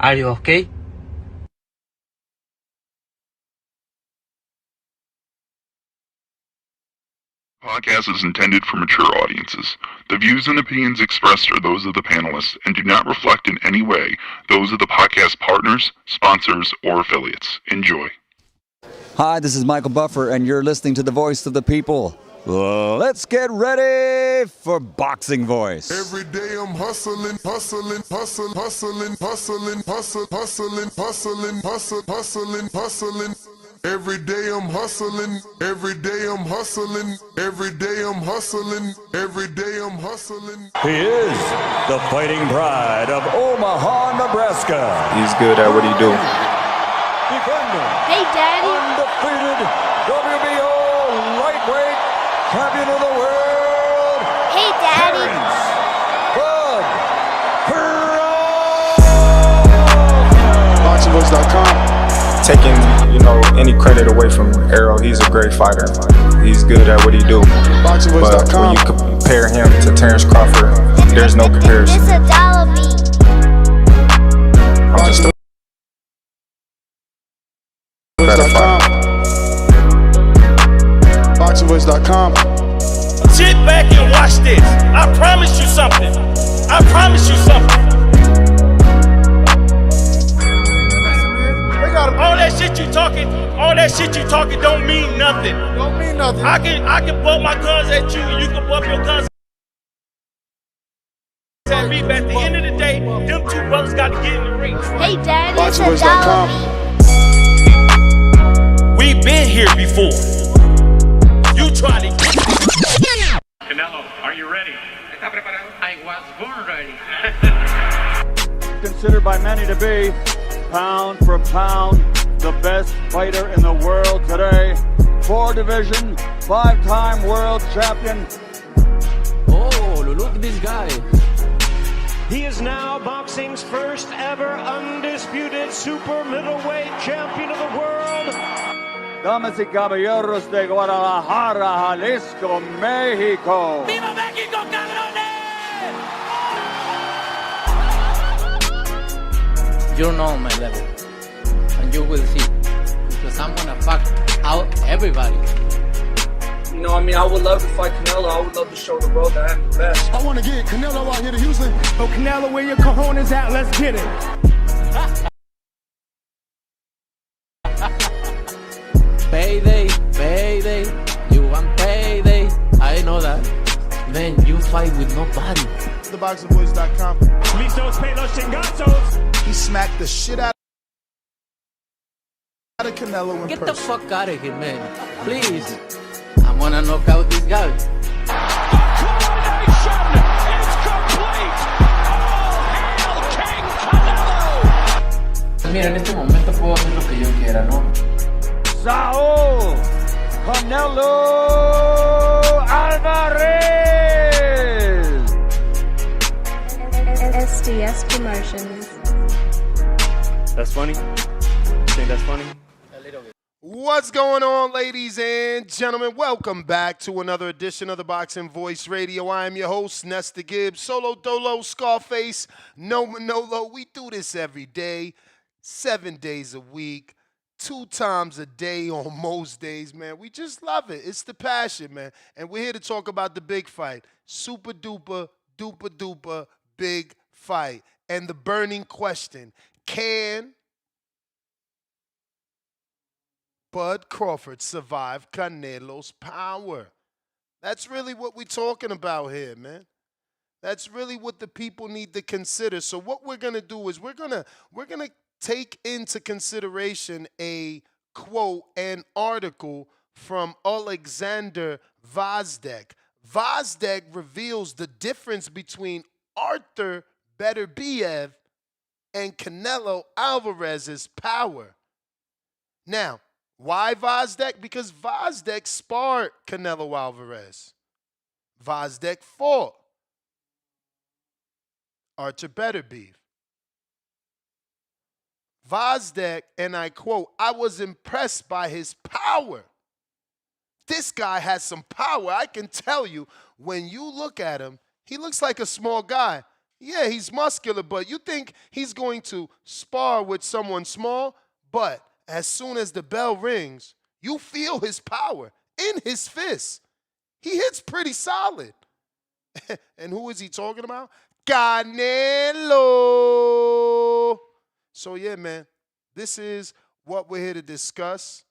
Are you okay? Podcast is intended for mature audiences. The views and opinions expressed are those of the panelists and do not reflect in any way those of the podcast partners, sponsors, or affiliates. Enjoy. Hi, this is Michael Buffer, and you're listening to the voice of the people. Let's get ready for Boxing Voice. Every day I'm hustling, hustling, hustling, hustling, hustling, hustling, hustling, hustling, hustling, hustling. Every day I'm hustling, every day I'm hustling, every day I'm hustling, every day I'm hustling. He is the fighting pride of Omaha, Nebraska. He's good at what he do. Defender. Hey, Daddy. Undefeated WBO lightweight champion of the world. Hey, Daddy. BoxingVoice.com. Taking, any credit away from Earl, he's a great fighter. He's good at what he do. But when you compare him to Terence Crawford, there's no comparison. It's a dollar beat. I'm just a better fighter. BoxingVoice.com. Sit back and watch this. I promise you something. I promise you something. All that shit you talking don't mean nothing. Don't mean nothing. I can bump my guns at you and you can bump your guns at me, but at the end of the day, them two brothers got to get in the ring. Hey, Daddy. It's a dollar beat. We've been here before. You try to get Canelo, are you ready? I was born ready. Considered by many to be, pound for pound, the best fighter in the world today. 4-division, 5-time world champion. Oh, look at this guy. He is now boxing's first ever undisputed super middleweight champion of the world. Damas y caballeros de Guadalajara, Jalisco, Mexico. Viva Mexico, cabrones! You know my level. And you will see. Because I'm gonna fuck out everybody. I would love to fight Canelo. I would love to show the world that I'm the best. I want to get Canelo out here to Houston. Oh, Canelo, where your cojones at? Let's get it. Payday, you want payday. I know that. Man, you fight with nobody. TheBoxingVoice.com. Listos pelos chingazos. He smacked the shit out of Canelo in Get person. the fuck out of here, man. Please. I'm gonna knock out this guy. Coronation is complete. All hail King Canelo. Mira, en este momento puedo hacer lo que yo quiera, ¿no? Saul Canelo Alvarez. SDS Promotions. That's funny? You think that's funny? What's going on, ladies and gentlemen? Welcome back to another edition of the Boxing Voice Radio. I am your host, Nesta Gibbs, Solo Dolo, Scarface, No Manolo. We do this every day, 7 days a week, 2 times a day on most days, man. We just love it. It's the passion, man. And we're here to talk about the big fight. Super duper, duper duper big fight. And the burning question, can Bud Crawford survive Canelo's power? That's really what we're talking about here, man. That's really what the people need to consider. So what we're going to do is we're going to take into consideration a quote, an article from Oleksandr Gvozdyk. Gvozdyk reveals the difference between Artur Beterbiev and Canelo Alvarez's power. Now, why Gvozdyk? Because Gvozdyk sparred Canelo Alvarez. Gvozdyk fought Artur Beterbiev. Gvozdyk, and I quote, I was impressed by his power. This guy has some power. I can tell you, when you look at him, he looks like a small guy. Yeah, he's muscular, but you think he's going to spar with someone small, but as soon as the bell rings, you feel his power in his fist. He hits pretty solid. And who is he talking about? Canelo. So yeah, man, this is what we're here to discuss.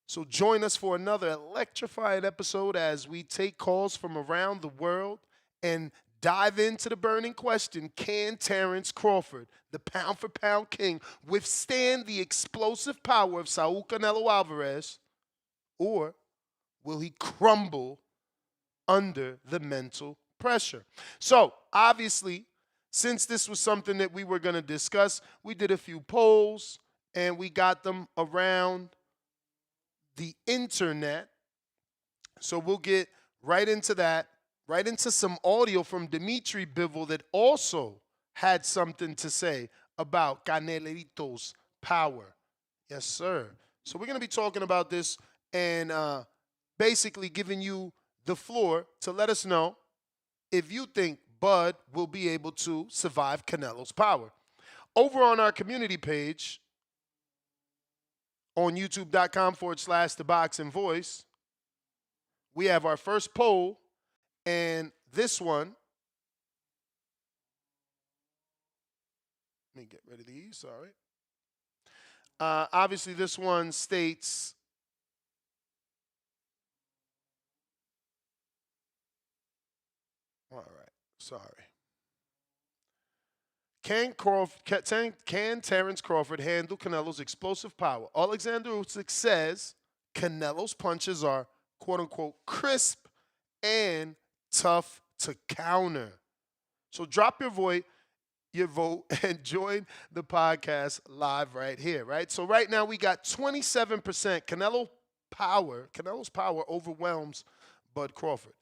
So join us for another electrifying episode as we take calls from around the world and dive into the burning question: can Terence Crawford, the pound-for-pound king, withstand the explosive power of Saul Canelo Alvarez, or will he crumble under the mental pressure? So, obviously, since this was something that we were going to discuss, we did a few polls, and we got them around the internet. So we'll get right into that, right into some audio from Dimitri Bivol that also had something to say about Canelito's power. Yes, sir. So we're going to be talking about this and basically giving you the floor to let us know if you think Bud will be able to survive Canelo's power. Over on our community page on youtube.com/The Boxing Voice, we have our first poll, and this one, let me get rid of these, sorry. Obviously, this one states, all right, sorry. Can Terence Crawford handle Canelo's explosive power? Oleksandr Gvozdyk says Canelo's punches are, quote-unquote, crisp and tough to counter. So drop your vote and join the podcast live right here, right? So right now we got 27% Canelo's power overwhelms Bud Crawford.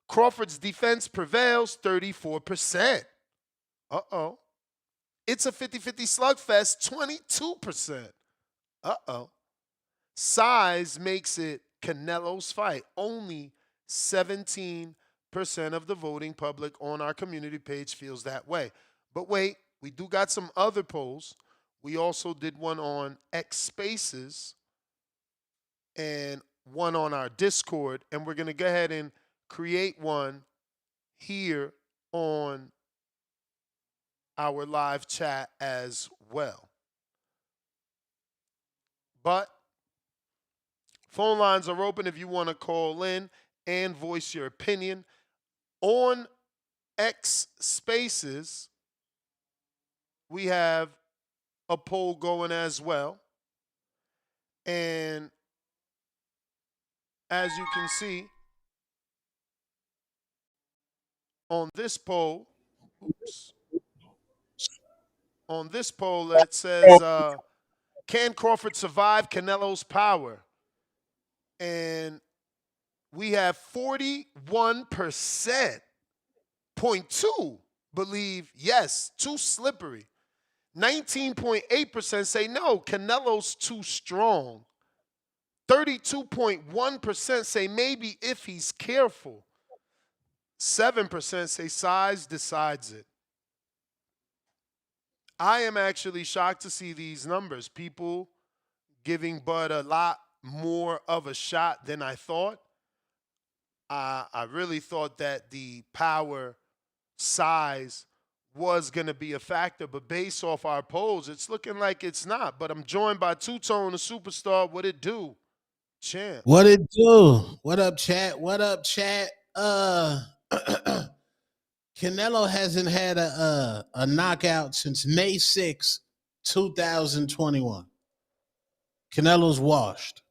Crawford's defense prevails, 34%. Uh-oh. It's a 50-50 slugfest, 22%. Uh-oh. Size makes it Canelo's fight. Only 17% of the voting public on our community page feels that way. But wait, we do got some other polls. We also did one on X Spaces and one on our Discord, and we're going to go ahead and create one here on our live chat as well. But phone lines are open if you want to call in and voice your opinion. On X Spaces, we have a poll going as well. And as you can see, on this poll, it says, can Crawford survive Canelo's power? And we have 41.2 believe yes, too slippery. 19.8% say no, Canelo's too strong. 32.1% say maybe if he's careful. 7% say size decides it. I am actually shocked to see these numbers. People giving Bud a lot more of a shot than I thought. I really thought that the power size was going to be a factor, but based off our polls, it's looking like it's not. But I'm joined by Two-Tone, the superstar. What it do? Champ. What it do? What up, chat? What up, chat? Canelo hasn't had a knockout since May 6, 2021. Canelo's washed.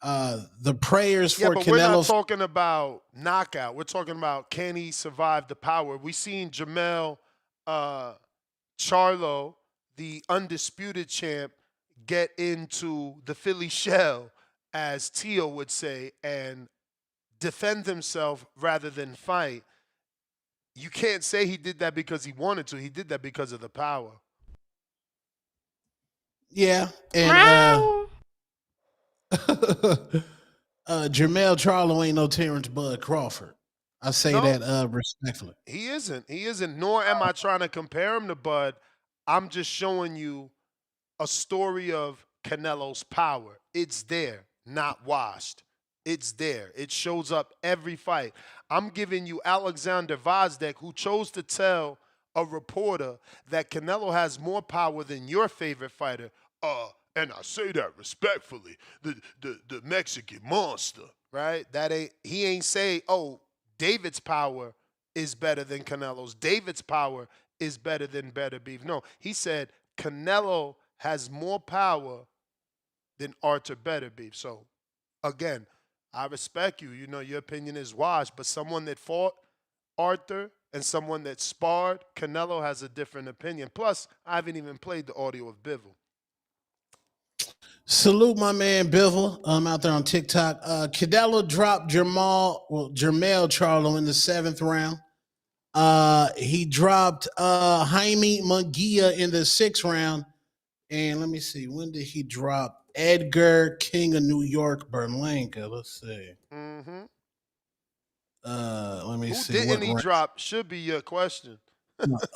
The prayers for but Canelo. We're not talking about knockout. We're talking about can he survive the power. We seen Jamel Charlo, the undisputed champ, get into the Philly shell, as Tio would say, and defend himself rather than fight. You can't say he did that because he wanted to. He did that because of the power. Yeah, and Jermell Charlo ain't no Terrence Bud Crawford. I say that respectfully. He isn't. He isn't. Nor am I trying to compare him to Bud. I'm just showing you a story of Canelo's power. It's there, not washed. It's there. It shows up every fight. I'm giving you Oleksandr Gvozdyk, who chose to tell a reporter that Canelo has more power than your favorite fighter. And I say that respectfully, the Mexican monster, right? He ain't say, oh, David's power is better than Canelo's. David's power is better than Beterbiev. No, he said Canelo has more power than Artur Beterbiev. So, again, I respect you. You know, your opinion is washed, but someone that fought Artur and someone that sparred Canelo has a different opinion. Plus, I haven't even played the audio of Bivol. Salute my man Bivol. I'm out there on TikTok. Canelo dropped Jermell Charlo in the 7th round. He dropped Jaime Munguia in the 6th round. And let me see, when did he drop Edgar King of New York Berlanga? Let's see. Mm-hmm. Let me see. Who didn't he drop should be your question.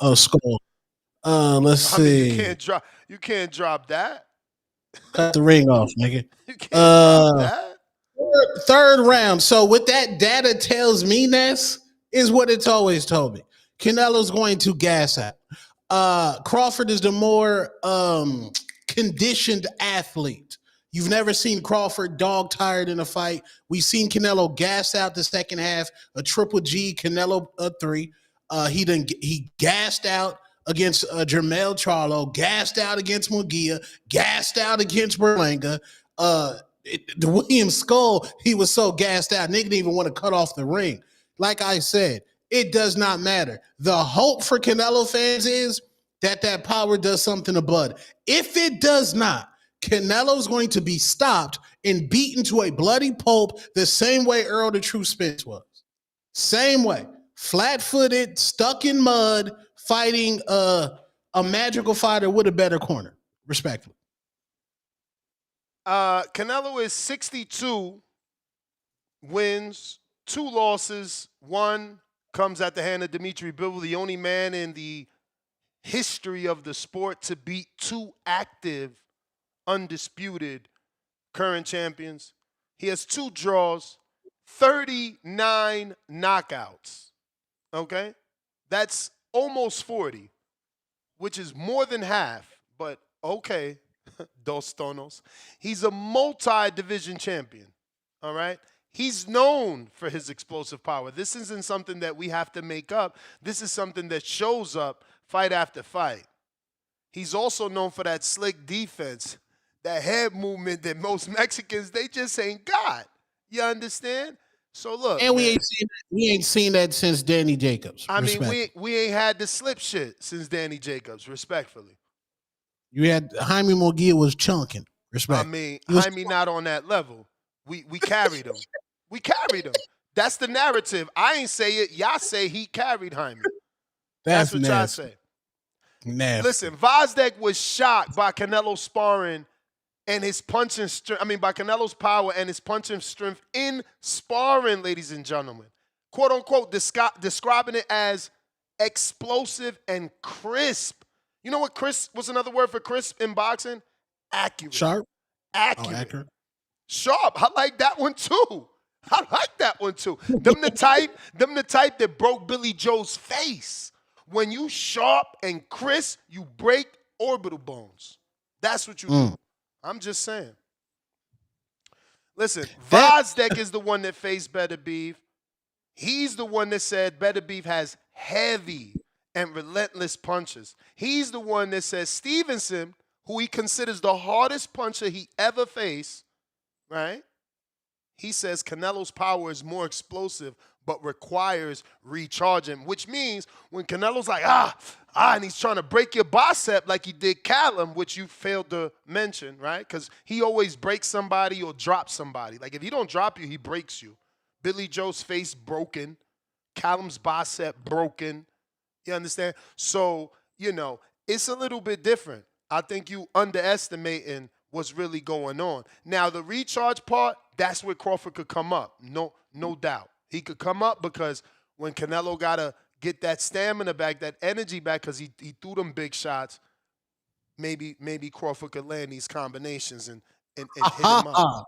Oh, Skull. Let's see. You can't drop that. Cut the ring off, nigga. You can't drop that. Third round. So what that data tells me, Ness, is what it's always told me. Canelo's going to gas out. Crawford is the more conditioned athlete. You've never seen Crawford dog tired in a fight. We've seen Canelo gas out the second half, a triple G, Canelo a 3. He gassed out against Jermell Charlo, gassed out against Munguia, gassed out against Berlanga. The William Scull, he was so gassed out, nigga didn't even want to cut off the ring. Like I said, it does not matter. The hope for Canelo fans is that power does something to Bud. If it does not, Canelo's going to be stopped and beaten to a bloody pulp the same way Earl the True Spence was. Same way. Flat-footed, stuck in mud, fighting a magical fighter with a better corner, respectfully. Canelo is 62 wins, 2 losses. 1 comes at the hand of Dimitri Bivol, the only man in the history of the sport to beat 2 active, undisputed current champions. He has 2 draws, 39 knockouts. Okay? That's almost 40, which is more than half, but okay, dos tonos. He's a multi-division champion, all right? He's known for his explosive power. This isn't something that we have to make up. This is something that shows up fight after fight. He's also known for that slick defense, that head movement that most Mexicans, they just ain't got. You understand? So look, and we ain't seen that since Danny Jacobs. I mean, we ain't had the slip shit since Danny Jacobs, respectfully. You had Jaime Munguia was chunking, respect. I mean, Jaime not on that level. We carried him. We carried him. That's the narrative. I ain't say it. Y'all say he carried Jaime. That's what y'all say. Nasty. Listen, Gvozdyk was shocked by Canelo sparring and his punching strength. I mean, by Canelo's power and his punching strength in sparring, ladies and gentlemen. Quote unquote, describing it as explosive and crisp. You know what crisp? What's another word for crisp in boxing? Accurate. Sharp. Accurate. Oh, accurate. Sharp. I like that one too. I like that one too. Them the type that broke Billy Joe's face. When you sharp and crisp, you break orbital bones. That's what you do. I'm just saying. Listen, Gvozdyk is the one that faced Beterbiev. He's the one that said Beterbiev has heavy and relentless punches. He's the one that says Stevenson, who he considers the hardest puncher he ever faced, right? He says Canelo's power is more explosive but requires recharging, which means when Canelo's like, and he's trying to break your bicep like he did Callum, which you failed to mention, right? Because he always breaks somebody or drops somebody. Like if he don't drop you, he breaks you. Billy Joe's face broken. Callum's bicep broken. You understand? So, you know, it's a little bit different. I think you underestimating what's really going on. Now, the recharge part, that's where Crawford could come up. No doubt. He could come up because when Canelo got to get that stamina back, that energy back, because he threw them big shots, maybe Crawford could land these combinations and hit him up.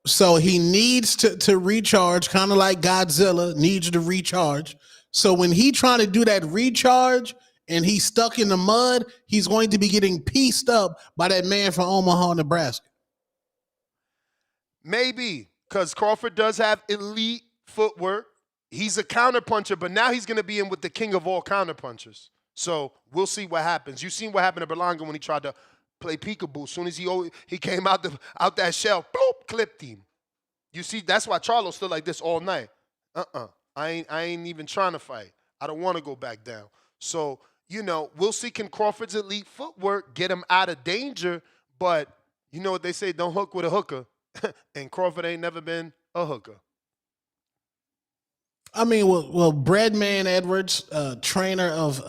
So he needs to recharge, kind of like Godzilla needs to recharge. So when he trying to do that recharge and he's stuck in the mud, he's going to be getting pieced up by that man from Omaha, Nebraska. Maybe, because Crawford does have elite footwork. He's a counterpuncher, but now he's going to be in with the king of all counterpunchers. So we'll see what happens. You seen what happened to Berlanga when he tried to play peekaboo. As soon as he came out that shell, boop, clipped him. You see, that's why Charlo stood like this all night. I ain't even trying to fight. I don't want to go back down. So, we'll see, can Crawford's elite footwork get him out of danger? But you know what they say, don't hook with a hooker. And Crawford ain't never been a hooker. I mean, well, Breadman Edwards, trainer of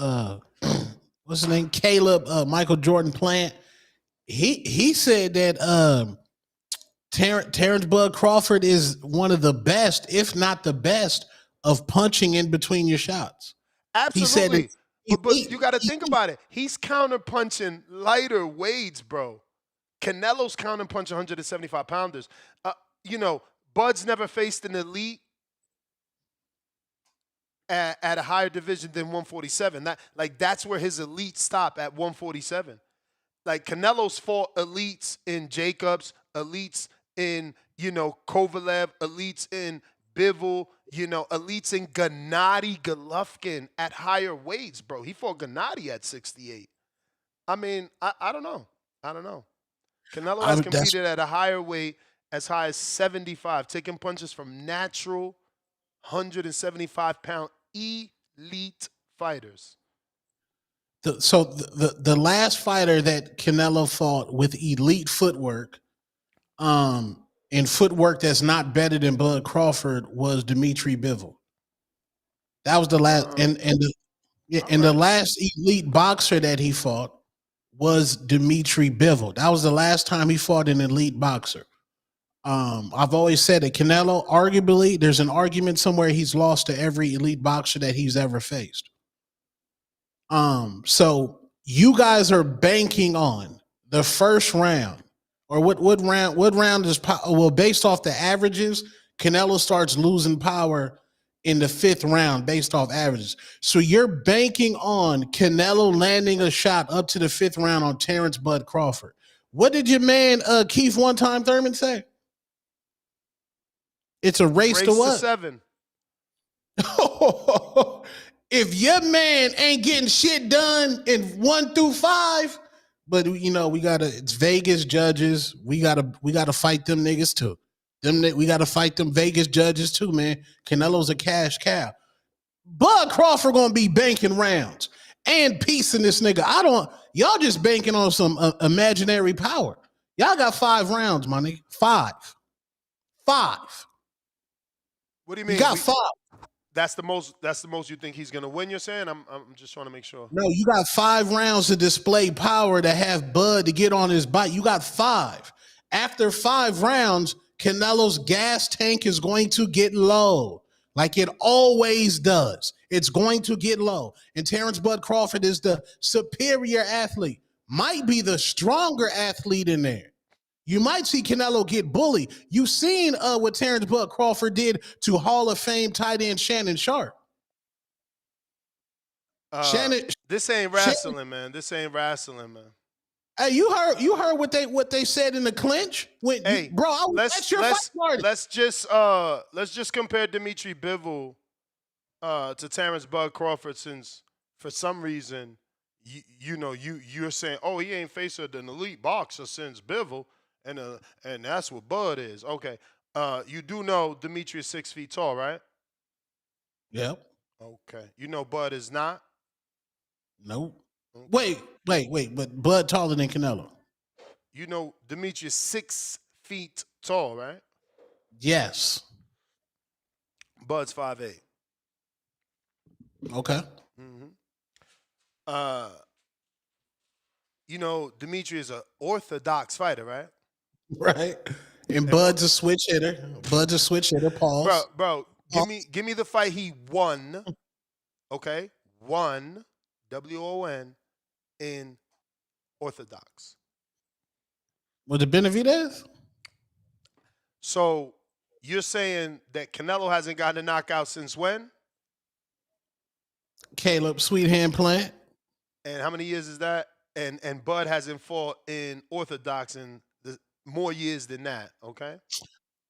what's his name, Caleb Michael Jordan Plant, he said that Terence Bud Crawford is one of the best, if not the best, of punching in between your shots. Absolutely. He said but you got to think about it. He's counter punching lighter weights, bro. Canelo's counter punch 175 pounders. Bud's never faced an elite at a higher division than 147. That's where his elites stop, at 147. Like, Canelo's fought elites in Jacobs, elites in, Kovalev, elites in Bivol, elites in Gennady Golovkin at higher weights, bro. He fought Gennady at 68. I mean, I don't know. Canelo has competed at a higher weight, as high as 75, taking punches from natural 175-pound elite fighters. The last fighter that Canelo fought with elite footwork, and footwork that's not better than Bud Crawford, was Dimitri Bivol. That was the last, the last elite boxer that he fought was Dimitri Bivol. That was the last time he fought an elite boxer. I've always said that Canelo, arguably, there's an argument somewhere he's lost to every elite boxer that he's ever faced. So you guys are banking on the first round, or what round is based off the averages. Canelo starts losing power in the 5th round based off averages. So you're banking on Canelo landing a shot up to the 5th round on Terence Bud Crawford. What did your man Keith One Time Thurman say? It's a race to what? To 7. If your man ain't getting shit done in 1 through 5, but it's Vegas judges. We gotta fight them niggas too. We gotta fight them Vegas judges too, man. Canelo's a cash cow. Bud Crawford gonna be banking rounds and piecing this nigga. Y'all just banking on some imaginary power. Y'all got 5 rounds, my nigga. 5. What do you mean? You got 5. That's the most you think he's gonna win, you're saying? I'm just trying to make sure. No, you got 5 rounds to display power, to have Bud to get on his bike. You got 5. After 5 rounds, Canelo's gas tank is going to get low, like it always does. It's going to get low. And Terence Bud Crawford is the superior athlete, might be the stronger athlete in there. You might see Canelo get bullied. You've seen what Terence Bud Crawford did to Hall of Fame tight end Shannon Sharp. This ain't wrestling, man. This ain't wrestling, man. Hey, you heard what they said in the clinch? That's your fight party. Let's just compare Dimitri Bivol to Terence Bud Crawford, since for some reason you're saying, oh, he ain't faced an elite boxer since Bivol. And that's what Bud is. Okay. You do know Dimitri is 6 feet tall, right? Yep. Okay. You know Bud is not? Nope. Okay. Wait. But Bud taller than Canelo. You know Dimitri is 6 feet tall, right? Yes. Bud's 5'8". Okay. Mm-hmm. Dimitri is an Orthodox fighter, right? Right. And Bud's a switch hitter. Pause. Bro, give me the fight he won. Okay, won, WON, in Orthodox. Was it Benavidez? So you're saying that Canelo hasn't gotten a knockout since when? Caleb, sweet hand plant. And how many years is that? And Bud hasn't fought in Orthodox in more years than that, okay?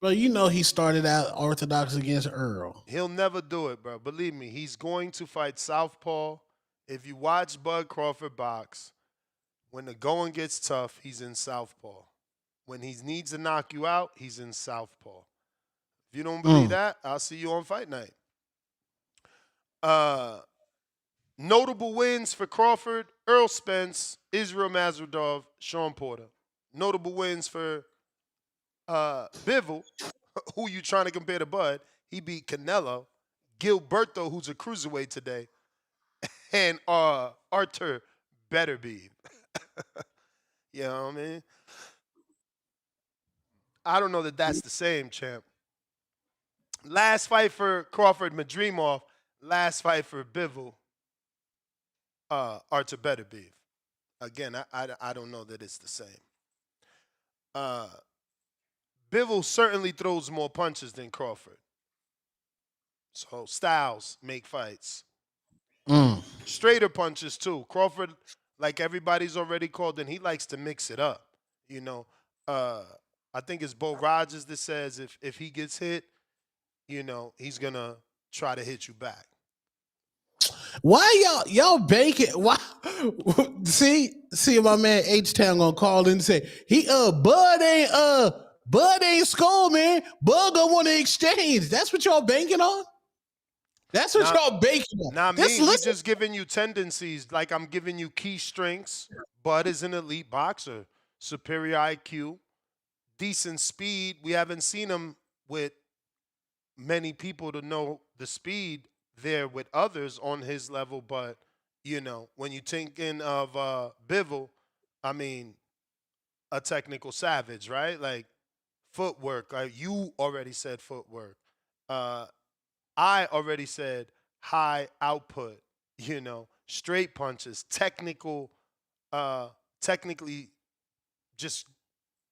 Bro, you know he started out Orthodox against Earl. He'll never do it, bro. Believe me, he's going to fight Southpaw. If you watch Bud Crawford box, when the going gets tough, he's in Southpaw. When he needs to knock you out, he's in Southpaw. If you don't believe that, I'll see you on Fight Night. Notable wins for Crawford: Earl Spence, Israel Masvidal, Sean Porter. Notable wins for Bivol, who you trying to compare to Bud. He beat Canelo. Gilberto, who's a cruiserweight today, and Artur Beterbiev. You know what I mean? I don't know that that's the same, champ. Last fight for Crawford, Madrimov. Last fight for Bivol, Artur Beterbiev. Again, I don't know that it's the same. Bivol certainly throws more punches than Crawford. So styles make fights. Straighter punches too. Crawford, like everybody's already called in, he likes to mix it up. You know, I think it's Bo Rogers that says if he gets hit, you know, he's gonna try to hit you back. Why y'all baking? Why? See my man H-Town gonna call in and say Bud ain't Skull, man. Bud gonna want to exchange. That's what y'all banking on? That's what y'all banking on. Not me. He's just giving you tendencies. Like I'm giving you key strengths. Bud is an elite boxer. Superior IQ. Decent speed. We haven't seen him with many people to know the speed there with others on his level. But, you know, when you thinking of Bivol, I mean, a technical savage, right? Like footwork. You already said footwork. I already said high output, you know, straight punches, technically just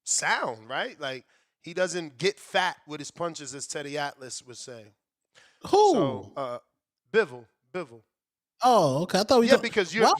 sound, right? Like he doesn't get fat with his punches, as Teddy Atlas would say. Who? So, Bivol. Oh, okay. I thought because you're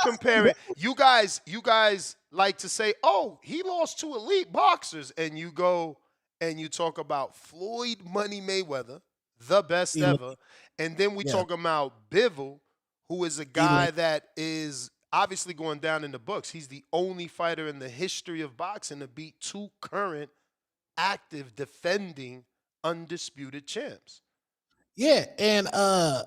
comparing. You guys like to say, oh, he lost to elite boxers, and you go and you talk about Floyd Money Mayweather, the best ever, and then we talk about Bivol, who is a guy that is obviously going down in the books. He's the only fighter in the history of boxing to beat two current, active, defending, undisputed champs. Yeah, and a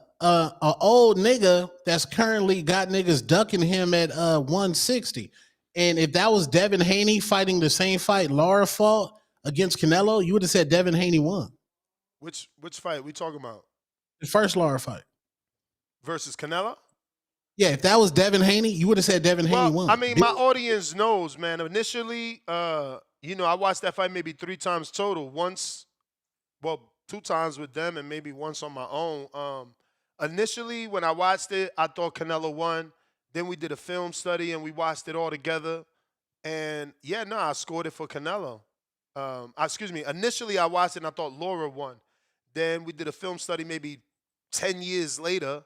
old nigga that's currently got niggas ducking him at 160. And if that was Devin Haney fighting the same fight Lara fought against Canelo, you would have said Devin Haney won. Which fight we talking about? The first Lara fight. Versus Canelo? Yeah, if that was Devin Haney, you would have said Devin Haney won. I mean, my audience knows, man. Initially, you know, I watched that fight maybe 3 times total. Once, 2 times with them and maybe once on my own. Initially, when I watched it, I thought Canelo won. Then we did a film study and we watched it all together. And I scored it for Canelo. Initially I watched it and I thought Lara won. Then we did a film study maybe 10 years later.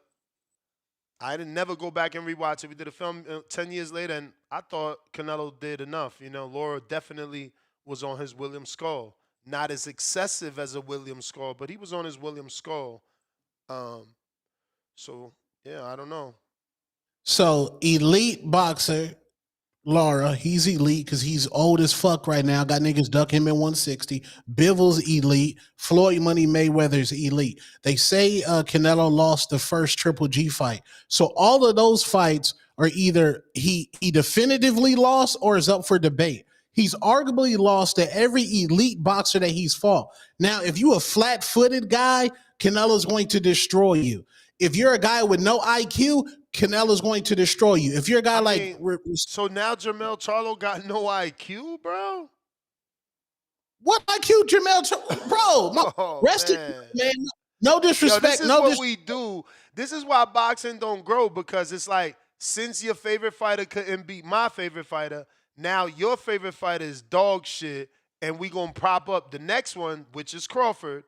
I didn't never go back and rewatch it. We did a film 10 years later and I thought Canelo did enough. You know, Lara definitely was on his William Scull. Not as excessive as a William Scull, but he was on his William Scull. So, I don't know. So, elite boxer, Lara, he's elite because he's old as fuck right now. Got niggas duck him at 160. Bivol's elite. Floyd Money Mayweather's elite. They say Canelo lost the first Triple G fight. So, all of those fights are either he definitively lost or is up for debate. He's arguably lost to every elite boxer that he's fought. Now, if you a flat-footed guy, Canelo's going to destroy you. If you're a guy with no IQ, Canelo's going to destroy you. If you're a guy so now Jermell Charlo got no IQ, bro? What IQ Jamel? Bro, rest it, man. No disrespect. Yo, this is what we do. This is why boxing don't grow, because it's like, since your favorite fighter couldn't beat my favorite fighter, now your favorite fighter is dog shit, and we gonna prop up the next one, which is Crawford,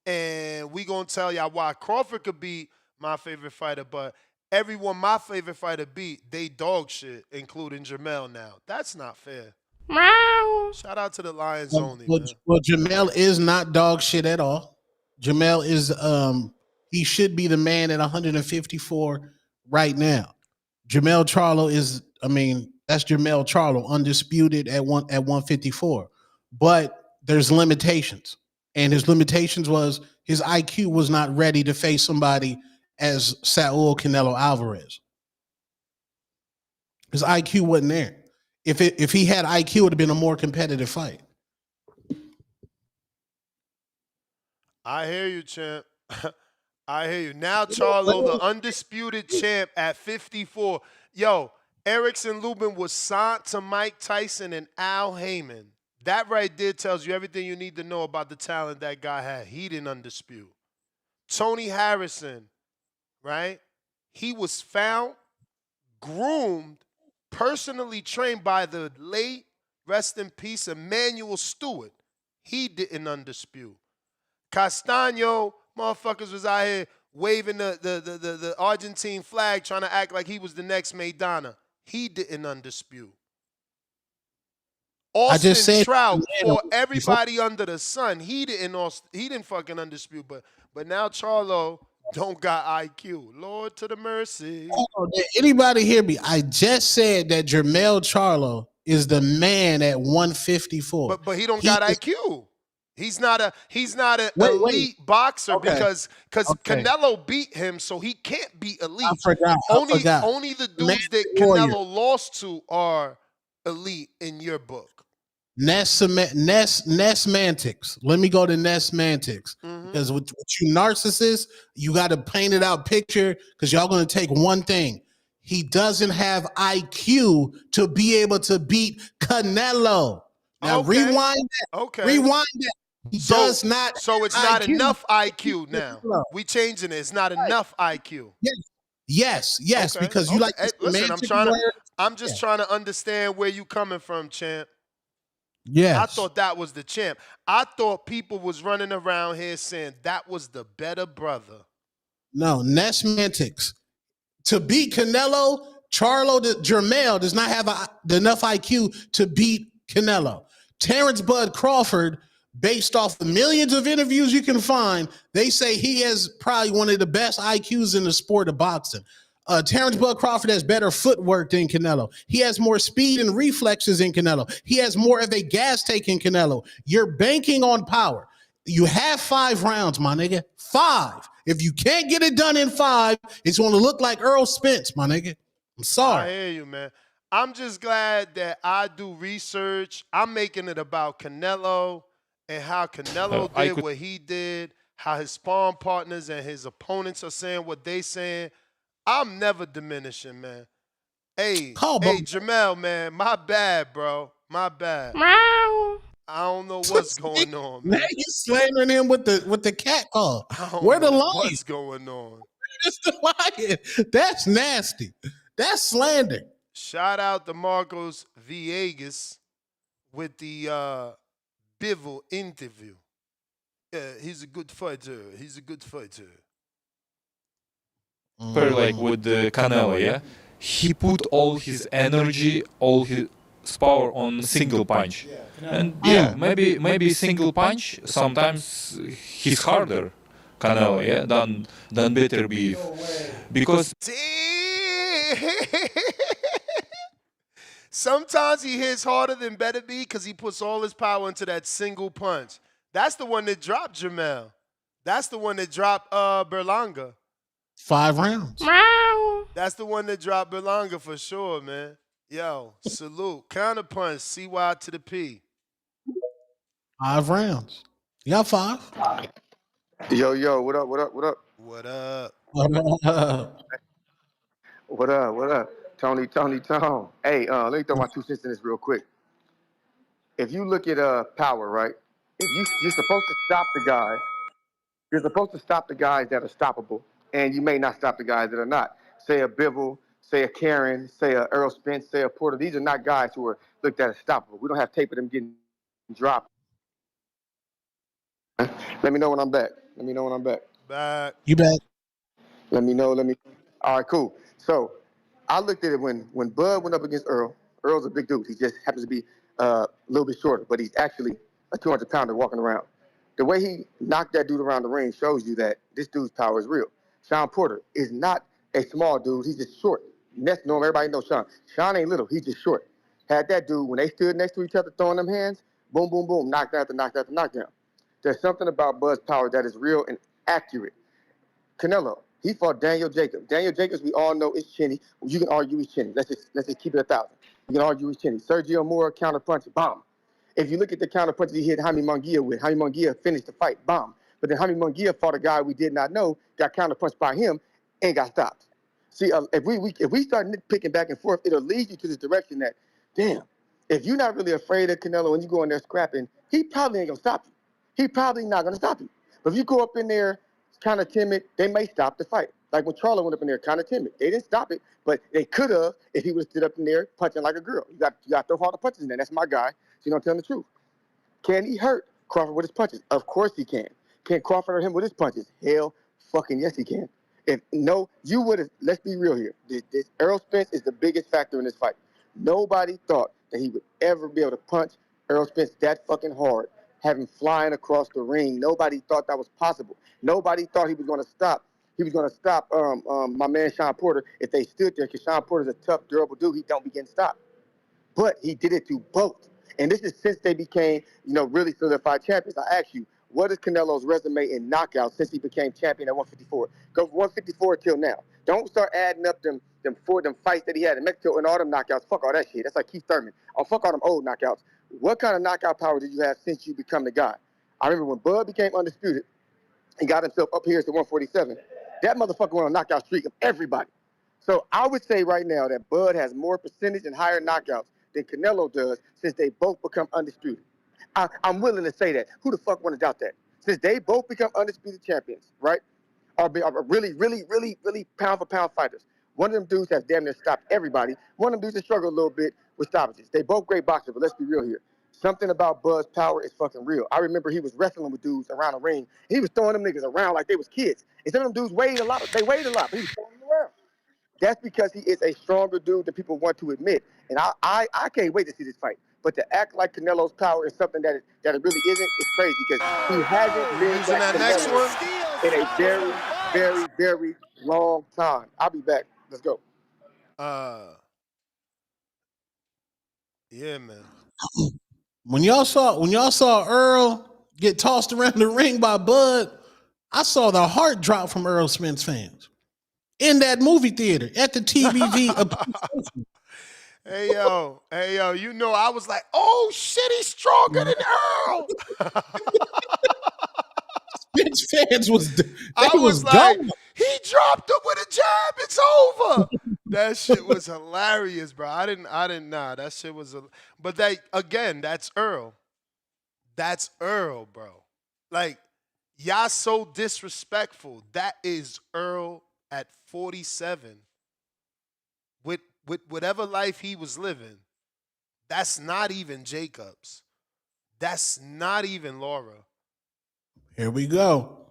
and we gonna tell y'all why Crawford could beat my favorite fighter, but everyone my favorite fighter beat, they dog shit, including Jamel now. That's not fair. Meow. Shout out to the Lions only. Well, Jamel is not dog shit at all. Jamel is he should be the man at 154 right now. Jamel Charlo is, I mean, that's Jamel Charlo, undisputed at 154. But there's limitations. And his limitations was his IQ was not ready to face somebody as Saul Canelo Alvarez. His IQ wasn't there. If he had IQ, it would have been a more competitive fight. I hear you, champ. I hear you. Now Charlo, the undisputed champ at 54. Yo, Erickson Lubin was signed to Mike Tyson and Al Heyman. That right there tells you everything you need to know about the talent that guy had. He didn't undispute. Tony Harrison, right? He was found, groomed, personally trained by the late, rest in peace, Emmanuel Stewart. He didn't undispute. Castaño, motherfuckers was out here waving the Argentine flag, trying to act like he was the next Maidana. He didn't undispute. Austin Trout, for everybody under the sun, he didn't fucking undispute. But now Charlo don't got IQ. Lord to the mercy. Oh, did anybody hear me? I just said that Jamel Charlo is the man at 154. But he don't got IQ. He's not an elite boxer because Canelo beat him, so he can't be elite. I forgot. Only the dudes that Canelo lost to are elite in your book. Nesmantics. Let me go to Nesmantics. Because with you narcissists, you got to paint it out picture, because y'all going to take one thing. He doesn't have IQ to be able to beat Canelo. Now rewind that. Okay. Rewind that. He does not. So it's not enough IQ now. We changing it. It's not enough IQ. Yes. Okay. Because you like. Hey, listen, I'm just trying to understand where you coming from, champ. Yes. I thought that was the champ. I thought people was running around here saying that was the better brother. No, Nesmantics. To beat Canelo, Jamel does not have enough IQ to beat Canelo. Terence Bud Crawford, based off the millions of interviews you can find, they say he has probably one of the best IQs in the sport of boxing. Terence Bud Crawford has better footwork than Canelo. He has more speed and reflexes than Canelo. He has more of a gas take than Canelo. You're banking on power. You have 5 rounds, my nigga. 5. If you can't get it done in 5, it's going to look like Earl Spence, my nigga. I'm sorry. I hear you, man. I'm just glad that I do research. I'm making it about Canelo and how Canelo did what he did, how his sparring partners and his opponents are saying what they saying. I'm never diminishing, man. Hey, Jamel, man, my bad, bro. My bad. Meow. I don't know what's going on, man. Now you slandering him with the cat call. Where the line? What's going on? Where's the lion? That's nasty. That's slander. Shout out to Marcos Viegas with the Bivol interview. Yeah, he's a good fighter. Like with the Canelo, yeah, he put all his energy, all his power on single punch, and maybe single punch sometimes he's harder, Canelo, yeah, than Beterbiev, because sometimes he hits harder than Beterbiev because he puts all his power into that single punch. That's the one that dropped Jamel. That's the one that dropped Berlanga. 5 rounds. That's the one that dropped Berlanga for sure, man. Yo, salute. Counterpunch, CY to the P. 5 rounds. You got 5. Yo, what up? What up? What up? Tony. Hey, let me throw my 2 cents in this real quick. If you look at power, right? You're supposed to stop the guys. You're supposed to stop the guys that are stoppable, and you may not stop the guys that are not. Say a Bivol, say a Karen, say a Earl Spence, say a Porter. These are not guys who are looked at as stoppable. We don't have tape of them getting dropped. Let me know when I'm back. Let me know when I'm back. Back. You back? Let me know. All right, cool. So I looked at it when Bud went up against Earl. Earl's a big dude. He just happens to be a little bit shorter, but he's actually a 200-pounder walking around. The way he knocked that dude around the ring shows you that this dude's power is real. Sean Porter is not a small dude. He's just short. That's normal. Everybody knows Sean. Sean ain't little. He's just short. Had that dude, when they stood next to each other throwing them hands, boom, boom, boom, knockdown after knockdown after knockdown. There's something about Bud's power that is real and accurate. Canelo, he fought Daniel Jacobs. Daniel Jacobs, we all know is chinny. You can argue he's chinny. Let's just keep it 1,000. You can argue he's chinny. Sergio Mora counterpunch, bomb. If you look at the counterpunches he hit Jaime Munguia with, Jaime Munguia finished the fight, bomb. But then Jaime Munguia fought a guy we did not know, got counterpunched by him, and got stopped. See, if we start nitpicking back and forth, it'll lead you to this direction that, damn, if you're not really afraid of Canelo and you go in there scrapping, he probably ain't gonna stop you. He probably not gonna stop you. But if you go up in there kind of timid, they may stop the fight. Like when Charlo went up in there kind of timid. They didn't stop it, but they could have if he would have stood up in there punching like a girl. You got to throw all the punches in there. That's my guy. So you don't tell him the truth. Can he hurt Crawford with his punches? Of course he can. Can Crawford hurt him with his punches? Hell fucking yes he can. If no, you would have, let's be real here. This Earl Spence is the biggest factor in this fight. Nobody thought that he would ever be able to punch Earl Spence that fucking hard, have him flying across the ring. Nobody thought that was possible. Nobody thought he was going to stop. He was going to stop my man Sean Porter if they stood there, because Sean Porter's a tough, durable dude. He don't be getting stopped. But he did it to both. And this is since they became, really solidified champions. I ask you, what is Canelo's resume in knockouts since he became champion at 154? Go 154 till now. Don't start adding up them fights that he had in Mexico and all them knockouts. Fuck all that shit. That's like Keith Thurman. Oh, fuck all them old knockouts. What kind of knockout power did you have since you become the guy? I remember when Bud became undisputed, he got himself up here to 147. That motherfucker went on a knockout streak of everybody. So I would say right now that Bud has more percentage and higher knockouts than Canelo does since they both become undisputed. I'm willing to say that. Who the fuck want to doubt that? Since they both become undisputed champions, right? Are really, really, really, really pound for pound fighters. One of them dudes has damn near stopped everybody. One of them dudes has struggled a little bit with stoppages. They both great boxers, but let's be real here. Something about Bud's power is fucking real. I remember he was wrestling with dudes around the ring. He was throwing them niggas around like they was kids. And some of them dudes weighed a lot. They weighed a lot, but he was throwing them around. That's because he is a stronger dude than people want to admit. And I can't wait to see this fight. But to act like Canelo's power is something that it really isn't, it's crazy because he hasn't been Using that next one in a very, very, very long time. I'll be back. Let's go. Yeah, man. When y'all saw Earl get tossed around the ring by Bud, I saw the heart drop from Earl Spence fans in that movie theater at the TVV. Hey yo, I was like, oh shit, he's stronger than Earl. Spence fans was like, he dropped him with a jab. It's over. That shit was hilarious, bro. I didn't. Nah, that shit was. But that's Earl. That's Earl, bro. Like, y'all so disrespectful. That is Earl at 47. With whatever life he was living, that's not even Jacobs. That's not even Laura. Here we go.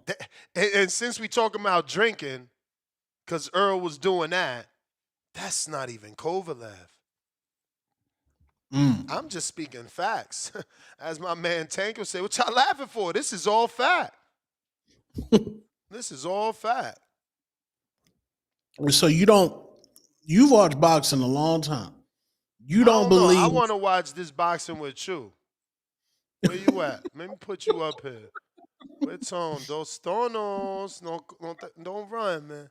And since we talking about drinking, because Earl was doing that, that's not even Kovalev. I'm just speaking facts. As my man Tank would say, what y'all laughing for? This is all fact. This is all fact. So you've watched boxing a long time. You don't believe. I want to watch this boxing with you. Where you at? Let me put you up here. What's on? Dos Tonos. Don't run, man.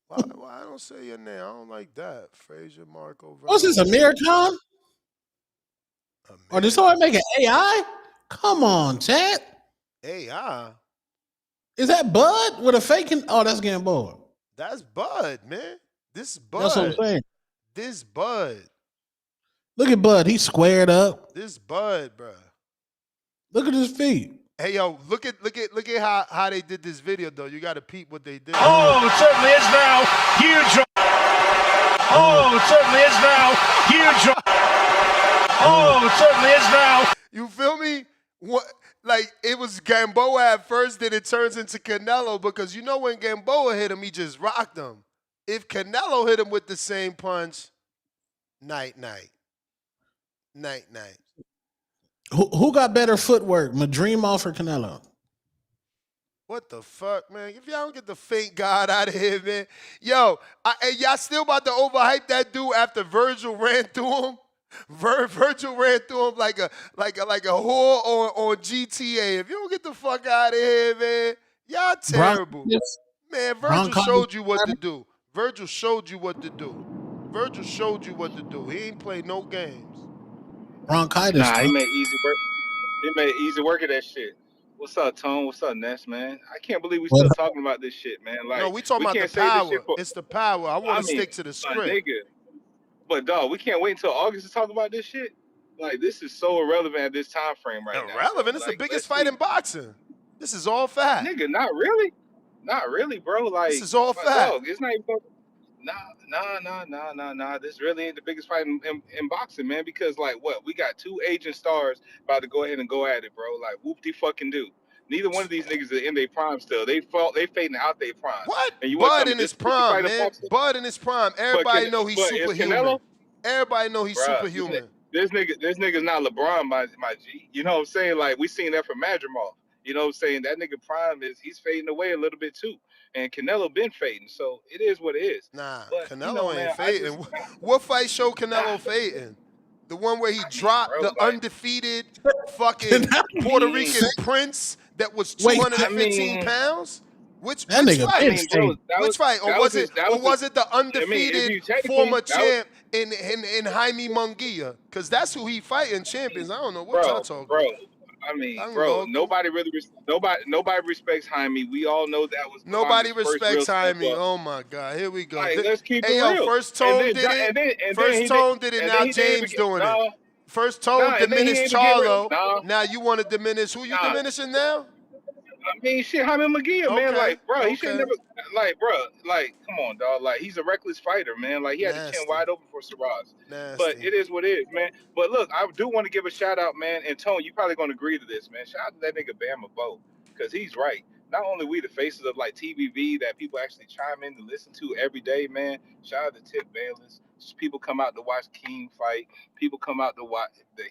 Why I don't say your name? I don't like that. Frazier Marco. What's this, Amir Khan? Or did somebody make an AI? Come on, chat. AI? Is that Bud with a fake? Oh, that's getting bored. That's Bud, man. This is Bud. That's what I'm saying. This Bud. Look at Bud. He's squared up. This Bud, bro. Look at his feet. Hey yo, look at how they did this video though. You gotta peep what they did. Oh, it certainly is now huge. Oh, it certainly is now huge. Oh, it certainly is now. You feel me? What? Like it was Gamboa at first, then it turns into Canelo because you know when Gamboa hit him, he just rocked him. If Canelo hit him with the same punch, night. Who got better footwork, Madrimov or Canelo? What the fuck, man? If y'all don't get the fake God out of here, man. Yo, y'all still about to overhype that dude after Virgil ran through him? Virgil ran through him like a whore on GTA. If you don't get the fuck out of here, man, y'all terrible. Man, Virgil showed you what to do. Virgil showed you what to do. He ain't played no games. Bronchitis. Nah, he made easy work. He made easy work of that shit. What's up, Tone? What's up, Ness, man? I can't believe we still talking about this shit, man. Like, no, we talking about the power. It's the power. I want to stick to the script. Nigga. But dog, we can't wait until August to talk about this shit. Like, this is so irrelevant at this time frame right now. Irrelevant? It's the biggest fight in boxing. This is all fact. Nigga, not really, bro. Like, this is all fact. Dog, it's not even. Nah. This really ain't the biggest fight in boxing, man. Because like, what? We got two aging stars about to go ahead and go at it, bro. Like, whoop-de-fucking-do. Neither one of these niggas are in their prime still. They fading out their prime. What? And you Bud in his prime, man. Bud in his prime. Everybody know he's superhuman. Everybody know he's superhuman. This nigga's not LeBron, my G. You know what I'm saying? Like, we seen that from Madrimov. You know what I'm saying? That nigga prime he's fading away a little bit too. And Canelo been fading, so it is what it is. Nah, but, Canelo ain't fading. What fight show Canelo fading? The one where he dropped the undefeated fucking Puerto Rican prince that was 215 pounds? Which fight? Which fight? Or was it the undefeated former champ in Jaime Munguia? Because that's who he fighting, champions. I don't know what y'all talking about. I mean, bro, nobody respects Jaime. We all know that was nobody respects Jaime. Oh my God, here we go. Like, let's keep it real. First Tone did it. Now James doing it. First Tone diminished Charlo. Now you want to diminish who you diminishing now? I mean, shit, Jaime Munguia, man. Like, bro, he should never. Like, bro, like, come on, dog. Like, he's a reckless fighter, man. Like, he had the chin wide open for Shiraz. But it is what it is, man. But look, I do want to give a shout out, man. And Tone, you probably gonna agree to this, man. Shout out to that nigga Bama Bo, because he's right. Not only we the faces of like TVV that people actually chime in to listen to every day, man. Shout out to Tip Bayless. People come out to watch King fight. People come out to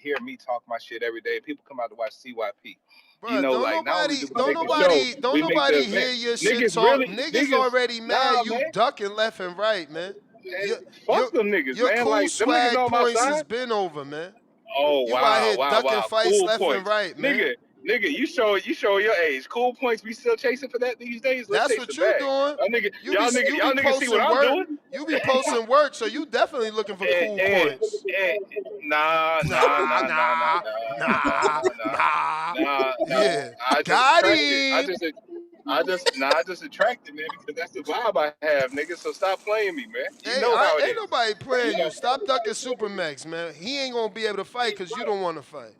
hear me talk my shit every day. People come out to watch CYP. Bruh, you know, like don't nobody hear your shit talk. Niggas already mad. You ducking left and right, man. Fuck them niggas, your man. Cool Like, swag points has been over, man. Oh, you out here ducking fights cool left points. and right, man. Nigga, you show your age. Cool points. We still chasing for that these days. That's what you're doing. Y'all niggas see what I'm doing. You be posting work, so you definitely looking for cool points. Nah. Yeah, got him. I just attracted, man, because that's the vibe I have, nigga. So stop playing me, man. You know how it is. Ain't nobody playing you. Stop ducking Supermax, man. He ain't gonna be able to fight because you don't want to fight.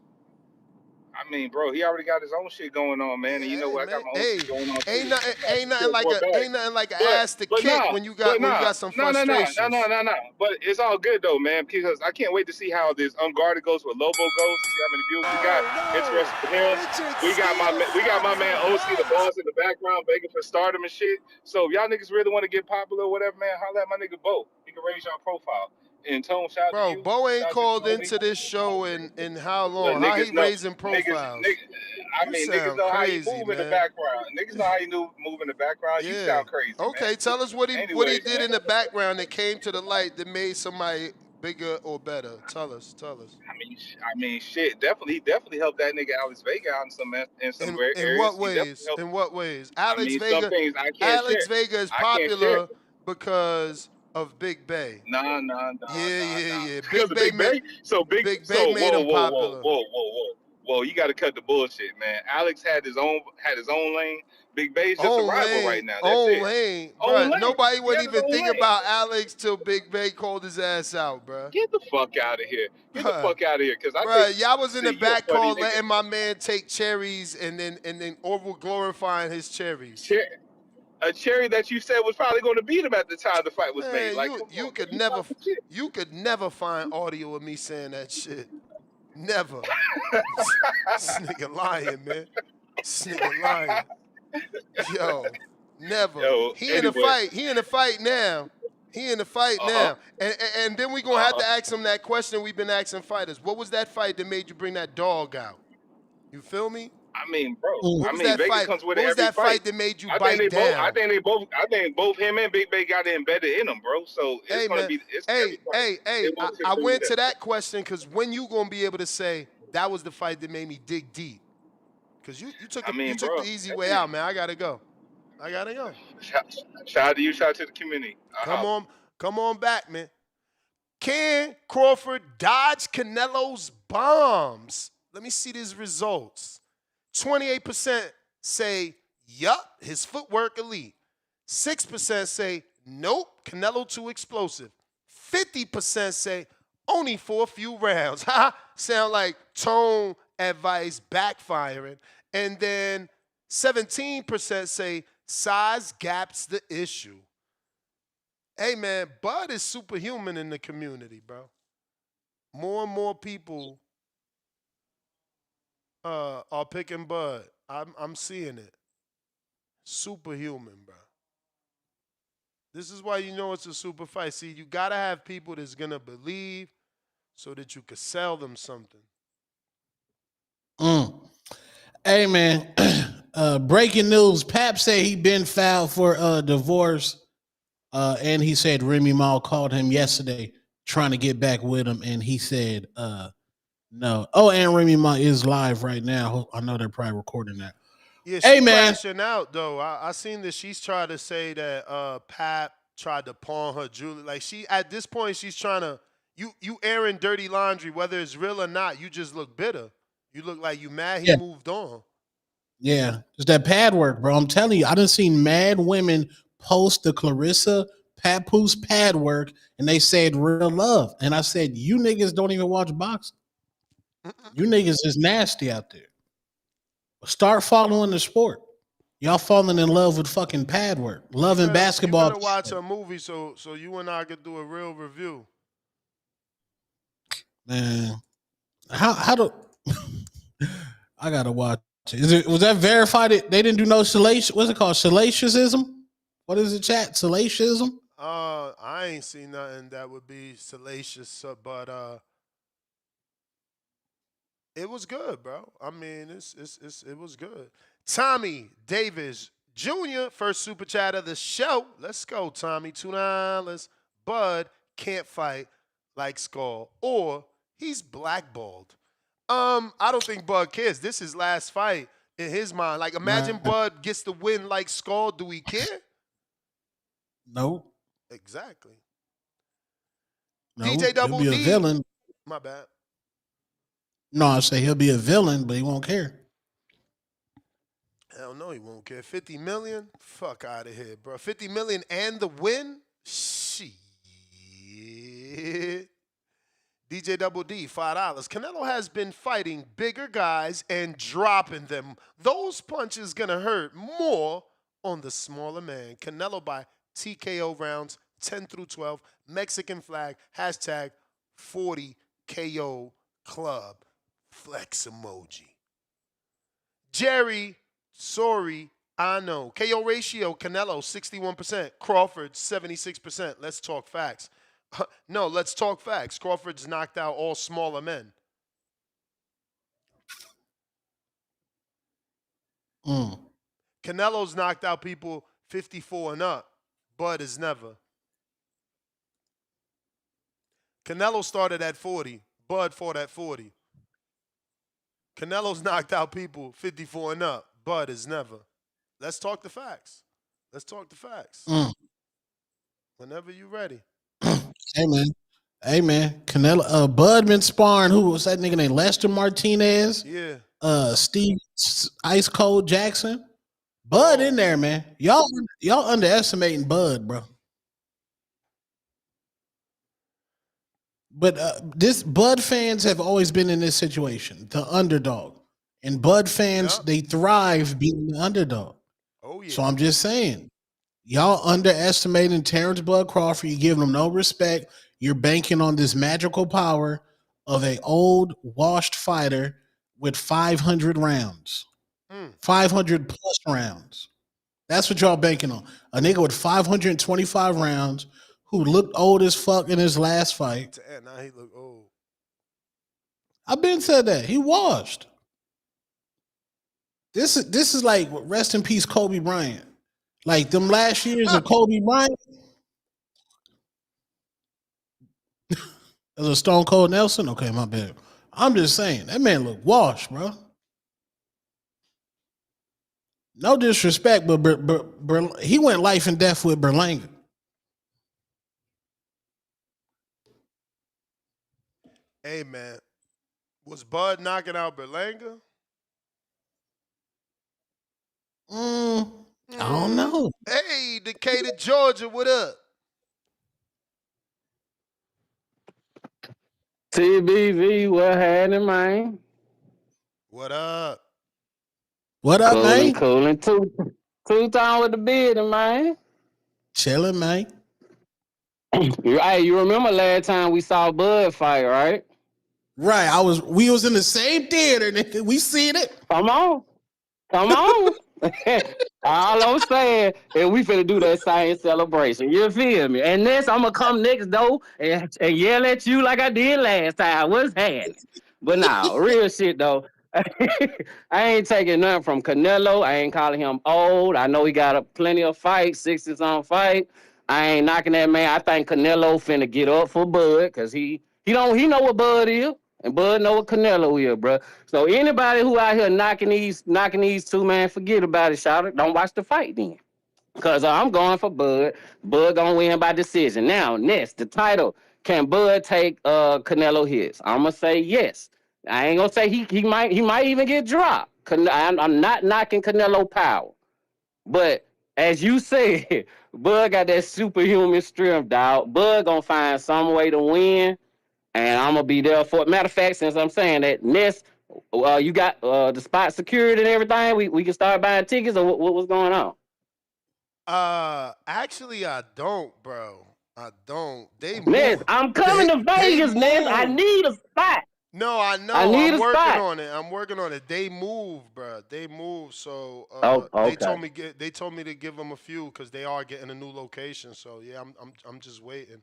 I mean, bro, he already got his own shit going on, man. And you know what? I got my own shit going on. Ain't nothing like an ass to kick when you got some frustration. No. But it's all good though, man, because I can't wait to see how this unguarded goes with Lobo goes. See how many views we got. Interested for him. We got my man OC, the boss in the background, begging for stardom and shit. So if y'all niggas really want to get popular or whatever, man, holla at my nigga Bo. He can raise y'all profile. And Tone, shout out to you. Bo ain't called into this show in how long? How he raising profiles? Niggas know how you move in the background. Niggas know how you move in the background. You sound crazy. Okay, man. Tell us what he did in the background that came to the light that made somebody bigger or better. Tell us. I mean, shit. He definitely helped that nigga Alex Veiga out in some areas. In what ways? Alex Veiga is popular because of Big Bay. Nah. Yeah. Big Bay. So Big Bay made him popular. Whoa. Well, you got to cut the bullshit, man. Alex had his own lane. Big Bay's just a rival right now. That's own it. lane, Own bro. lane. Nobody He would had his even own think lane. about Alex till Big Bay called his ass out, bro. Get the fuck out of here. Get the fuck out of here, because I think y'all was in the see, you a back funny call nigga. letting my man take cherries and then over glorifying his cherries. A cherry that you said was probably going to beat him at the time the fight was made. Man, Like, you could never find audio of me saying that shit. Never. This nigga lying, man. This nigga lying. Yo, never. He in the fight. He in the fight now. He in the fight now. And then we gonna have to ask him that question we've been asking fighters. What was that fight that made you bring that dog out? You feel me? I mean, bro. What was that Veiga fight? comes with What was every that fight that made you bite down? I think both him and Big Bay got it embedded in them, bro. So it's gonna be. I went to that question because when you gonna be able to say that was the fight that made me dig deep? Because you took the easy way out, man. I gotta go. Shout out to you. Shout out to the community. Come on back, man. Can Crawford dodge Canelo's bombs? Let me see these results. 28% say, yup, his footwork elite. 6% say, nope, Canelo too explosive. 50% say, only for a few rounds. Sound like tone advice backfiring. And then 17% say, size gaps the issue. Hey, man, Bud is superhuman in the community, bro. More and more people are picking Bud. I'm seeing it. Superhuman, bro. This is why you know it's a super fight. See, you got to have people that's going to believe so that you could sell them something. Hey, man. Breaking news. Pap said he been filed for divorce. And he said Remy Ma called him yesterday trying to get back with him. And he said, no. Oh, and Remy Ma is live right now. I know they're probably recording that. Yeah, she's crashing out, though. I seen that she's trying to say that Pap tried to pawn her jewelry. Like, at this point, she's trying to, you airing dirty laundry, whether it's real or not, you just look bitter. You look like you mad he moved on. Yeah, it's that pad work, bro. I'm telling you, I done seen mad women post the Clarissa Papoose pad work, and they said real love. And I said, you niggas don't even watch boxing. You niggas is nasty out there. Start following the sport. Y'all falling in love with fucking pad work. Loving basketball. You better watch a movie so you and I could do a real review. Man, how do I gotta watch it? Was that verified? They didn't do no salacious. What's it called? Salaciousism? What is it, chat? Salaciousism? I ain't seen nothing that would be salacious, but it was good, bro. I mean, it was good. Tommy Davis Jr., first super chat of the show. Let's go, Tommy. $2. Bud can't fight like Skull, or he's blackballed. I don't think Bud cares. This is his last fight in his mind. Like, imagine Bud gets the win like Skull. Do we care? No. Exactly. No, DJ Double he'll be D. a villain. My bad. No, I say he'll be a villain, but he won't care. Hell no, he won't care. 50 million? Fuck out of here, bro. 50 million and the win? Shit. DJ Double D, $5. Canelo has been fighting bigger guys and dropping them. Those punches gonna hurt more on the smaller man. Canelo by TKO rounds 10 through 12. Mexican flag. Hashtag 40 KO club. Flex emoji. Jerry, sorry, I know. KO ratio, Canelo 61%. Crawford 76%. Let's talk facts. No, let's talk facts. Crawford's knocked out all smaller men. Canelo's knocked out people 54 and up. Bud is never. Canelo started at 40. Bud fought at 40. Canelo's knocked out people 54 and up. Bud is never. Let's talk the facts. Let's talk the facts. Whenever you're ready. Hey, man. Hey man, Canelo, Bud been sparring. Who was that nigga named Lester Martinez? Yeah. Steve Ice Cold Jackson. Bud in there, man. Y'all underestimating Bud, bro. But this Bud fans have always been in this situation, the underdog, and Bud fans they thrive being the underdog. Oh yeah. So I'm just saying, y'all underestimating Terence Bud Crawford. You giving him no respect. You're banking on this magical power of a old washed fighter with 500 rounds, 500 plus rounds. That's what y'all banking on. A nigga with 525 rounds who looked old as fuck in his last fight. Now he look old. I've been said that. He washed. This is like rest in peace Kobe Bryant. Like them last years of Kobe Bryant. As a Stone Cold Nelson? Okay, my bad. I'm just saying, that man look washed, bro. No disrespect, but he went life and death with Berlanga. Hey, man. Was Bud knocking out Berlanga? I don't know. Hey, Decatur, Georgia, what up? TBV, what happening, man? What up? What up, man? Cooling. Two-time with the building, man. Chilling, man. Hey, you remember last time we saw Bud fight, right? Right. We was in the same theater, nigga. We seen it. Come on. All I'm saying is we finna do that same celebration. You feel me? And next, I'm gonna come next door and yell at you like I did last time. What's happening? But nah, real shit though. I ain't taking nothing from Canelo. I ain't calling him old. I know he got plenty of fights, 60-some fight. I ain't knocking that man. I think Canelo finna get up for Bud because he know what Bud is. And Bud know what Canelo is, bro. So anybody who out here knocking these two, man, forget about it, shout it. Don't watch the fight then. Because I'm going for Bud. Bud gonna win by decision. Now, next, the title. Can Bud take Canelo hits? I'm gonna say yes. I ain't gonna say he might even get dropped. I'm not knocking Canelo power. But as you said, Bud got that superhuman strength, dog. Bud gonna find some way to win. And I'm gonna be there for it. Matter of fact, since I'm saying that, Ness, you got the spot secured and everything. We can start buying tickets, or what's going on? Actually, I don't, bro. I don't. Ness, I'm coming to Vegas, Ness. I need a spot. No, I know. I'm working on it. They move, bro. They move. So okay. They told me to give them a few because they are getting a new location. So yeah, I'm just waiting.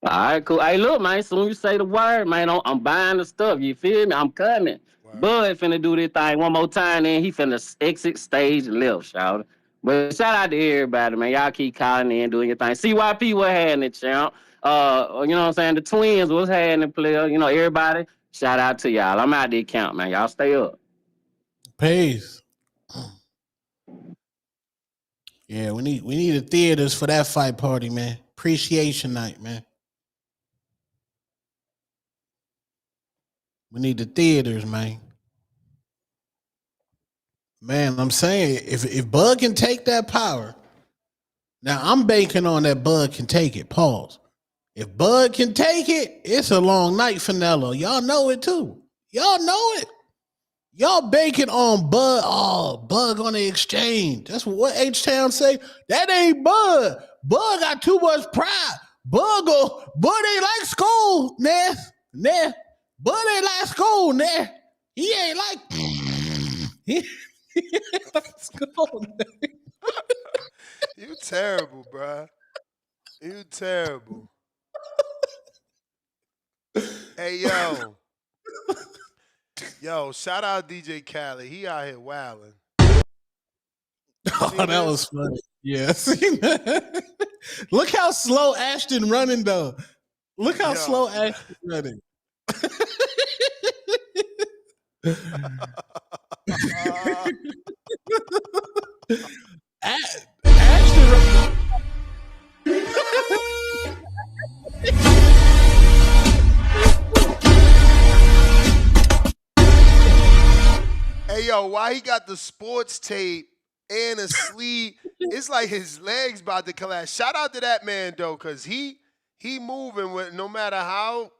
All right, cool. Hey, look, man, soon you say the word, man, I'm buying the stuff. You feel me? I'm coming. Wow. Bud finna do this thing one more time, then he finna exit stage left, shout. But shout out to everybody, man. Y'all keep calling in, doing your thing. CYP, what happening, champ? You know what I'm saying? The Twins, what's happening, player? You know, everybody, shout out to y'all. I'm out there count, man. Y'all stay up. Peace. Yeah, we need the theaters for that fight party, man. Appreciation night, man. We need the theaters, man. Man, I'm saying if Bud can take that power, now I'm banking on that Bud can take it. Pause. If Bud can take it, it's a long night for Nello. Y'all know it too. Y'all know it. Y'all banking on Bud. Oh, Bud gonna exchange. That's what H-Town say. That ain't Bud. Bud got too much pride. Bud ain't like school, nah. Bud ain't like school, nah. He ain't like school. You terrible, bro. You terrible. Hey, yo, shout out DJ Khaled. He out here wilding. Oh, that was funny. Yes. Look how slow Ashton running, though. Look how slow Ashton running. Ashton Yo, why he got the sports tape and a sleeve? It's like his legs about to collapse. Shout out to that man though, cause he moving with no matter how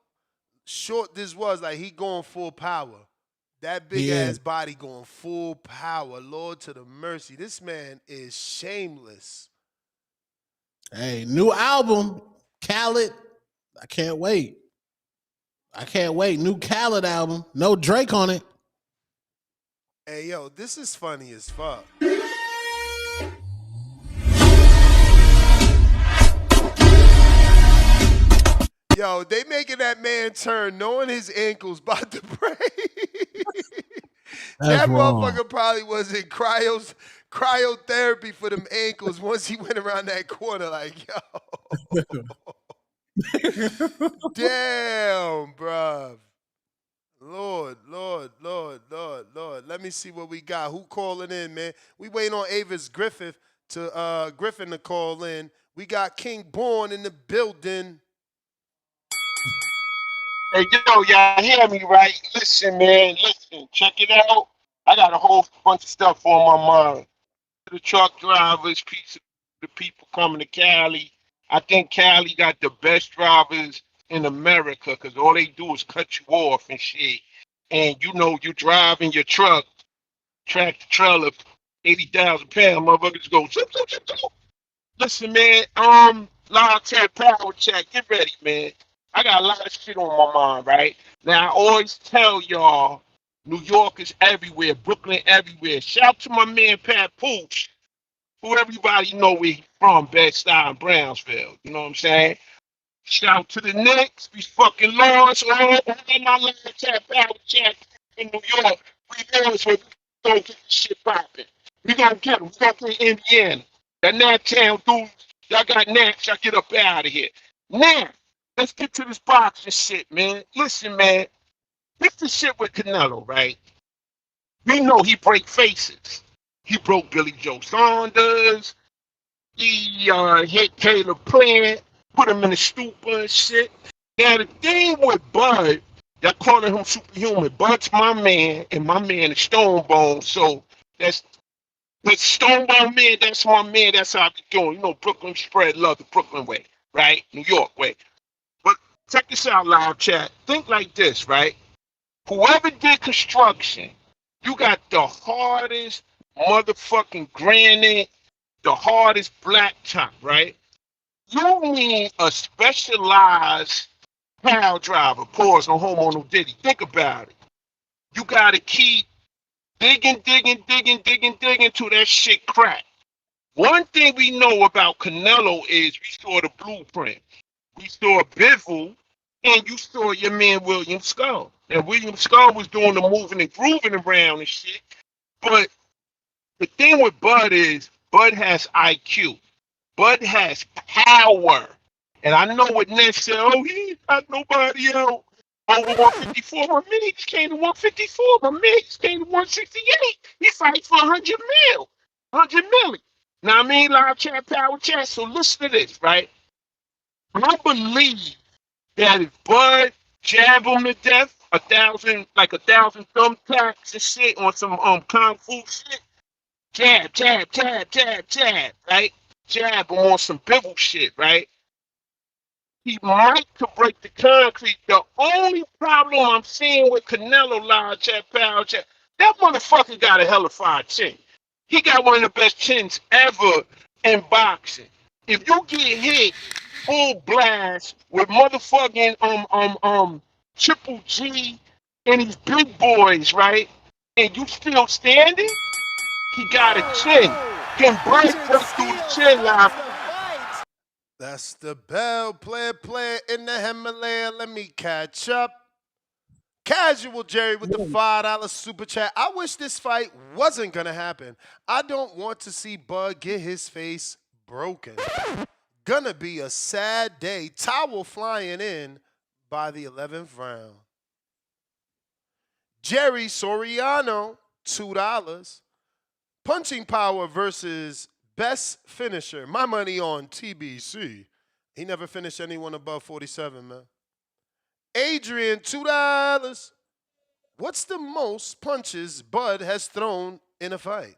short this was, like he going full power. That big ass body going full power. Lord to the mercy. This man is shameless. Hey, new album, Khaled. I can't wait. New Khaled album. No Drake on it. Hey, yo, this is funny as fuck. Yo, they making that man turn knowing his ankle's about to break. That motherfucker probably was in cryotherapy for them ankles once he went around that corner like, yo. Damn, bruh. Lord. Let me see what we got. Who calling in, man? We waiting on Avis Griffin to call in. We got King Bourne in the building. Hey, yo, y'all hear me, right? Listen, man, check it out. I got a whole bunch of stuff on my mind. The truck drivers, the people coming to Cali. I think Cali got the best drivers in America because all they do is cut you off and shit. And you know, you driving your truck, tractor trailer, 80,000 pound motherfuckers go. Zoop, zoop, zoop, zoop. Listen, man, live tap power check. Get ready, man. I got a lot of shit on my mind, right? Now, I always tell y'all, New York is everywhere, Brooklyn everywhere. Shout out to my man Papoose, who everybody know where he from, Bed-Stuy and Brownsville. You know what I'm saying? Shout out to the Knicks. We fucking lost. All my live tap power check in New York. We know it's where we gonna get this shit popping. We gonna get them. We gonna get Indiana. That Nat Town dudes, y'all got Nats, y'all get up out of here. Now, let's get to this boxing shit, man. Listen, man. This the shit with Canelo, right? We know he break faces. He broke Billy Joe Saunders. He hit Caleb Plant, put him in a stupor and shit. Now, the thing with Bud, y'all calling him superhuman. Bud's my man, and my man is Stonebone. So that's the Stonebone man, that's my man. That's how I be doing. You know, Brooklyn spread love the Brooklyn way, right? New York way. But check this out, live chat. Think like this, right? Whoever did construction, you got the hardest motherfucking granite, the hardest blacktop, right? You need a specialized pile driver. Pause, no homo, no diddy. Think about it. You got to keep digging till that shit crack. One thing we know about Canelo is we saw the blueprint. We saw Bivol, and you saw your man William Scull. And William Scull was doing the moving and grooving around and shit. But the thing with Bud is, Bud has IQ. Bud has power. And I know what Ness said, oh, he ain't got nobody else over 154. My man, he just came to 154. My man, he just came to 168. He fights for 100 mil. 100 million. Now, I mean, live chat, power chat. So listen to this, right? I believe that if Bud jab him to death, 1,000 thumbtacks and shit on some kung fu shit, jab, right? Jab him on some Bivol shit, right? He might could break the concrete. The only problem I'm seeing with Canelo, live chat, power chat, that motherfucker got a hell of a chin. He got one of the best chins ever in boxing. If you get hit full blast with motherfucking Triple G and these big boys, right? And you still standing, he got a chin. Can break through the chin line. That's the bell. Player in the Himalaya. Let me catch up. Casual Jerry with the $5 super chat. I wish this fight wasn't going to happen. I don't want to see Bud get his face broken. Gonna be a sad day. Towel flying in by the 11th round. Jerry Soriano, $2. Punching power versus best finisher. My money on TBC. He never finished anyone above 47, man. Adrian, $2. What's the most punches Bud has thrown in a fight?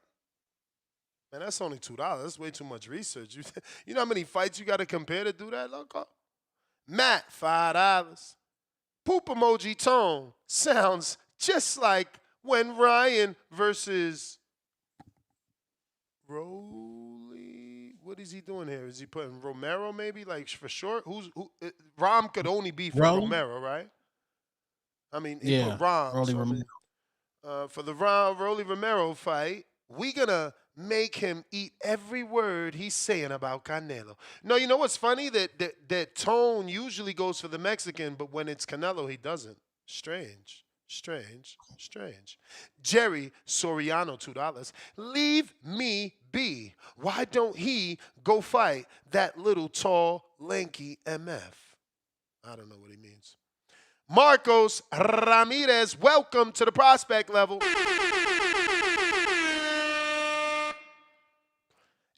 Man, that's only $2. That's way too much research. You know how many fights you got to compare to do that, loco? Matt, $5. Poop emoji tone sounds just like when Ryan versus Rolly. What is he doing here? Is he putting Romero maybe, like for short? Rom could only be for Romero, right? I mean, he put Rom. Rolly so Romero. for the Rolly Romero fight, we gonna make him eat every word he's saying about Canelo. No, you know what's funny? That tone usually goes for the Mexican, but when it's Canelo, he doesn't. Strange. Jerry Soriano, $2. Leave me be. Why don't he go fight that little tall, lanky MF? I don't know what he means. Marcos Ramirez, welcome to the prospect level.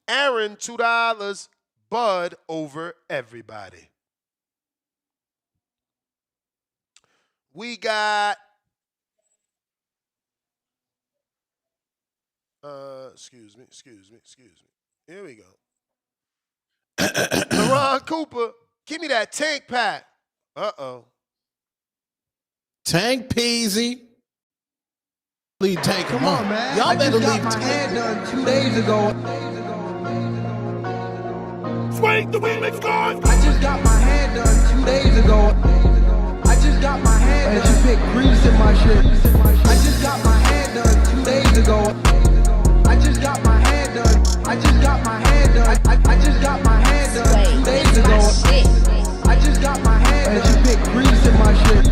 Aaron, $2. Bud over everybody. We got excuse me. Here we go. LaRon Cooper, give me that tank pack. Uh-oh. Tank Peasy. Leave Tank. Come on, man. Y'all better leave Tank. Done 2 days ago. Swing the wheel, gone. I just got my hair done 2 days ago. I just got my hair done. And she picked grease in my shit. I just got my hair done 2 days ago. I just got my hair done. I just got my hair done. I just got my hair done 2 days ago. I just got my hair done. And she picked grease in my shit.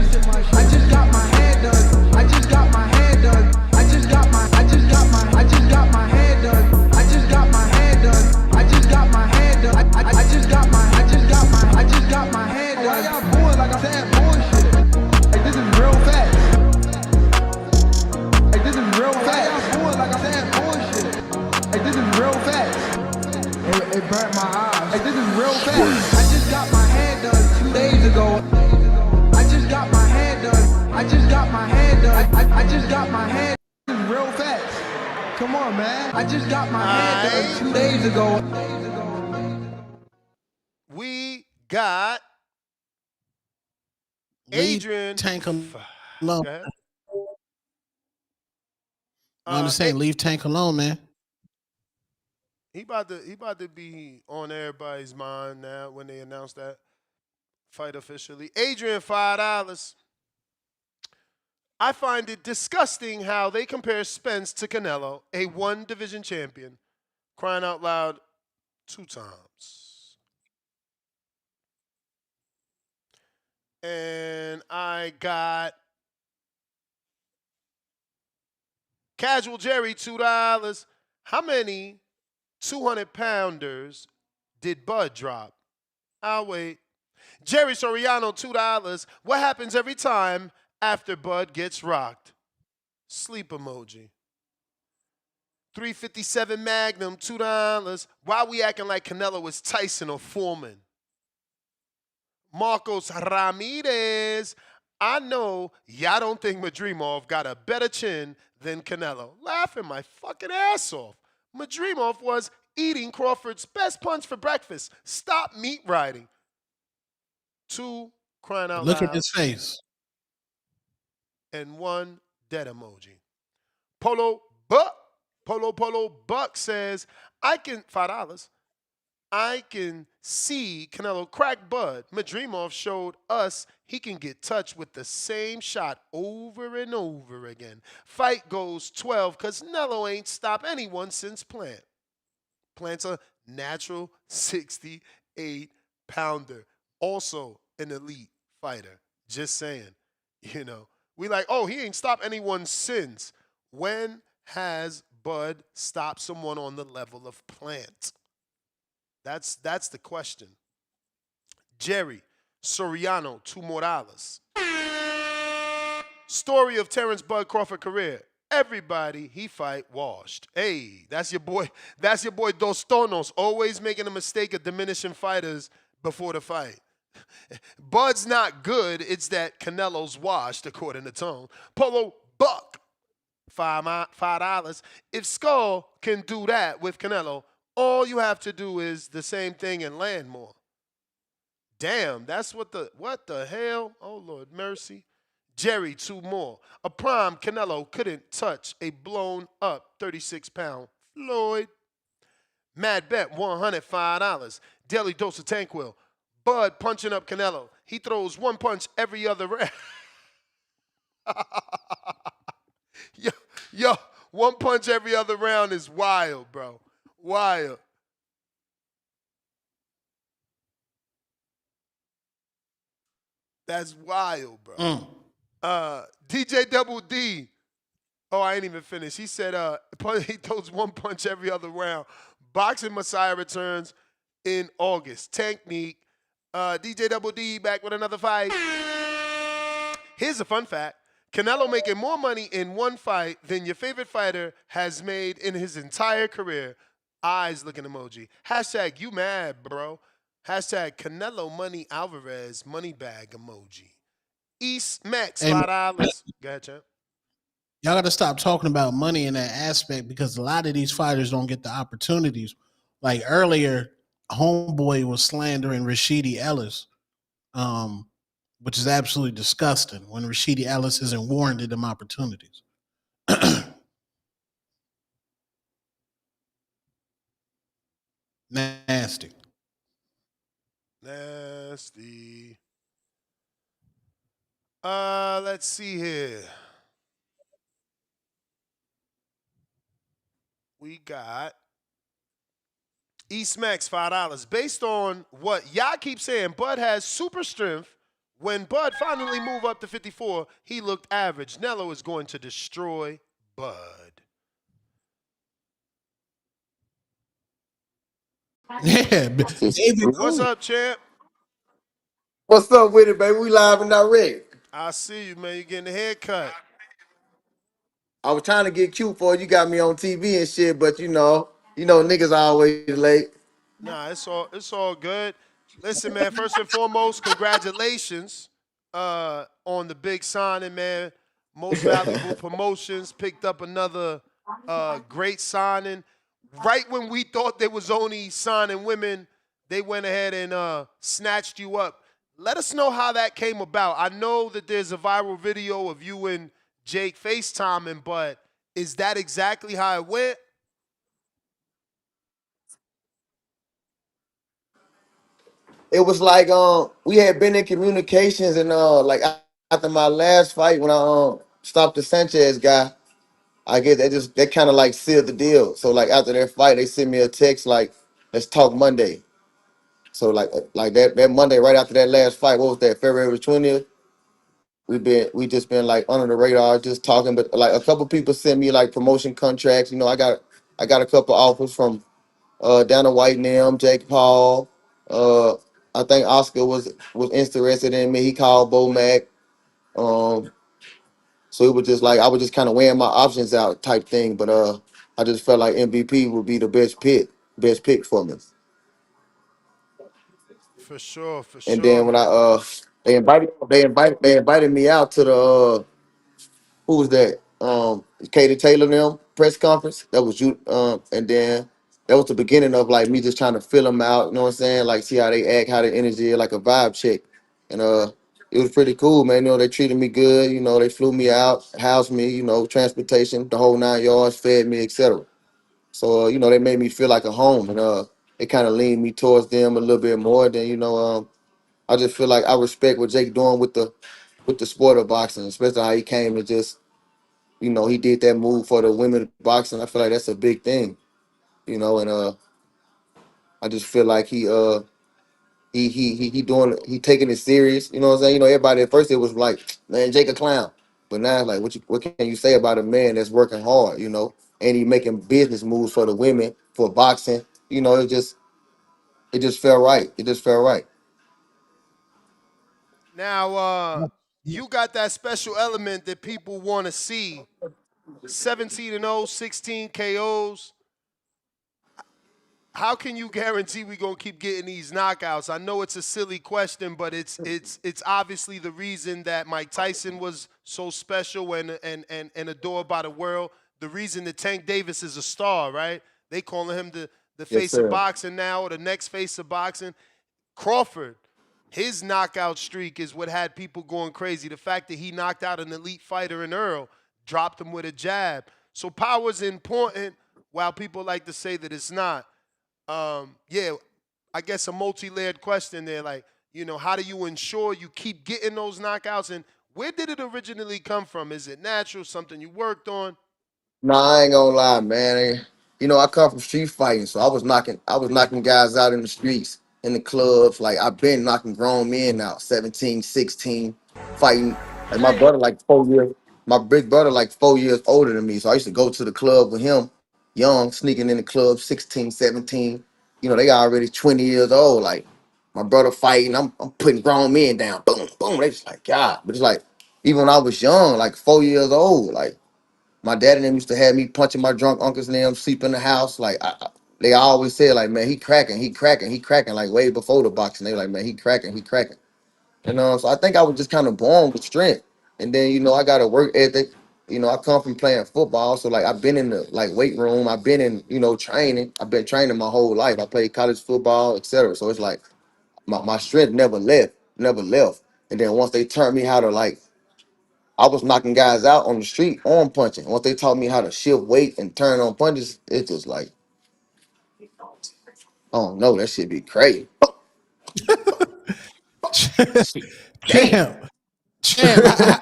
I just got my hair done. I just got my hair done. I just got my hair done. I just got my hair done. I just got my hair done. I just got my hair done. Why y'all boys like I'm saying bullshit? Like this is real fast. Like this is real fast. Why y'all boys like I'm saying bullshit? Like this is real fast. It burnt my eyes. Like this is real fast. I just got my hair done 2 days ago. I just got my hair done. I just got my hair done. I just got my hair done. This is real fast. Come on, man. I just got my hair done 2 days ago. We got Adrian. Tank alone. I'm just saying, leave Tank alone, man. He about to be on everybody's mind now when they announce that fight officially. Adrian, $5. I find it disgusting how they compare Spence to Canelo, a one-division champion, crying out loud 2 times. And I got Casual Jerry, $2. How many 200-pounders did Bud drop? I'll wait. Jerry Soriano, $2. What happens every time after Bud gets rocked? Sleep emoji. 357 Magnum, $2. Why we acting like Canelo is Tyson or Foreman? Marcos Ramirez, I know y'all don't think Madrimov got a better chin than Canelo. Laughing my fucking ass off. Madrimov was eating Crawford's best punch for breakfast. Stop meat riding. 2 crying out Look loud. at his face. And 1 dead emoji. Polo Buck says, I can $5. I can see Canelo crack Bud. Madrimov showed us he can get touched with the same shot over and over again. Fight goes 12 because Canelo ain't stopped anyone since Plant. Plant's a natural 68-pounder. Also an elite fighter. Just saying. You know, we like, oh, he ain't stopped anyone since. When has Bud stopped someone on the level of Plant? That's the question. Jerry Soriano, $2 more. Story of Terence Bud Crawford career. Everybody he fight washed. Hey, that's your boy. That's your boy Dos Tonos, always making a mistake of diminishing fighters before the fight. Bud's not good. It's that Canelo's washed, according to Tone. Polo buck, $5. If Skull can do that with Canelo, all you have to do is the same thing and land more. Damn, that's what the hell? Oh, Lord mercy. Jerry, 2 more. A prime Canelo couldn't touch a blown up 36-pound Floyd. Mad Bet, $105. Daily dose of Tanquil. Bud punching up Canelo. He throws 1 punch every other round. yo, 1 punch every other round is wild, bro. Wild. That's wild, bro. DJ Double D. Oh, I ain't even finished. He said he throws 1 punch every other round. Boxing Messiah returns in August. Technique. DJ Double D back with another fight. Here's a fun fact. Canelo making more money in one fight than your favorite fighter has made in his entire career. Eyes looking emoji. Hashtag you mad, bro. Hashtag Canelo Money Alvarez money bag emoji. East Max, $5. Go ahead, champ. Y'all got to stop talking about money in that aspect because a lot of these fighters don't get the opportunities. Like earlier, Homeboy was slandering Rashidi Ellis, which is absolutely disgusting when Rashidi Ellis isn't warranted them opportunities. Nasty. Nasty. Let's see here. We got East Max, $5. Based on what y'all keep saying, Bud has super strength. When Bud finally moved up to 54, he looked average. Nello is going to destroy Bud. Yeah. What's up, champ? What's up with it, baby? We live and direct. I see you, man. You getting a haircut. I was trying to get cute for you. Got me on TV and shit, but you know, niggas always late. Nah, it's all good. Listen, man, first and foremost, congratulations on the big signing, man. Most Valuable Promotions picked up another great signing. Right when we thought they was only signing women, they went ahead and snatched you up. Let us know how that came about. I know that there's a viral video of you and Jake FaceTiming, but is that exactly how it went? It was like we had been in communications and like after my last fight when I stopped the Sanchez guy, I guess they kind of like sealed the deal. So like after their fight, they sent me a text like, "Let's talk Monday." So like that Monday right after that last fight, what was that, February 20th? We just been like under the radar, just talking. But like a couple people sent me like promotion contracts. You know, I got a couple offers from Dana White and them, Jake Paul. I think Oscar was interested in me. He called Bo Mac. So it was just like I was just kind of weighing my options out type thing. But I just felt like MVP would be the best pick for me. For sure, And then when man. they invited me out to the who was that? Katie Taylor and them press conference. That was you. And then that was the beginning of like me just trying to fill them out. You know what I'm saying? Like see how they act, how the energy, like a vibe check. And it was pretty cool, man. You know, they treated me good. You know, they flew me out, housed me. You know, transportation, the whole 9 yards, fed me, etc. So you know, they made me feel like a home, and it kind of leaned me towards them a little bit more. Than I just feel like I respect what Jake doing with the sport of boxing, especially how he came and just he did that move for the women boxing. I feel like that's a big thing, and I just feel like he taking it serious. You know what I'm saying? Everybody at first it was like, man, Jake a clown, but now it's like, what can you say about a man that's working hard? And he making business moves for the women for boxing. It just felt right. It just felt right. Now, you got that special element that people want to see. 17-0, 16 KOs. how can you guarantee we gonna keep getting these knockouts? I know it's a silly question, but it's obviously the reason that Mike Tyson was so special and adored by the world. The reason that Tank Davis is a star, right? They calling him the Yes, face of sir. boxing now, or the next face of boxing. Crawford, his knockout streak is what had people going crazy. The fact that he knocked out an elite fighter in Earl, dropped him with a jab. So power's important, while people like to say that it's not. Yeah, I guess a multi-layered question there. Like, how do you ensure you keep getting those knockouts? And where did it originally come from? Is it natural, something you worked on? Nah, I ain't gonna lie, man. I come from street fighting, so I was knocking guys out in the streets, in the clubs. Like I've been knocking grown men out, 17, 16, fighting. Like my big brother like 4 years older than me. So I used to go to the club with him, young, sneaking in the club, 16, 17. They already 20 years old. Like my brother fighting, I'm putting grown men down. Boom, boom. They just like, God. But it's like, even when I was young, like 4 years old, like my dad and them used to have me punching my drunk uncles and them, sleep in the house. Like they always said, like, man, he cracking, he cracking, he cracking. Like way before the boxing, they like, man, he cracking, he cracking. So I think I was just kind of born with strength. And then I got a work ethic. I come from playing football, so like I've been in the like weight room. I've been in training. I've been training my whole life. I played college football, etc. So it's like my strength never left, never left. And then once they turned me how to like I was knocking guys out on the street on punching. Once they taught me how to shift weight and turn on punches, it's just like, oh no, that shit be crazy. Damn. Champ, champ.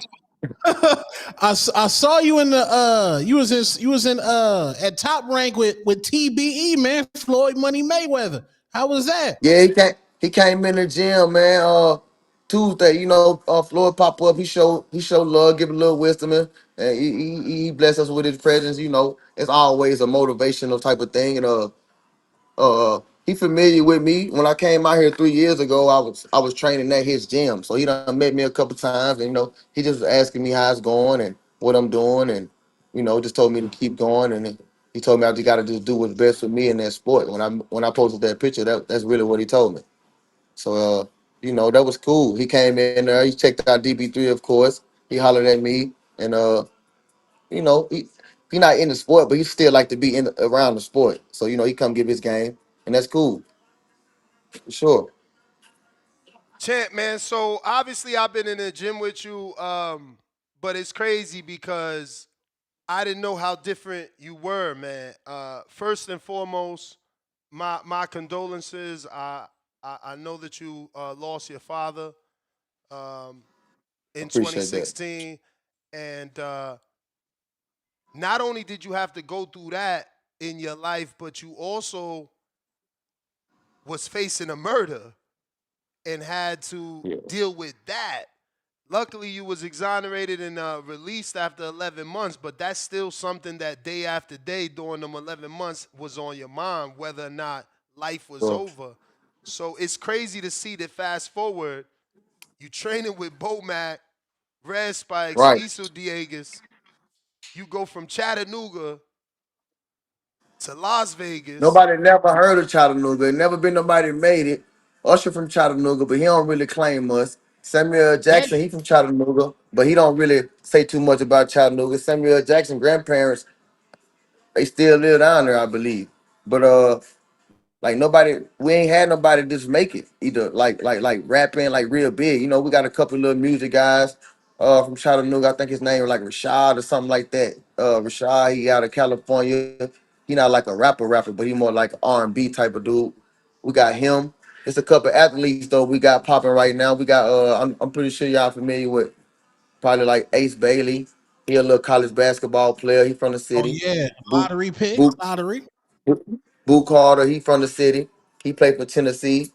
I saw you in the you was in at Top Rank with TBE, man, Floyd Money Mayweather. How was that? Yeah, he came in the gym, man. Tuesday, Floyd pop up. He showed love, give a little wisdom, and he blessed us with his presence. It's always a motivational type of thing, and he familiar with me. When I came out here 3 years ago, I was training at his gym. So he done met me a couple times, and he just was asking me how it's going and what I'm doing, and just told me to keep going. And he told me I just gotta just do what's best for me in that sport. When I posted that picture, that's really what he told me. So that was cool. He came in there, he checked out DB3, of course. He hollered at me, and he not in the sport, but he still like to be in around the sport. So he come give his game, and that's cool for sure. Champ, man. So obviously I've been in the gym with you, but it's crazy because I didn't know how different you were, man. First and foremost, my condolences. I know that you lost your father in Appreciate that. 2016, and not only did you have to go through that in your life, but you also was facing a murder and had to Yeah. deal with that. Luckily, you was exonerated and released after 11 months, but that's still something that day after day during them 11 months was on your mind, whether or not life was Sure. over. So it's crazy to see that fast forward, you training with Bomac, Red Spikes, Right. Iso Diegas. You go from Chattanooga to Las Vegas. Nobody never heard of Chattanooga. Never been nobody made it. Usher from Chattanooga, but he don't really claim us. Samuel Yeah. Jackson, he from Chattanooga, but he don't really say too much about Chattanooga. Samuel Jackson grandparents, they still live down there, I believe. But like nobody, we ain't had nobody just make it either. Like rapping like real big. We got a couple of little music guys from Chattanooga. I think his name was like Rashad or something like that. Rashad, he out of California. He not like a rapper, but he more like R&B type of dude. We got him. It's a couple athletes though we got popping right now. We got I'm pretty sure y'all familiar with probably like Ace Bailey. He a little college basketball player. He from the Oh city. yeah, Boot, lottery pick, Boot, lottery. Boo Carter, he from the city. He played for Tennessee.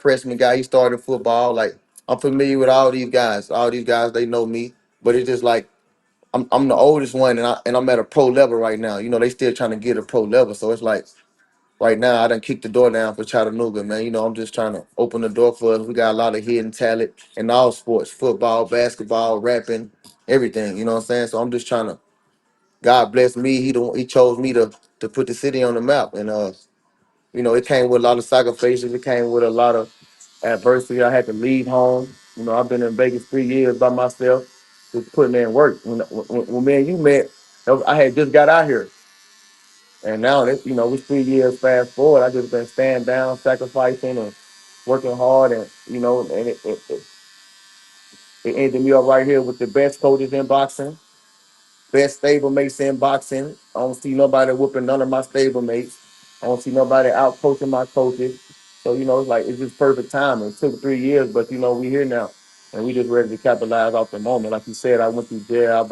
Freshman guy. He started football. Like I'm familiar with all these guys. All these guys, they know me. But it's just like I'm the oldest one, and I'm at a pro level right now. They still trying to get a pro level. So it's like right now I done kicked the door down for Chattanooga, man. I'm just trying to open the door for us. We got a lot of hidden talent in all sports: football, basketball, rapping, everything. You know what I'm saying? So I'm just trying to. God bless me. He chose me to put the city on the map, and You know, it came with a lot of sacrifices. It came with a lot of adversity. I had to leave home. You know, I've been in Vegas 3 years by myself, just putting in work. When me and you met, I had just got out here. And now, you know, we're 3 years fast forward. I just been standing down, sacrificing and working hard. And, you know, and it ended me up right here with the best coaches in boxing, best stable mates in boxing. I don't see nobody whooping none of my stable mates. I don't see nobody out coaching my coaches. So, you know, it's just perfect timing. It took 3 years, but, you know, we here now. And we just ready to capitalize off the moment. Like you said, I went through jail.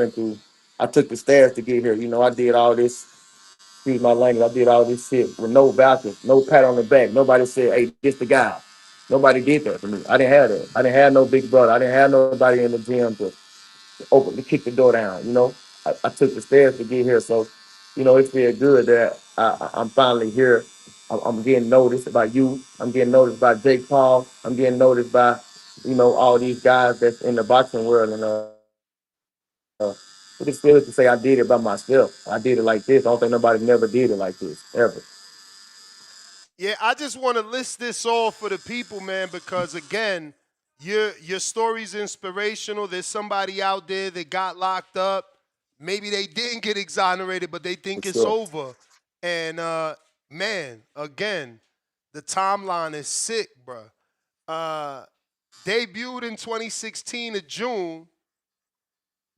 I took the stairs to get here. You know, I did all this, excuse my language, I did all this shit with no vouchers, no pat on the back. Nobody said, hey, this the guy. Nobody did that for me. I didn't have that. I didn't have no big brother. I didn't have nobody in the gym to kick the door down. You know, I took the stairs to get here, so you know it feels good that I'm finally here. I'm getting noticed by you. I'm getting noticed by Jake Paul. I'm getting noticed by, you know, all these guys that's in the boxing world, and it just feels to say I did it by myself. I did it like this. I don't think nobody never did it like this ever. Yeah, I just want to list this all for the people, man, because again, your story's inspirational. There's somebody out there that got locked up. Maybe they didn't get exonerated, but they think For it's sure. over. And man, again, the timeline is sick, bro. Debuted in 2016 of June,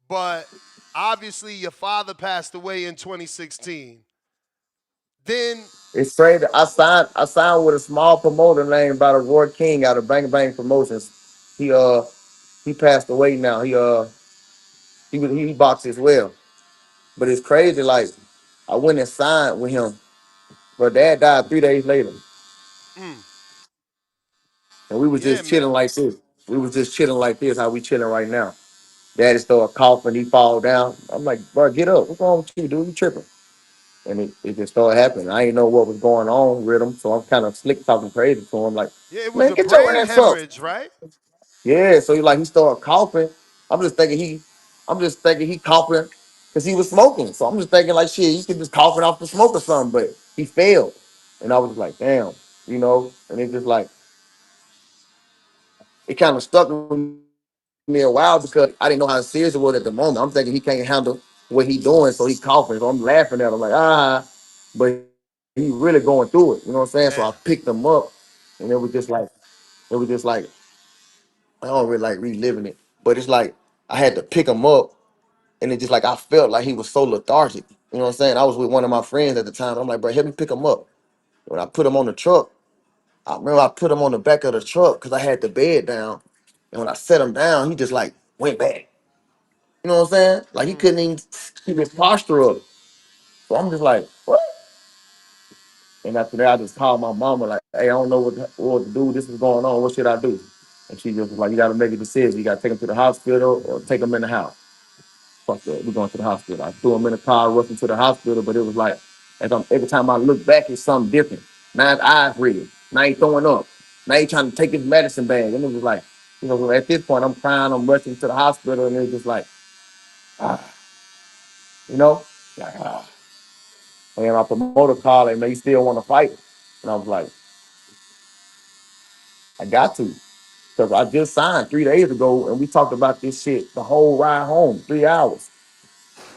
but obviously your father passed away in 2016. Then It's crazy. I signed with a small promoter named by the Roy King out of Bang Bang Promotions. He passed away now. He boxed as well. But it's crazy, like I went and signed with him, but dad died 3 days later. And we was yeah, just chilling man. like this. We was just chilling like this, how we chilling right now. Daddy started coughing, he fall down. I'm like, bro, get up. What's wrong with you, dude? You tripping. And it just started happening. I didn't know what was going on with him, so I'm kind of slick talking crazy to him, like, Yeah, it was man, a get your brain ass up. hemorrhage, right? Yeah, so he started coughing. I'm just thinking he coughing because he was smoking. So I'm just thinking like shit, he could just coughing off the smoke or something, but he failed. And I was like, damn, you know, and it just like it kind of stuck with me a while because I didn't know how serious it was at the moment. I'm thinking he can't handle what he doing, so he coughing. So I'm laughing at him like, but he really going through it. You know what I'm saying? So I Man. picked him up and it was just like I don't really like reliving it, but it's like I had to pick him up, and it just like I felt like he was so lethargic. You know what I'm saying? I was with one of my friends at the time. I'm like, bro, help me pick him up. When I put him on the truck, I remember I put him on the back of the truck because I had the bed down, and when I set him down, he just like went back. You know what I'm saying? Like he couldn't even keep his posture up. So I'm just like, what? And after that, I just called my mama like, hey, I don't know what to do. This is going on. What should I do? And she just was like, you got to make a decision. You got to take him to the hospital or take him in the house. Fuck that, we're going to the hospital. I threw him in the car, rushed him to the hospital, but it was like, every time I look back, it's something different. Now his eyes red. Now he throwing up. Now he trying to take his medicine bag. And it was like, you know, at this point, I'm crying, I'm rushing to the hospital, and it's just like, you know? Like, And my promoter called and they still want to fight. And I was like, I got to. Because I just signed 3 days ago, and we talked about this shit the whole ride home, 3 hours.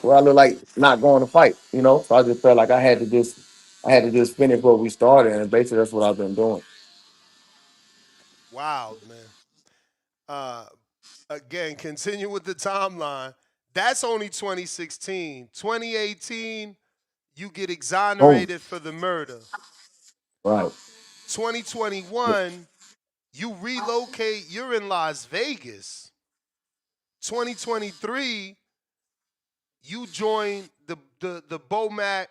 Where I look like not going to fight, you know. So I just felt like I had to just finish what we started, and basically that's what I've been doing. Wild, man. Uh, again, continue with the timeline. That's only 2016. 2018, you get Boom. exonerated for the murder. Right. 2021, you relocate. You're in Las Vegas. 2023, you join the Bomac,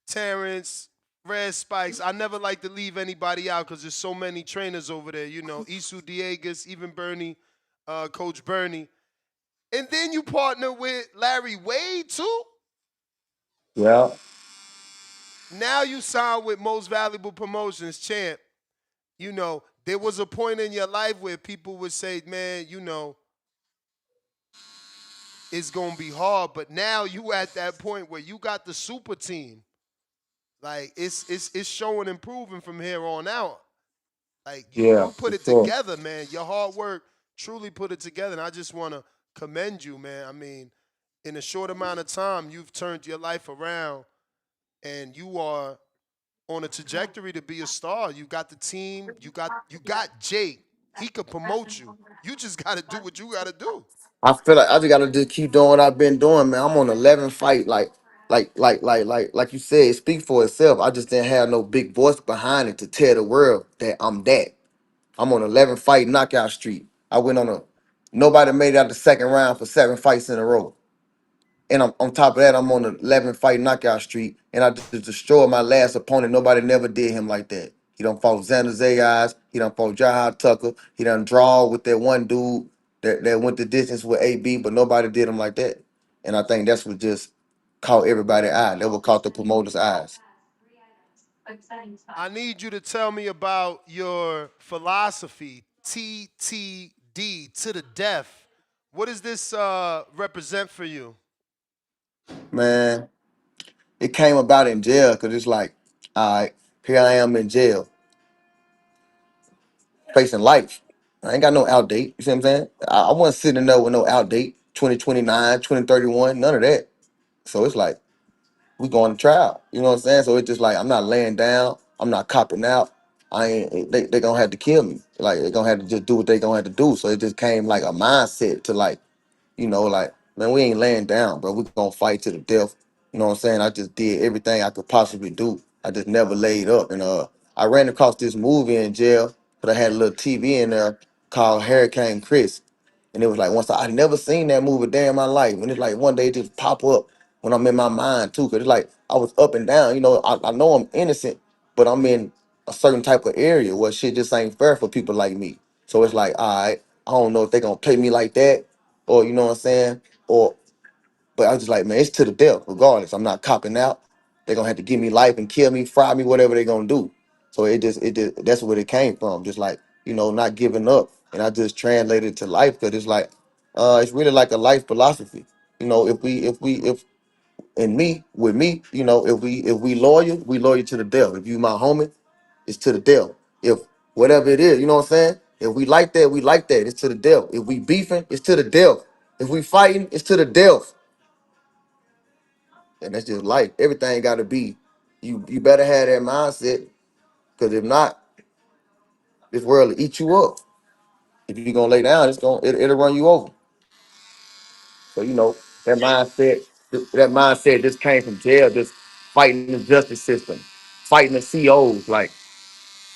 Terence, Red Spikes. I never like to leave anybody out because there's so many trainers over there. You know, Isu Diegas, even Bernie, Coach Bernie. And then you partner with Larry Wade too. Yeah. Now you sign with Most Valuable Promotions, champ. You know, there was a point in your life where people would say, man, you know, it's going to be hard. But now you at that point where you got the super team. Like it's showing improving from here on out. Like Yeah, you for put it sure. together, man. Your hard work truly put it together, and I just want to commend you, man. I mean, in a short amount of time, you've turned your life around, and you are on a trajectory to be a star. You got the team. You got Jake. He could promote you. You just got to do what you got to do. I feel like I just gotta just keep doing what I've been doing, man. I'm on 11 fight, like you said, it speaks for itself. I just didn't have no big voice behind it to tell the world that I'm that. I'm on 11 fight knockout streak. I went on a nobody made it out the second round for 7 fights in a row. And I'm on top of that, I'm on an 11 fight knockout streak, and I just destroyed my last opponent. Nobody never did him like that. He done fought Xander Zayas. He done fought Jahad Tucker. He done draw with that one dude that went the distance with AB, but nobody did him like that. And I think that's what just caught everybody's eye. That what caught the promoters' eyes. I need you to tell me about your philosophy, TTD, to the death. What does this represent for you? Man, it came about in jail because it's like, all right, here I am in jail facing life. I ain't got no outdate. You see what I'm saying? I wasn't sitting there with no outdate, 2029, 2031, none of that. So it's like, we going to trial. You know what I'm saying? So it's just like, I'm not laying down. I'm not copping out. I ain't, they going to have to kill me. Like, they going to have to just do what they going to have to do. So it just came like a mindset to like, like, man, we ain't laying down, bro. We gonna fight to the death. You know what I'm saying? I just did everything I could possibly do. I just never laid up. And I ran across this movie in jail, but I had a little TV in there called Hurricane Chris. And it was like I never seen that movie a day in my life. And it's like one day it just pop up when I'm in my mind too. Cause it's like I was up and down. I know I'm innocent, but I'm in a certain type of area where shit just ain't fair for people like me. So it's like, all right, I don't know if they gonna play me like that, or you know what I'm saying? Or but I was just like, man, it's to the death, regardless. I'm not copping out. They're gonna have to give me life and kill me, fry me, whatever they're gonna do. So it just that's where it came from. Just like, not giving up. And I just translated it to life because it's like, it's really like a life philosophy. If and me, with me, if we loyal, we loyal to the death. If you my homie, it's to the death. If whatever it is, you know what I'm saying? If we like that, we like that. It's to the death. If we beefing, it's to the death. If we fighting, it's to the death. And that's just life. Everything got to be. You better have that mindset, because if not, this world will eat you up. If you're gonna lay down, it'll run you over. So that mindset just came from jail, just fighting the justice system, fighting the COs. Like,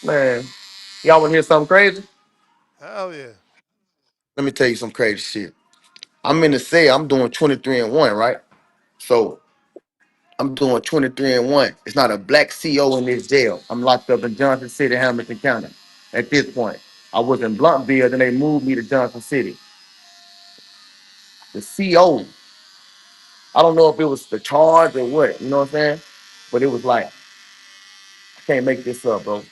man, y'all want to hear something crazy? Hell yeah. Let me tell you some crazy shit. I'm in the cell. I'm doing 23-1, right? So I'm doing 23-1. It's not a black CO in this jail. I'm locked up in Johnson City, Hamilton County. At this point, I was in Bluntville, then they moved me to Johnson City. The CO, I don't know if it was the charge or what, you know what I'm saying? But it was like, I can't make this up, bro.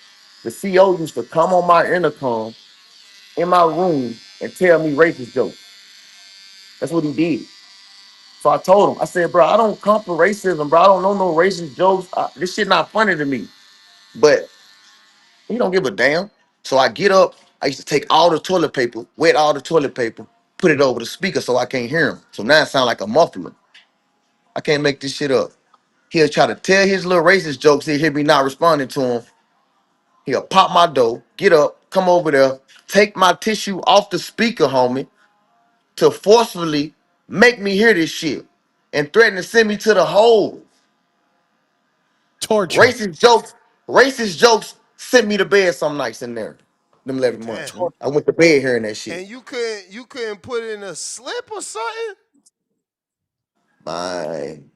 The CO used to come on my intercom in my room and tell me racist jokes. That's what he did. So I told him, I said, bro, I don't come for racism, bro. I don't know no racist jokes. This shit not funny to me. But he don't give a damn. So I get up. I used to take all the toilet paper, wet all the toilet paper, put it over the speaker so I can't hear him. So now it sound like a muffler. I can't make this shit up. He'll try to tell his little racist jokes. He'll hear me not responding to him. He'll pop my door, get up, come over there, take my tissue off the speaker, homie, to forcefully make me hear this shit and threaten to send me to the hole. Torture. Racist jokes sent me to bed some nights in there. Them 11 Damn. months. I went to bed hearing that shit. And you couldn't put in a slip or something? Man.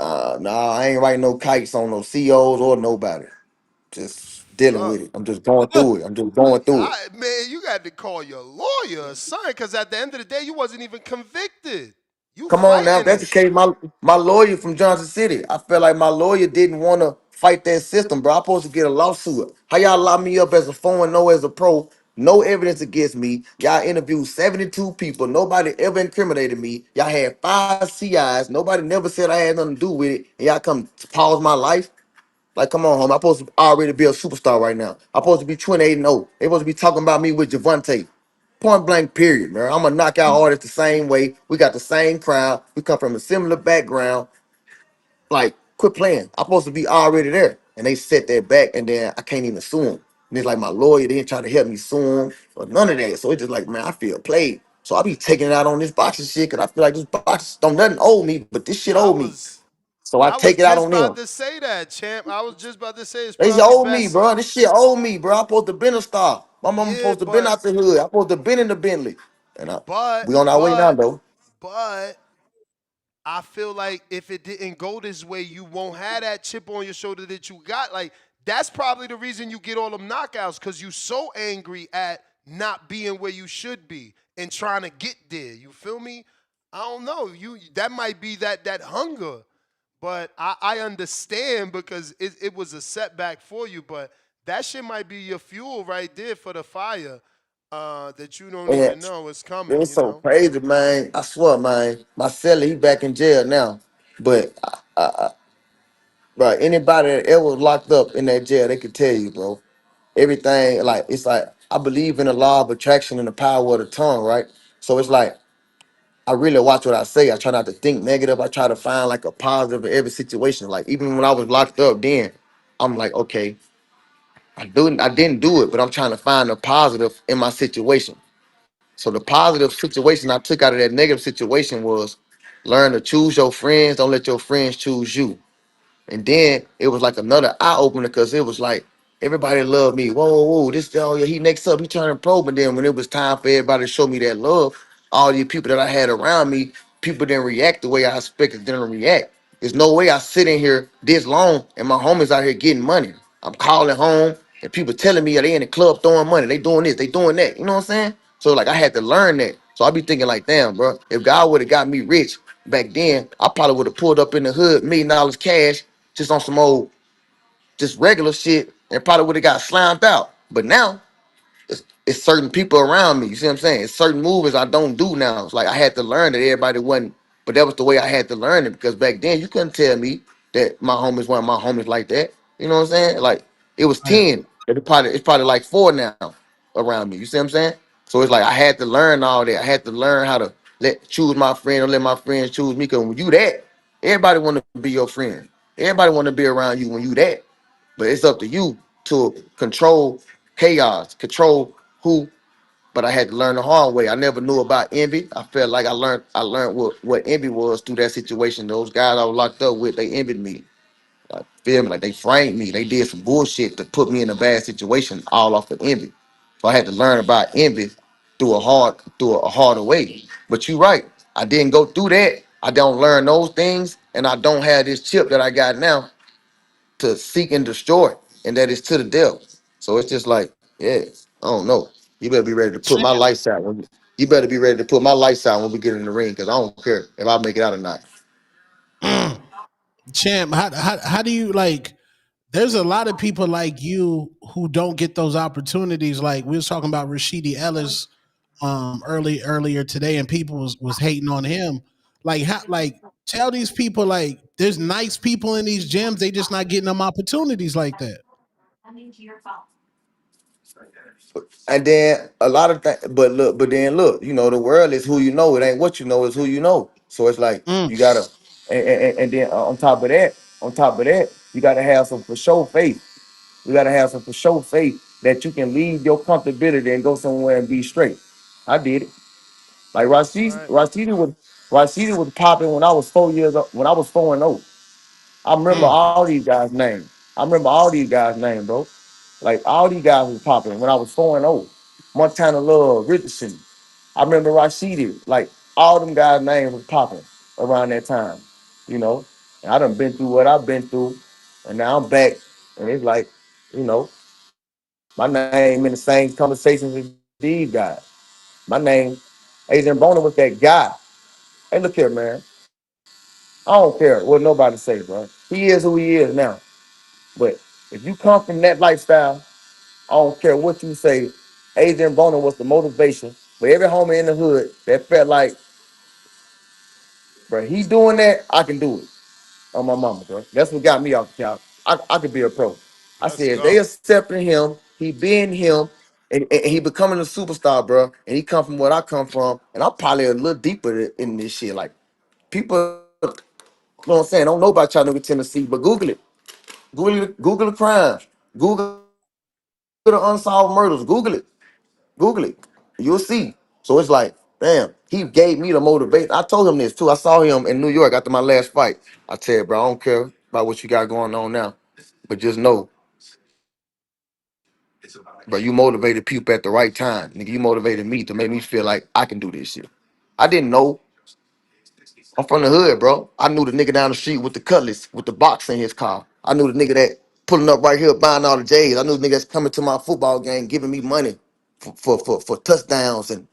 Nah, I ain't writing no kites on no COs or nobody. Just dealing with it. I'm just going through it. Man, you got to call your lawyer or something, because at the end of the day, you wasn't even convicted. You Come on now, if fighting that's the this case. shit. My lawyer from Johnson City, I felt like my lawyer didn't want to fight that system, bro. I'm supposed to get a lawsuit. How y'all lock me up as a 4-0 as a pro, No evidence against me. Y'all interviewed 72 people. Nobody ever incriminated me. Y'all had 5 CIs. Nobody never said I had nothing to do with it. And y'all come to pause my life. Like, come on, home. I'm supposed to already be a superstar right now. I'm supposed to be 28-0. They supposed to be talking about me with Javante. Point blank, period, man. I'm a knockout artist the same way. We got the same crowd. We come from a similar background. Like, quit playing. I'm supposed to be already there. And they set that back, and then I can't even sue him. And it's like my lawyer, they didn't try to help me sue him or none of that. So it's just like, man, I feel played. So I be taking it out on this boxing shit because I feel like this boxing don't nothing owe me, but this shit I owe me. was So I I was take it out just on about them. to say that, champ. I was just about to say it's They probably owe me, best. bro. This shit owe me, bro. I'm supposed to been a star. My mama Yeah, supposed to been out the hood. I'm supposed to been in the Bentley. And but we on our way now, but though. but I feel like if it didn't go this way, you won't have that chip on your shoulder that you got. Like, that's probably the reason you get all them knockouts, because you so angry at not being where you should be and trying to get there. You feel me? I don't know. That might be that hunger. But I understand because it was a setback for you. But that shit might be your fuel right there for the fire that you don't And even know is coming, it's you so know? crazy, man. I swear, man. My celly, he back in jail now. But, bro, anybody that ever was locked up in that jail, they could tell you, bro. Everything, like, it's like, I believe in the law of attraction and the power of the tongue, right? So it's like, I really watch what I say. I try not to think negative. I try to find like a positive in every situation. Like even when I was locked up, then I'm like, okay, I didn't do it, but I'm trying to find a positive in my situation. So the positive situation I took out of that negative situation was learn to choose your friends. Don't let your friends choose you. And then it was like another eye opener because it was like everybody loved me. Whoa, whoa, whoa, this oh yeah, he next up, he turning pro. But then when it was time for everybody to show me that love, all the people that I had around me, people didn't react the way I expected them to react. There's no way I sit in here this long and my homies out here getting money. I'm calling home and people telling me they in the club throwing money. They doing this, they doing that. You know what I'm saying? So like I had to learn that. So I be thinking like, damn, bro, if God would have got me rich back then, I probably would have pulled up in the hood, $1,000,000 cash, just on some old, just regular shit, and probably would have got slammed out. But now it's certain people around me. You see what I'm saying? It's certain movies I don't do now. It's like I had to learn that everybody wasn't, but that was the way I had to learn it because back then you couldn't tell me that my homies weren't my homies like that. You know what I'm saying? Like it was 10. It's probably like 4 now around me. You see what I'm saying? So it's like I had to learn all that. I had to learn how to choose my friend or let my friends choose me. Because when you that, everybody want to be your friend. Everybody want to be around you when you that. But it's up to you to control chaos, control who. But I had to learn the hard way. I never knew about envy. I felt like I learned what envy was through that situation. Those guys I was locked up with, they envied me. Like feel me, like they framed me. They did some bullshit to put me in a bad situation, all off of envy. So I had to learn about envy through a harder way. But you're right. I didn't go through that. I don't learn those things, and I don't have this chip that I got now to seek and destroy, and that is to the devil. So it's just like, yeah, I don't know. You better be ready to put my lights out. You better be ready to put my lights out when we get in the ring, because I don't care if I make it out or not. Champ, how do you like? There's a lot of people like you who don't get those opportunities. Like we was talking about Rashidi Ellis earlier today, and people was hating on him. Like tell these people like there's nice people in these gyms, they just not getting them opportunities like that. And then a lot of things, but then look, the world is who you know. It ain't what you know, it's who you know. So it's like you gotta, and then on top of that, you gotta have some for sure faith. You gotta have some for sure faith that you can leave your comfortability and go somewhere and be straight. I did it. Like Rashidi was popping when I was 4 years old, when I was 4-0. I remember all these guys' names. Bro. Like all these guys was popping when I was 4-0. Montana Love, Richardson. I remember Rashidi. Like all them guys' names was popping around that time. You know, and I done been through what I've been through, and now I'm back, and it's like, you know, my name in the same conversations as these guys. My name, Adrian Broner was that guy. Hey, look here, man. I don't care what nobody say, bro. He is who he is now. But if you come from that lifestyle, I don't care what you say. Adrian Broner was the motivation. But every homie in the hood that felt like, bro, he doing that, I can do it. On my mama, bro. That's what got me off the couch. I could be a pro. I Let's said, if they go. accepting him, he being him, and he becoming a superstar, bro. And he come from what I come from, and I'm probably a little deeper in this shit. Like people, you know what I'm saying? Don't know about Chattanooga, Tennessee, but Google it. Google the crimes. Google the unsolved murders. Google it. Google it. You'll see. So it's like, damn, he gave me the motivation. I told him this too. I saw him in New York after my last fight. I said, bro, I don't care about what you got going on now, but just know, bro, you motivated people at the right time. Nigga, you motivated me to make me feel like I can do this shit. I didn't know. I'm from the hood, bro. I knew the nigga down the street with the cutlass, with the box in his car. I knew the nigga that pulling up right here buying all the J's. I knew the nigga that's coming to my football game giving me money for touchdowns, and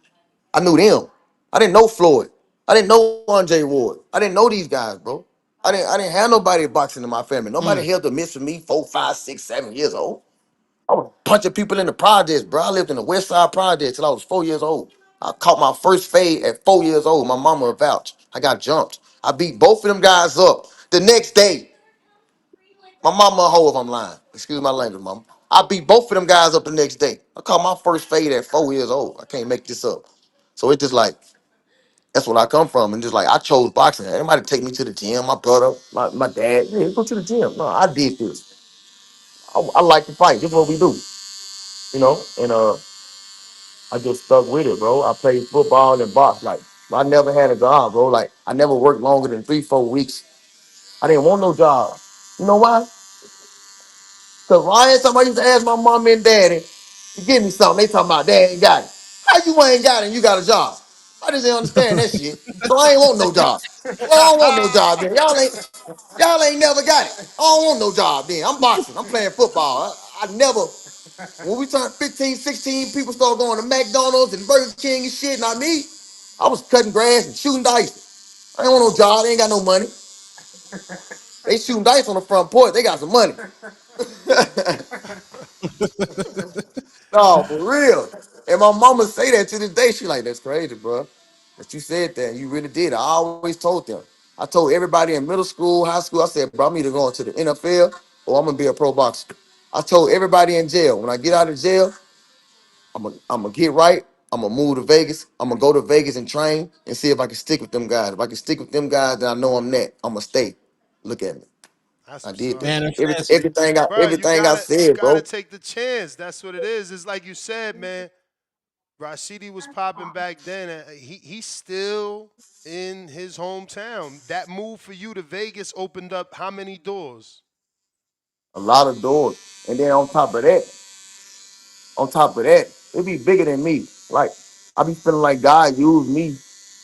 I knew them. I didn't know Floyd. I didn't know Andre Ward. I didn't know these guys, bro. I didn't have nobody boxing in my family. Nobody held the miss with me 4, 5, 6, 7 years old. I was punching people in the projects, bro. I lived in the West Side projects till I was 4 years old. I caught my first fade at 4 years old. My mama would vouch. I got jumped. I beat both of them guys up. The next day, my mama a hoe if I'm lying. Excuse my language, mama. I beat both of them guys up the next day. I caught my first fade at 4 years old. I can't make this up. So it's just like, that's where I come from. And just like, I chose boxing. Anybody take me to the gym, my brother, my dad, yeah, go to the gym. No, I did this. I like to fight. This is what we do, you know? And I just stuck with it, bro. I played football and box. Like, I never had a job, bro. Like, I never worked longer than 3, 4 weeks. I didn't want no job. You know why? Because Ryan, somebody used to ask my mom and daddy to give me something. They talking about, dad ain't got it. How you ain't got it and you got a job? I just didn't understand that shit. So I ain't want no job. Well, I don't want no job then. Y'all ain't never got it. I don't want no job then. I'm boxing. I'm playing football. I never, when we turned 15, 16, people started going to McDonald's and Burger King and shit. Not me. I was cutting grass and shooting dice. I ain't want no job. They ain't got no money. They shooting dice on the front porch. They got some money. No, for real. And my mama say that to this day. She like, that's crazy, bro. That you said that. You really did. I always told them. I told everybody in middle school, high school, I said, bro, I'm either going to the NFL or I'm going to be a pro boxer. I told everybody in jail, when I get out of jail, I'm gonna get right. I'm going to move to Vegas. I'm going to go to Vegas and train and see if I can stick with them guys. If I can stick with them guys, then I know I'm that. I'm going to stay. Look at me. That's I what's did up. that. Manifest. Bro, Everything I you said, gotta bro. take the chance. That's what it is. It's like you said, man. Rashidi was popping back then. And he's still in his hometown. That move for you to Vegas opened up how many doors? A lot of doors. And then on top of that, it be bigger than me. Like, I be feeling like God used me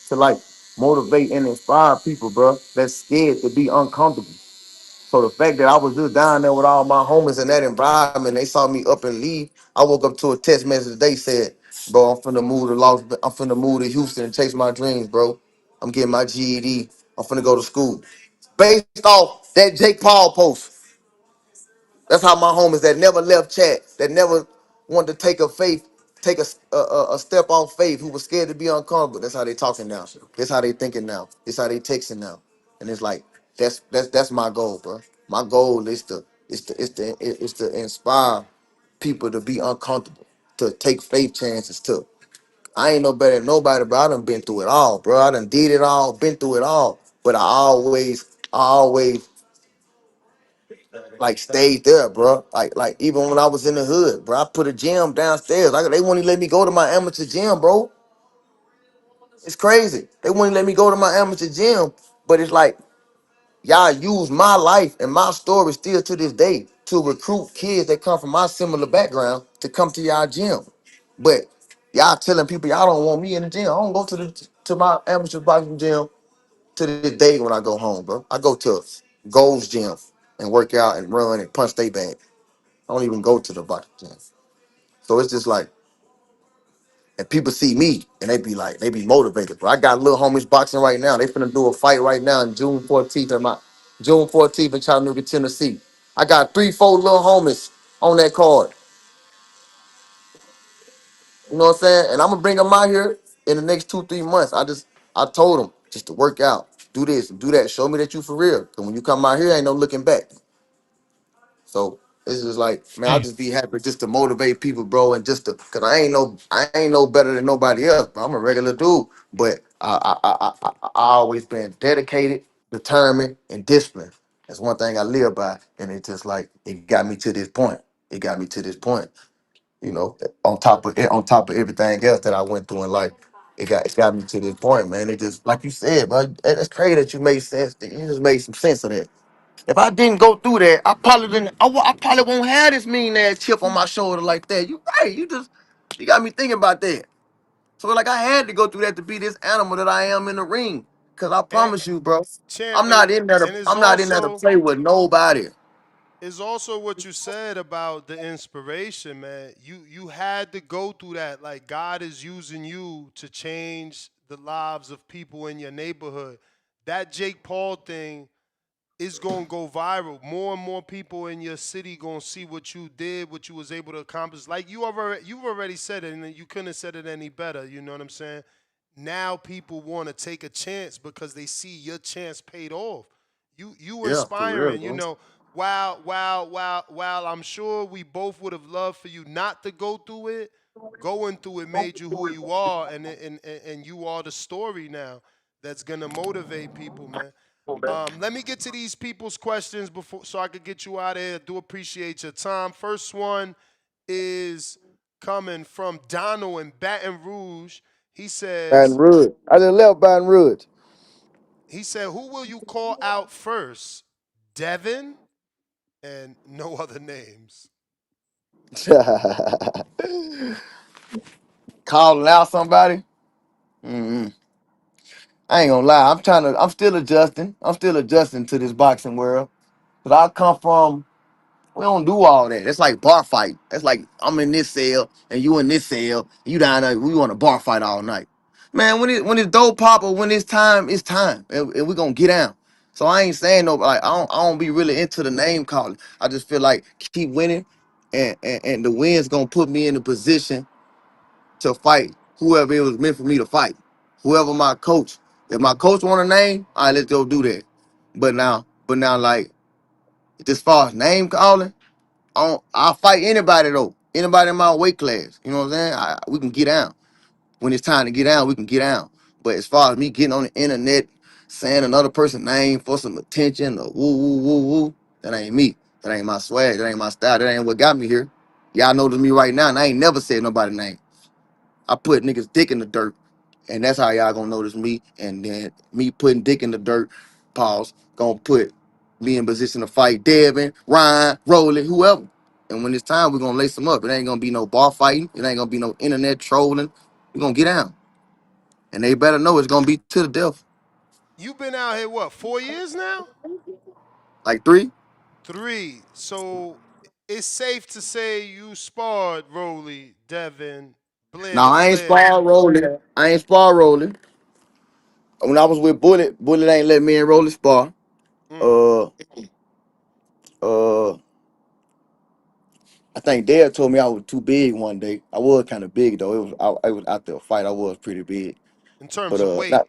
to like motivate and inspire people, bro, that's scared to be uncomfortable. So the fact that I was just down there with all my homies in that environment, they saw me up and leave. I woke up to a text message. They said, bro, I'm finna move to Houston and chase my dreams, bro. I'm getting my GED. I'm finna go to school. Based off that Jake Paul post. That's how my homies that never left chat, that never wanted to take a step on faith, who was scared to be uncomfortable. That's how they talking now. That's how they thinking now. That's how they texting now. And it's like that's my goal, bro. My goal is to inspire people to be uncomfortable, to take faith chances too. I ain't no better than nobody, bro. I done been through it all, bro. I done did it all, been through it all. But I always like stayed there, bro. Like even when I was in the hood, bro, I put a gym downstairs. They wouldn't even let me go to my amateur gym, bro. It's crazy. They wouldn't let me go to my amateur gym, but it's like y'all use my life and my story still to this day to recruit kids that come from my similar background to come to y'all gym. But y'all telling people y'all don't want me in the gym. I don't go to my amateur boxing gym to this day when I go home, bro. I go to Gold's gym and work out and run and punch they bag. I don't even go to the boxing gym. So it's just like, and people see me and they be motivated. Bro, I got little homies boxing right now. They finna do a fight right now in June 14th in Chattanooga, Tennessee. I got 3, 4 little homies on that card. You know what I'm saying? And I'm gonna bring him out here in the next 2-3 months. I told him just to work out, do this, do that. Show me that you for real. Cause when you come out here, ain't no looking back. So it's just like, man, I'll just be happy just to motivate people, bro, and just to, cause I ain't no better than nobody else. Bro. I'm a regular dude, but I always been dedicated, determined, and disciplined. That's one thing I live by, and it just like it got me to this point. It got me to this point. You know, on top of everything else that I went through in life, it got me to this point, man. It just like you said, bro. It's crazy that you made sense. You just made some sense of that. If I didn't go through that, I probably didn't. I probably won't have this mean ass chip on my shoulder like that. You right. You got me thinking about that. So like I had to go through that to be this animal that I am in the ring. Cause I And promise you, bro, champ, I'm not in there. and I'm not in there to play with nobody. it's also what you said about the inspiration, man. You had to go through that. Like God is using you to change the lives of people in your neighborhood. That Jake Paul thing is gonna go viral. More and more people in your city gonna see what you did, what you was able to accomplish. Like you've already said it, and you couldn't have said it any better. You know what I'm saying? Now people want to take a chance because they see your chance paid off. You Yeah, for real, inspiring. You bro. know, while I'm sure we both would have loved for you not to go through it, going through it made you who you are, and you are the story now that's gonna motivate people, man. Let me get to these people's questions before, so I could get you out of here. Do appreciate your time. First one is coming from Donald in Baton Rouge. He Baton says, Rouge. I just left Baton Rouge. "Who will you call out first, Devin, and no other names?" Calling out somebody. Mm-mm. I ain't gonna lie. I'm still adjusting. I'm still adjusting to this boxing world. Cause I come from. We don't do all that. That's like bar fight. That's like I'm in this cell and you in this cell. You down there. We want a bar fight all night. Man, when it's dope pop or when it's time, and we gonna get down. So I ain't saying no. Like I don't be really into the name calling. I just feel like keep winning, and the win's gonna put me in a position to fight whoever it was meant for me to fight. Whoever my coach. If my coach want a name, all right, let's go do that. But now, like as far as name calling. I'll fight anybody though. Anybody in my weight class. You know what I'm saying? We can get down. When it's time to get down, we can get down. But as far as me getting on the internet, saying another person's name for some attention or woo woo woo woo, that ain't me. That ain't my swag. That ain't my style. That ain't what got me here. Y'all notice me right now, and I ain't never said nobody's name. I put niggas dick in the dirt, and that's how y'all gonna notice me. And then me putting dick in the dirt, pause, gonna put me in position to fight Devin, Ryan, Rolly, whoever. And when it's time, we're gonna lace them up. It ain't gonna be no bar fighting. It ain't gonna be no internet trolling. We're gonna get down. And they better know it's gonna be to the death. You've been out here what, 4 years now? Like 3? 3. So it's safe to say you sparred Rolly, Devin, Blair Now the I ain't Flair. spar rolling. I ain't spar rolling. When I was with Bullet ain't let me and Rolly spar. Uh uh I think Dad told me I was too big one day. I was kind of big though. I was out there a fight. I was pretty big, In terms but of weight. not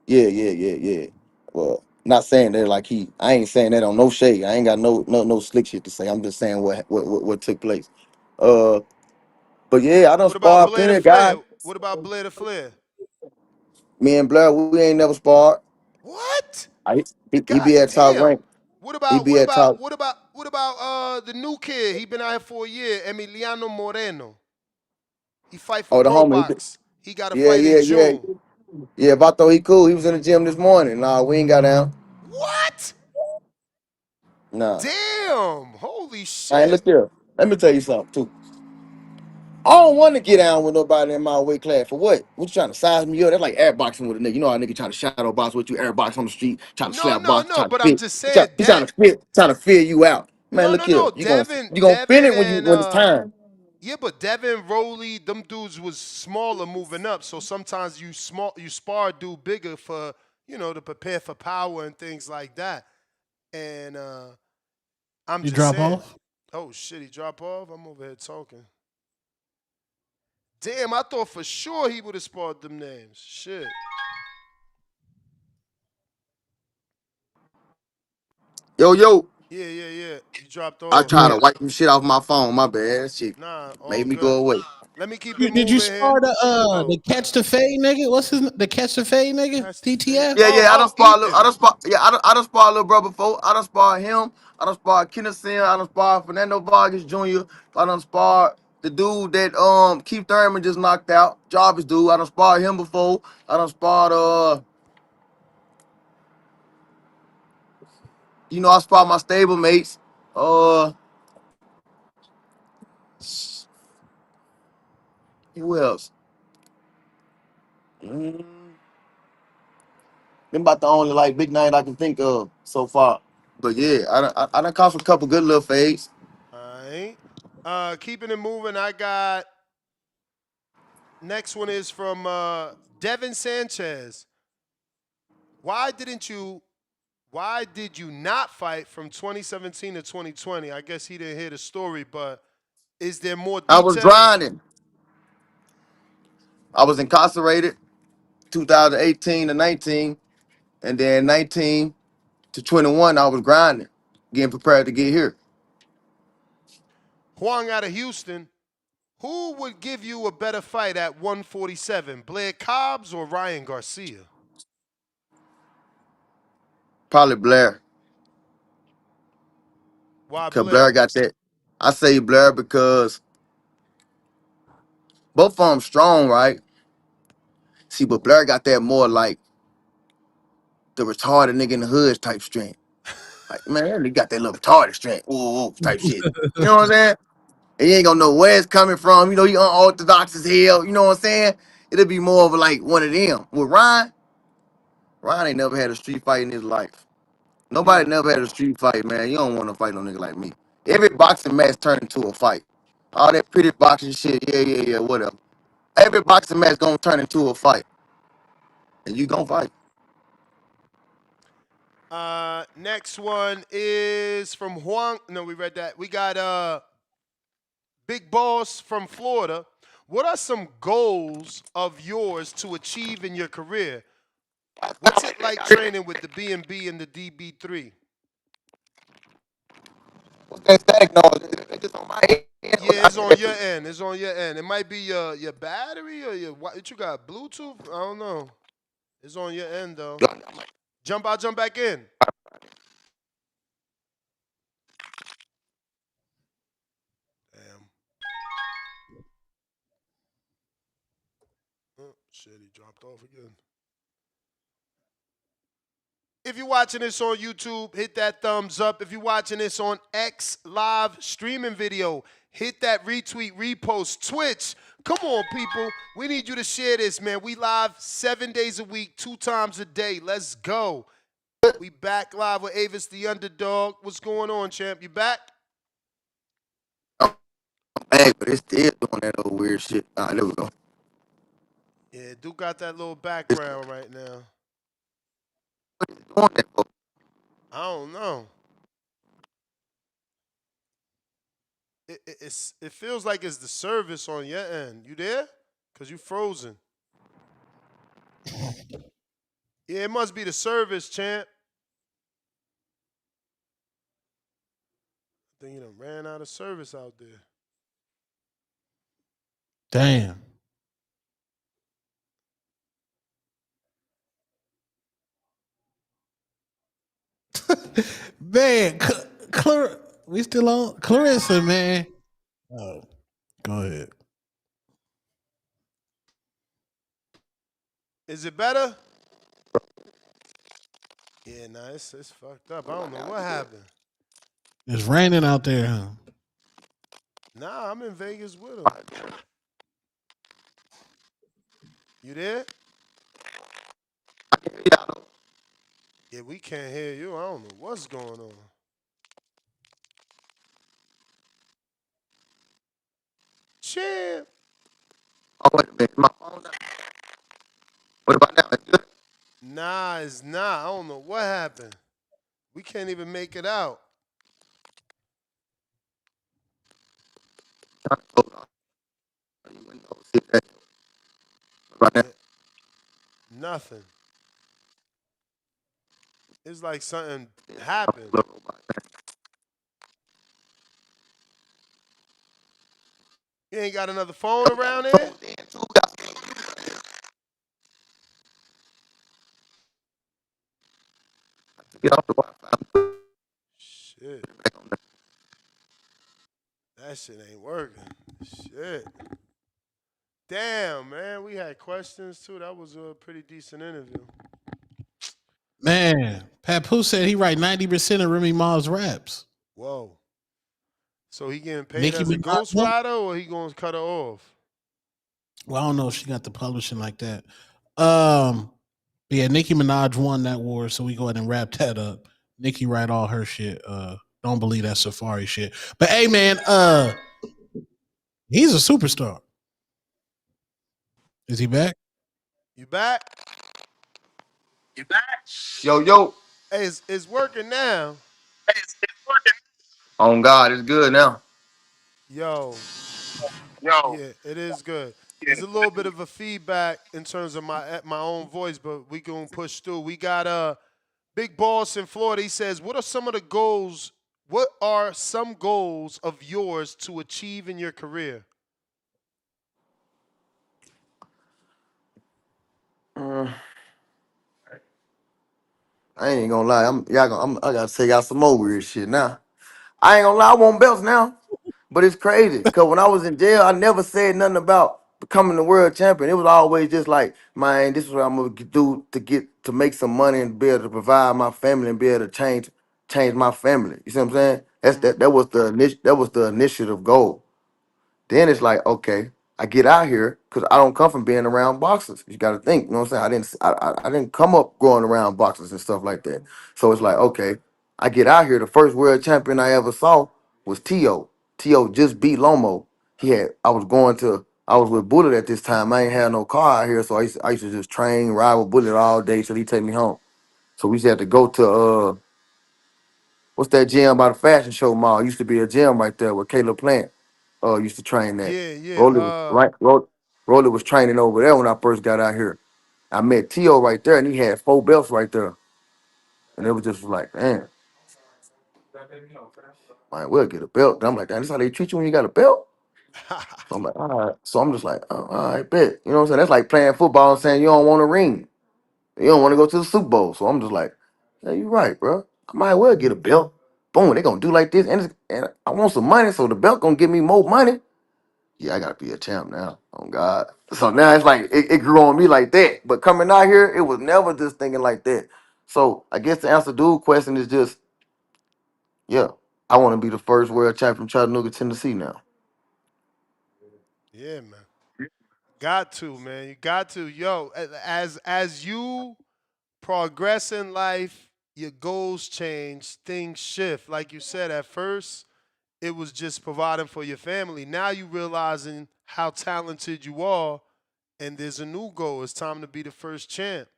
yeah. Well, not saying that like he. I ain't saying that on no shade. I ain't got no slick shit to say. I'm just saying what took place. Uh, but yeah, I don't What about spar Blair the plenty of guys. Flair? What about Blair the Flair? Me and Blair, we ain't never sparred. What? He God be at top damn. rank. What He about be what at about top. what about what about the new kid? He been out here for a year, Emiliano Moreno. He fight for Oh, the Pro homie. Box. He got a Yeah, fight in yeah, yeah. June. Yeah, if I thought he cool, he was in the gym this morning. Nah, we ain't got down. What? Nah. Damn. Holy Hey, shit. look here. Let me tell you something too. I don't want to get down with nobody in my weight class. For what? What you trying to size me up? That's like air boxing with a nigga. You know how a nigga trying to shadow box with you, air box on the street, trying to slap box, trying to But I'm fit. just saying He trying that. to fit, trying to fill you out. Man, look here. You gonna fit Devin it and when it's time. yeah, but Devin, Rowley, them dudes was smaller moving up. So sometimes you spar a dude bigger for, to prepare for power and things like that. And I'm You just drop saying. off? Oh shit, he drop off? I'm over here talking. Damn, I thought for sure he would have sparred them names. Shit. Yo. Yeah. You dropped I off. try to wipe some shit off my phone. My bad. That shit Nah, all made me good. go away. Let me keep it Did you moving here. spar the catch the fade nigga? What's the catch the fade nigga? TTF? Yeah. I done spar. Ethan. I done spar. Yeah, I done spar little brother before. I done spar him. I done spar Kenneth Sin. I done spar Fernando Vargas Jr. I done spar the dude that Keith Thurman just knocked out. Jarvis dude. I done spar him before. I done sparred I spar my stable mates. Who else? Them about the only like big name I can think of so far. But yeah, I done caught a couple good little fades. All right. Keeping it moving, I got next one is from Devin Sanchez. Why did you not fight from 2017 to 2020? I guess he didn't hear the story, but is there more I was detail? grinding. I was incarcerated 2018 to 19, and then 19 to 21 I was grinding, getting prepared to get here. Huang out of Houston. Who would give you a better fight at 147, Blair Cobbs or Ryan Garcia? Probably Blair. Why Cause Blair Blair? got that. I say Blair because both of them strong, right? See, but Blair got that more like the retarded nigga in the hood type strength. Like, man, he got that little retarded strength. Ooh, type shit. You know what I'm saying? And you ain't gonna know where it's coming from. You know, he unorthodox as hell. You know what I'm saying? It'll be more of like one of them. With Ryan ain't never had a street fight in his life. Nobody never had a street fight, man. You don't want to fight no nigga like me. Every boxing match turned into a fight. All that pretty boxing shit, yeah, whatever. Every boxing match gonna turn into a fight. And you gonna fight. Next one is from Huang. No, we read that. We got Big Boss from Florida. What are some goals of yours to achieve in your career? What's it like training with the B&B and the DB3? What's that static noise? It's just on my head. Yeah, it's on your end. It's on your end. It might be your battery or what you got, Bluetooth? I don't know. It's on your end though. Jump out, jump back in. Damn. Oh, shit, he dropped off again. If you're watching this on YouTube, hit that thumbs up. If you're watching this on X live streaming video, hit that retweet, repost, Twitch. Come on, people. We need you to share this, man. We live 7 days a week, 2 times a day. Let's go. We back live with Avis the Underdog. What's going on, champ? You back? Hey, but it's still doing that old weird shit. All right, there we go. Yeah, Duke got that little background right now. I don't know. It feels like it's the service on your end. You there? Because you frozen. Yeah, it must be the service, champ. I think you done ran out of service out there. Damn. Man, we still on? Clarissa, man. Oh, go ahead. Is it better? Yeah, nah, it's fucked up. I don't know what happened. It's raining out there, huh? Nah, I'm in Vegas with him. You there? Yeah, we can't hear you. I don't know what's going on. Champ. Oh, wait a minute. My phone down. What about now? It's good? Nah, it's not. I don't know what happened. We can't even make it out. Right now. Nothing. It's like something happened. You ain't got another phone around there? Get off the Wi-Fi. Shit. That shit ain't working. Shit. Damn, man. We had questions too. That was a pretty decent interview. Man, Papoose said he write 90% of Remy Ma's raps. Whoa. So he getting paid Nicki as a Minaj. ghostwriter or he gonna cut her off? Well, I don't know if she got the publishing like that. Yeah, Nicki Minaj won that war, so we go ahead and wrap that up. Nicki write all her shit. Don't believe that Safari shit. But hey, man, he's a superstar. Is he back? You back? Yo. Hey, it's working now. On God, it's good now. Yo. Yo. Yeah, it is good. There's a little bit of a feedback in terms of my own voice, but we gonna push through. We got Big Boss in Florida. He says, "What are some of the goals? What are some goals of yours to achieve in your career?" I ain't gonna lie. I gotta tell y'all some more weird shit now. I ain't gonna lie. I want belts now, but it's crazy because when I was in jail, I never said nothing about becoming the world champion. It was always just like, man, this is what I'm gonna do to make some money and be able to provide my family and be able to change my family. You see what I'm saying? That was the initiative goal. Then it's like, okay, I get out here because I don't come from being around boxers. You got to think, you know what I'm saying? I didn't come up growing around boxers and stuff like that. So it's like, okay, I get out here. The first world champion I ever saw was T.O. T.O. just beat Lomo. I was with Bullet at this time. I ain't had no car out here, so I used to just train, ride with Bullet all day till he take me home. So we used to have to go to what's that gym by the fashion show mall? Used to be a gym right there where Caleb Plant used to train that. Yeah. Rolly was training over there when I first got out here. I met T.O. right there, and he had 4 belts right there. And it was just like, man, might well get a belt. And I'm like, damn, this how they treat you when you got a belt? So I'm like, all right. So I'm just like, oh, all right, bet. You know what I'm saying? That's like playing football and saying you don't want a ring. You don't want to go to the Super Bowl. So I'm just like, yeah, you're right, bro. I might well get a belt. Boom, they gonna do like this, and I want some money, so the belt gonna give me more money. Yeah, I gotta be a champ now. Oh God. So now it's like it grew on me like that. But coming out here, it was never just thinking like that. So I guess the answer to dude question is just, yeah, I want to be the first world champ from Chattanooga, Tennessee now. Yeah, man. Got to, man. You got to. Yo, as you progress in life, your goals change, things shift. Like you said, at first, it was just providing for your family. Now you realizing how talented you are, and there's a new goal. It's time to be the first champ.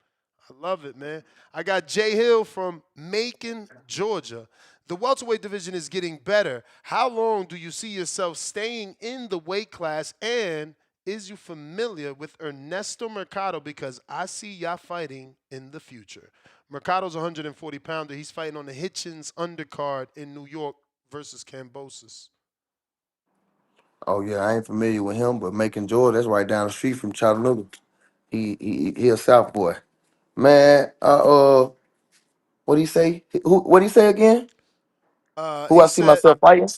I love it, man. I got Jay Hill from Macon, Georgia. The welterweight division is getting better. How long do you see yourself staying in the weight class? And is you familiar with Ernesto Mercado? Because I see y'all fighting in the future. Mercado's a 140-pounder. He's fighting on the Hitchens undercard in New York versus Cambosis. Oh yeah, I ain't familiar with him, but Macon, Georgia, that's right down the street from Chattanooga. He a South boy. Man, what he say? What he say again? Who He I see said, myself fighting?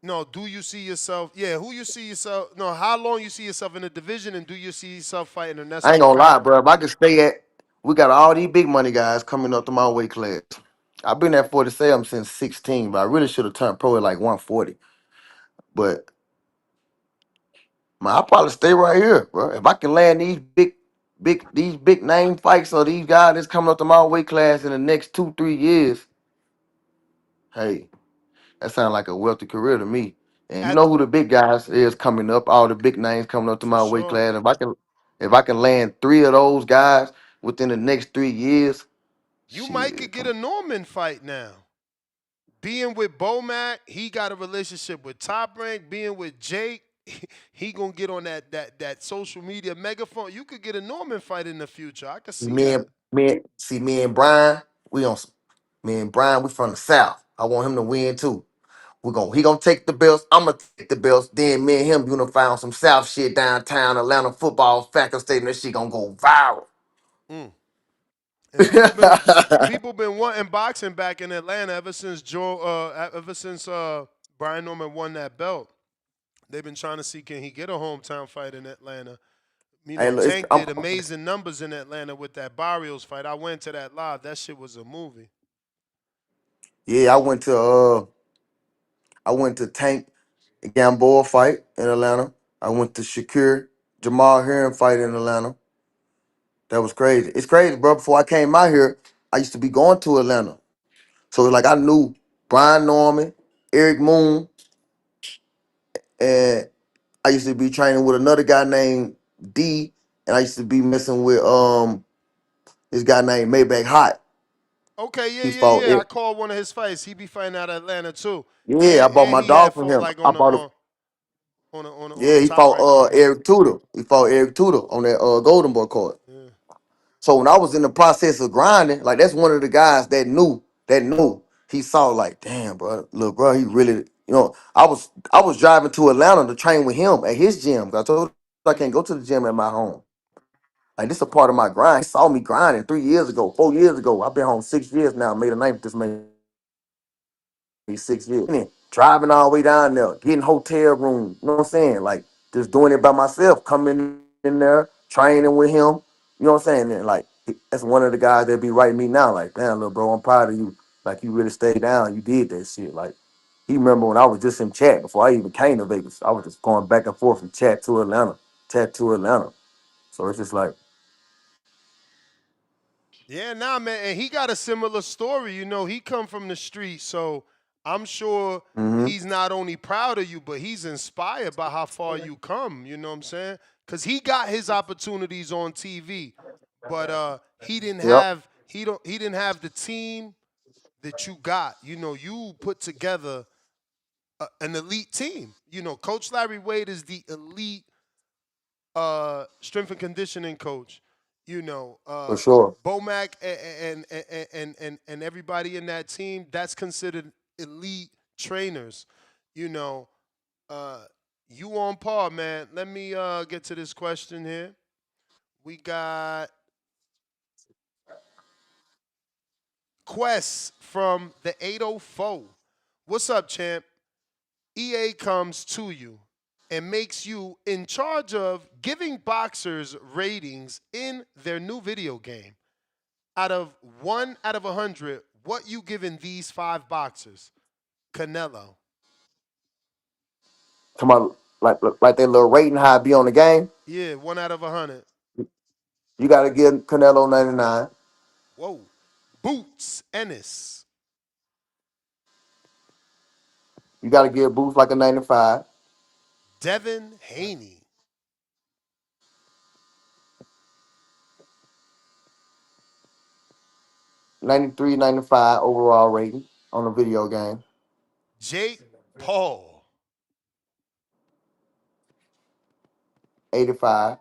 no, do you see yourself? Yeah, who you see yourself? No, how long you see yourself in the division, and do you see yourself fighting I Ernesto ain't gonna lie, Mercado? bro. If I could stay at, we got all these big money guys coming up to my weight class. I've been at 47 since 16, but I really should have turned pro at like 140. But man, I'll probably stay right here, bro. If I can land these big name fights or these guys that's coming up to my weight class in the next 2-3 years, hey, that sounds like a wealthy career to me. And you know who the big guys is coming up, all the big names coming up to For my weight sure. class. If I can land 3 of those guys within the next 3 years, You might shit. could get a Norman fight now. Being with Bomac, he got a relationship with Top Rank. Being with Jake, he gonna get on that social media megaphone. You could get a Norman fight in the future. I could see Me that. and me and Brian, we on me and Brian, we from the South. I want him to win too. He gonna take the belts. I'm gonna take the belts. Then me and him unify on some South shit downtown Atlanta football faculty stadium. That shit gonna go viral. Mm. And people been wanting boxing back in Atlanta ever since Brian Norman won that belt. They've been trying to see can he get a hometown fight in Atlanta. Hey, look, Tank did amazing numbers in Atlanta with that Barrios fight. I went to that live. That shit was a movie. yeah, I went to Tank Gamboa fight in Atlanta. I went to Shakir Jamal Heron fight in Atlanta. That was crazy. It's crazy, bro. Before I came out here, I used to be going to Atlanta. So like I knew Brian Norman, Eric Moon, and I used to be training with another guy named D, and I used to be messing with this guy named Maybach Hot. Okay, He fought yeah. I it. called one of his fights. He be fighting out of Atlanta too. Yeah, I bought And my he had dog from fought him. like I on the bought him. on Yeah, the he top fought rank card. Eric Tudor. He fought Eric Tudor on that Golden Boy card. Yeah. So when I was in the process of grinding, like that's one of the guys that knew. He saw like, damn, bro, look, bro, he really, I was driving to Atlanta to train with him at his gym. I told him I can't go to the gym at my home. Like this is a part of my grind. He saw me grinding 3 years ago, 4 years ago. I've been home 6 years now. Made a ninth this May. 6 years. And then driving all the way down there, getting hotel room. You know what I'm saying? Like just doing it by myself, coming in there, training with him. You know what I'm saying? And like that's one of the guys that be writing me now. Like, damn, little bro, I'm proud of you. Like you really stayed down. You did that shit. Like he remember when I was just in chat before I even came to Vegas. I was just going back and forth from chat to Atlanta, chat to Atlanta. So it's just like, Yeah, nah, man, and he got a similar story. He come from the street, so I'm sure he's not only proud of you, but he's inspired by how far you come. You know what I'm saying? Because he got his opportunities on TV, but he didn't yep, have he didn't have the team that you got. You put together an elite team. Coach Larry Wade is the elite strength and conditioning coach. for sure. Bomac and everybody in that team, that's considered elite trainers. You know, you on par, man. Let me get to this question here. We got Quest from the 804. What's up, champ? EA comes to you and makes you in charge of giving boxers ratings in their new video game. Out of 1 out of 100, what you giving these 5 boxers? Canelo. Come on, like that little rating high be on the game. Yeah, 1 out of 100. You got to give Canelo 99. Whoa. Boots Ennis. You got to give Booth like a 95. Devin Haney. 93, 95 overall rating on the video game. Jake Paul. 85.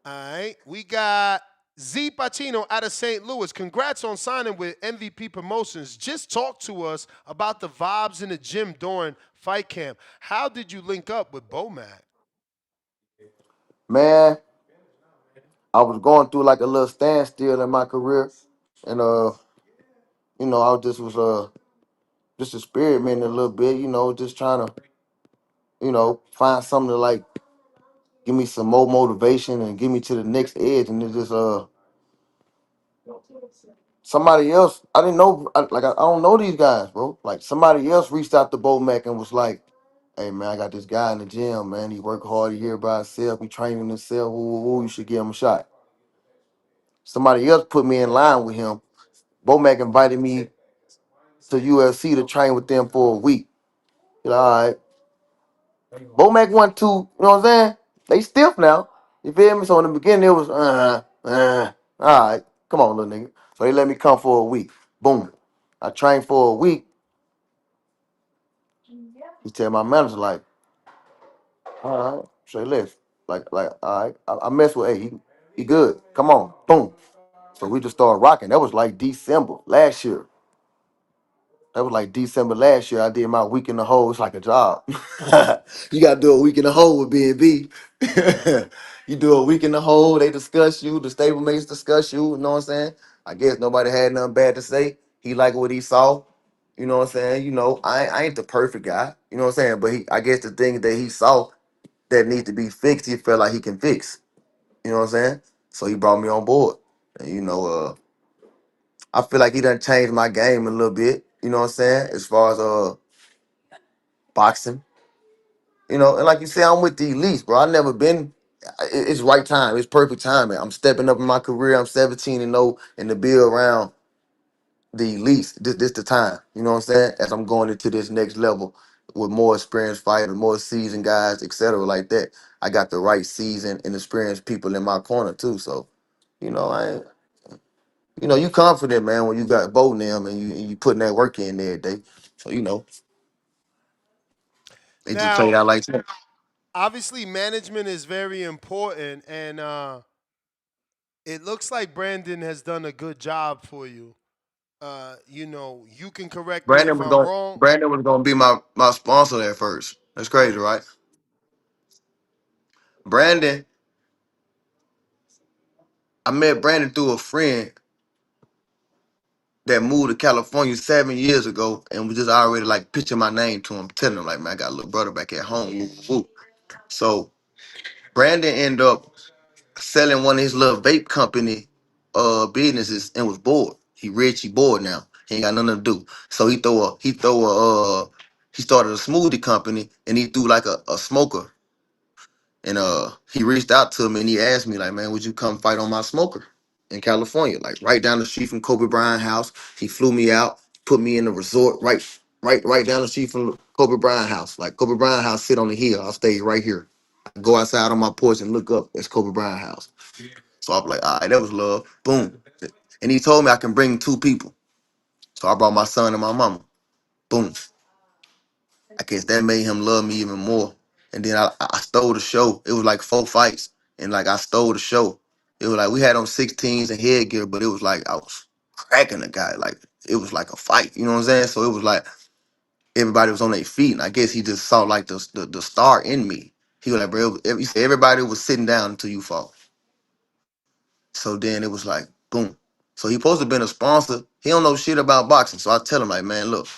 All right. We got Z Pacino out of St. Louis. Congrats on signing with MVP Promotions. Just talk to us about the vibes in the gym during fight camp. How did you link up with Bomac? Man, I was going through like a little standstill in my career. And I just experimenting a little bit, just trying to, find something to like give me some more motivation and get me to the next edge. And it just somebody else, I didn't know, I don't know these guys, bro. Like somebody else reached out to Bomac and was like, hey man, I got this guy in the gym, man. He work hard, he here by himself, he training himself. Woo, you should give him a shot. Somebody else put me in line with him. Bomac invited me to UFC to train with them for a week. All right. Bomac went to, you know what I'm saying? They stiff now. You feel me? So in the beginning it was all right, come on, little nigga. So they let me come for a week. Boom. I trained for a week. He tell my manager, like, All right, say less. All right, I mess with. Hey, he good. Come on, boom. So we just started rocking. That was like December last year. That was like December last year. I did my week in the hole. It's like a job. You got to do a week in the hole with B&B. You do a week in the hole. They discuss you. The stablemates discuss you. You know what I'm saying? I guess nobody had nothing bad to say. He liked what he saw. You know what I'm saying? You know, I ain't the perfect guy. You know what I'm saying? But I guess the thing that he saw that need to be fixed, he felt like he can fix. You know what I'm saying? So he brought me on board. And I feel like he done changed my game a little bit. You know what I'm saying? As far as boxing. You know, and like you say, I'm with the elites, bro. I never been. It's right time. It's perfect timing. I'm stepping up in my career. I'm 17-0, and to be around the elites, this the time. You know what I'm saying? As I'm going into this next level with more experienced fighters, more seasoned guys, etc. Like that. I got the right seasoned and experienced people in my corner too. So, you know, you confident, man, when you got both of them and you putting that work in every day. So, it just played Now, out like that. obviously, management is very important, and it looks like Brandon has done a good job for you. You can correct me if I'm wrong. Brandon was gonna be my sponsor at first. That's crazy, right? Brandon, I met Brandon through a friend that moved to California 7 years ago and was just already like pitching my name to him, telling him like, man, I got a little brother back at home. Woo, woo. So Brandon ended up selling one of his little vape company businesses and was bored. He rich, he bored now. He ain't got nothing to do. So he started a smoothie company and he threw like a smoker. And he reached out to me and he asked me, like, man, would you come fight on my smoker in California? Like right down the street from Kobe Bryant house. He flew me out, put me in the resort right down the street from Kobe Bryant house. Like Kobe Bryant house sit on the hill. I'll stay right here. I go outside on my porch and look up. It's Kobe Bryant house. So I'm like, all right, that was love. Boom. And he told me I can bring 2 people. So I brought my son and my mama. Boom. I guess that made him love me even more. And then I stole the show. It was like 4 fights, and like I stole the show. It was like we had on 16s and headgear, but it was like I was cracking the guy. Like it was like a fight. You know what I'm saying? So it was like everybody was on their feet, and I guess he just saw like the star in me. He was like, bro, he said everybody was sitting down until you fought. So then it was like, boom. So he supposed to been a sponsor. He don't know shit about boxing. So I tell him like, man, look,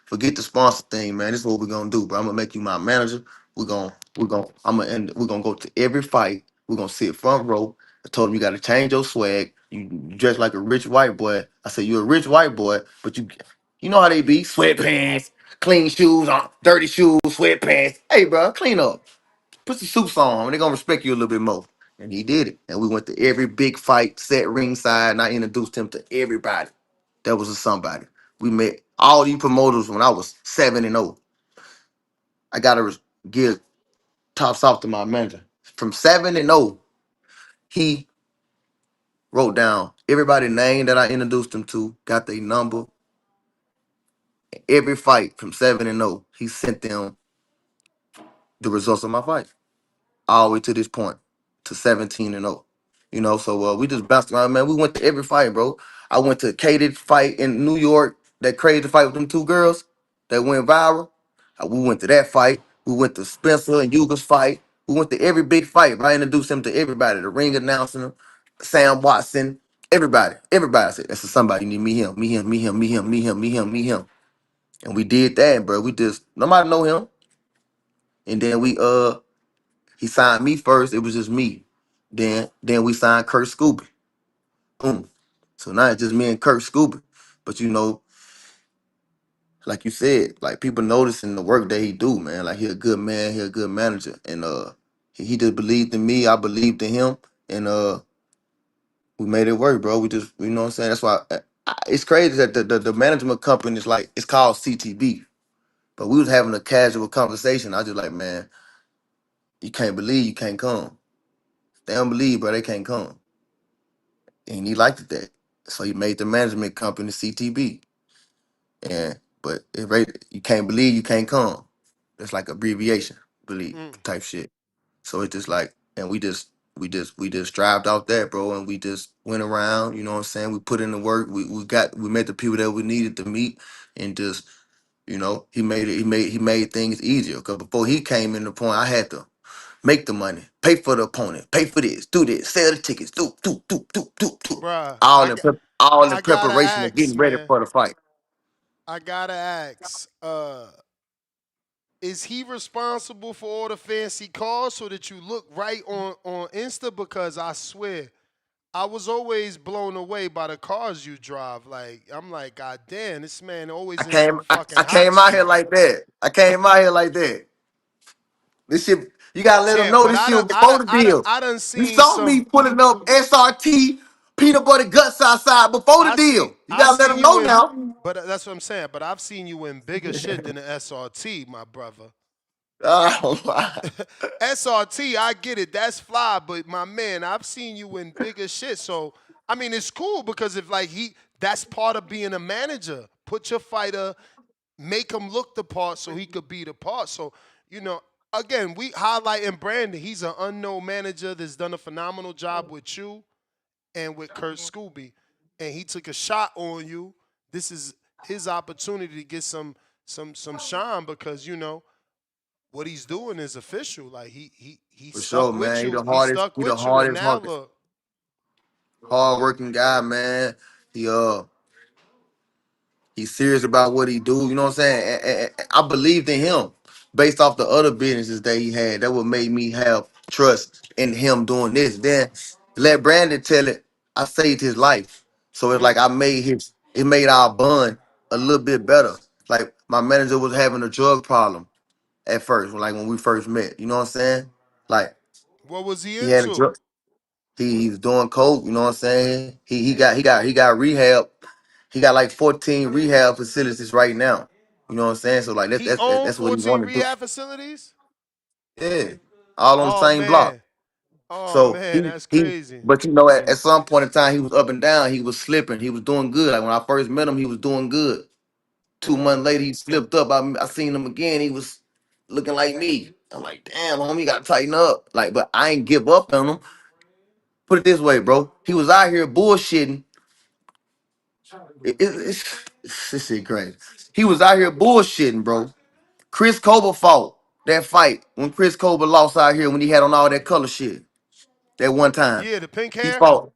forget the sponsor thing, man. This is what we're gonna do, bro. I'm gonna make you my manager. We're gonna go to every fight. We're gonna sit front row. I told him you gotta change your swag. You dress like a rich white boy. I said, you're a rich white boy, but you know how they be, sweatpants, clean shoes, dirty shoes, sweatpants. Hey, bro, clean up. Put some suits on, and they're gonna respect you a little bit more. And he did it. And we went to every big fight, set ringside, and I introduced him to everybody. That was a somebody. We met all these promoters when I was 7-0. I gotta give tops off to my manager. From 7-0, he wrote down everybody's name that I introduced him to, got their number. Every fight from 7-0, he sent them the results of my fight. All the way to this point, to 17-0. So we just bounced around, man. We went to every fight, bro. I went to Katie's fight in New York, that crazy fight with them 2 girls that went viral. We went to that fight. We went to Spencer and Yuga's fight. We went to every big fight. I introduced him to everybody, the ring announcer, Sam Watson, everybody. Everybody. I said, that's somebody. You need me him, me him, me him, me him, me him, me him, me him. And we did that, bro. We just, nobody know him. And then he signed me first. It was just me. Then we signed Kurt Scooby. Boom. So now it's just me and Kurt Scooby. But like you said, like people noticing the work that he do, man. Like he a good man, he a good manager. And he just believed in me. I believed in him. And we made it work, bro. We just, you know what I'm saying? That's why it's crazy that the management company is like, it's called CTB. But we was having a casual conversation. I was just like, man, you can't believe you can't come. They don't believe, bro, they can't come. And he liked that. So he made the management company CTB. But you can't believe you can't come. It's like abbreviation. believe type shit. So it's just like, and we just strived out that, bro, and we just went around. You know what I'm saying? We put in the work. We met the people that we needed to meet, and just he made things easier. Cause before he came in the point, I had to make the money, pay for the opponent, pay for this, do this, sell the tickets, do. Bruh, All in I gotta preparation of ask, getting ready man. for the fight. I gotta ask. Is he responsible for all the fancy cars so that you look right on Insta? Because I swear, I was always blown away by the cars you drive. Like, I'm like, God damn, this man I always in came, some I, fucking I hot came out here shit. like that. I came out here like that. This shit, you gotta let them Yeah, know but this shit was before the deal. I done You seen saw me some. pulling up SRT peanut butter guts outside before the deal. You I gotta let seen them you know in, now. but that's what I'm saying. But I've seen you in bigger shit than the SRT, my brother. Oh my. SRT, I get it. That's fly, but my man, I've seen you in bigger shit. So I mean, it's cool because if like that's part of being a manager. Put your fighter, make him look the part so he could be the part. So again, we highlighting Brandon. He's an unknown manager that's done a phenomenal job with you and with Kurt Scooby, and he took a shot on you. This is his opportunity to get some shine because what he's doing is official. Like he For sure, stuck with man. you. He stuck He the with you, and hardest, now look. hard working guy, man. He he's serious about what he do. You know what I'm saying? And I believed in him based off the other businesses that he had. That would make me have trust in him doing this. Then let Brandon tell it. I saved his life, so it's like it made our bond a little bit better. Like my manager was having a drug problem at first, like when we first met. You know what I'm saying? Like What was he he had a into? drug. He's doing coke. You know what I'm saying? He got rehab. He got like 14 rehab facilities right now. You know what I'm saying? So like He owned that's what he 14 want to do. rehab facilities? Yeah, all on the Oh same block. man. Oh So man, that's he crazy. but at some point in time he was up and down. He was slipping. He was doing good. Like when I first met him, he was doing good. 2 months later, he slipped up. I seen him again. He was looking like me. I'm like, damn, homie, you gotta tighten up. Like, but I ain't give up on him. Put it this way, bro. He was out here bullshitting. This shit crazy. He was out here bullshitting, bro. Chris Cobra fought that fight when Chris Cobra lost out here when he had on all that color shit. That one time Yeah, the pink he hair. fought.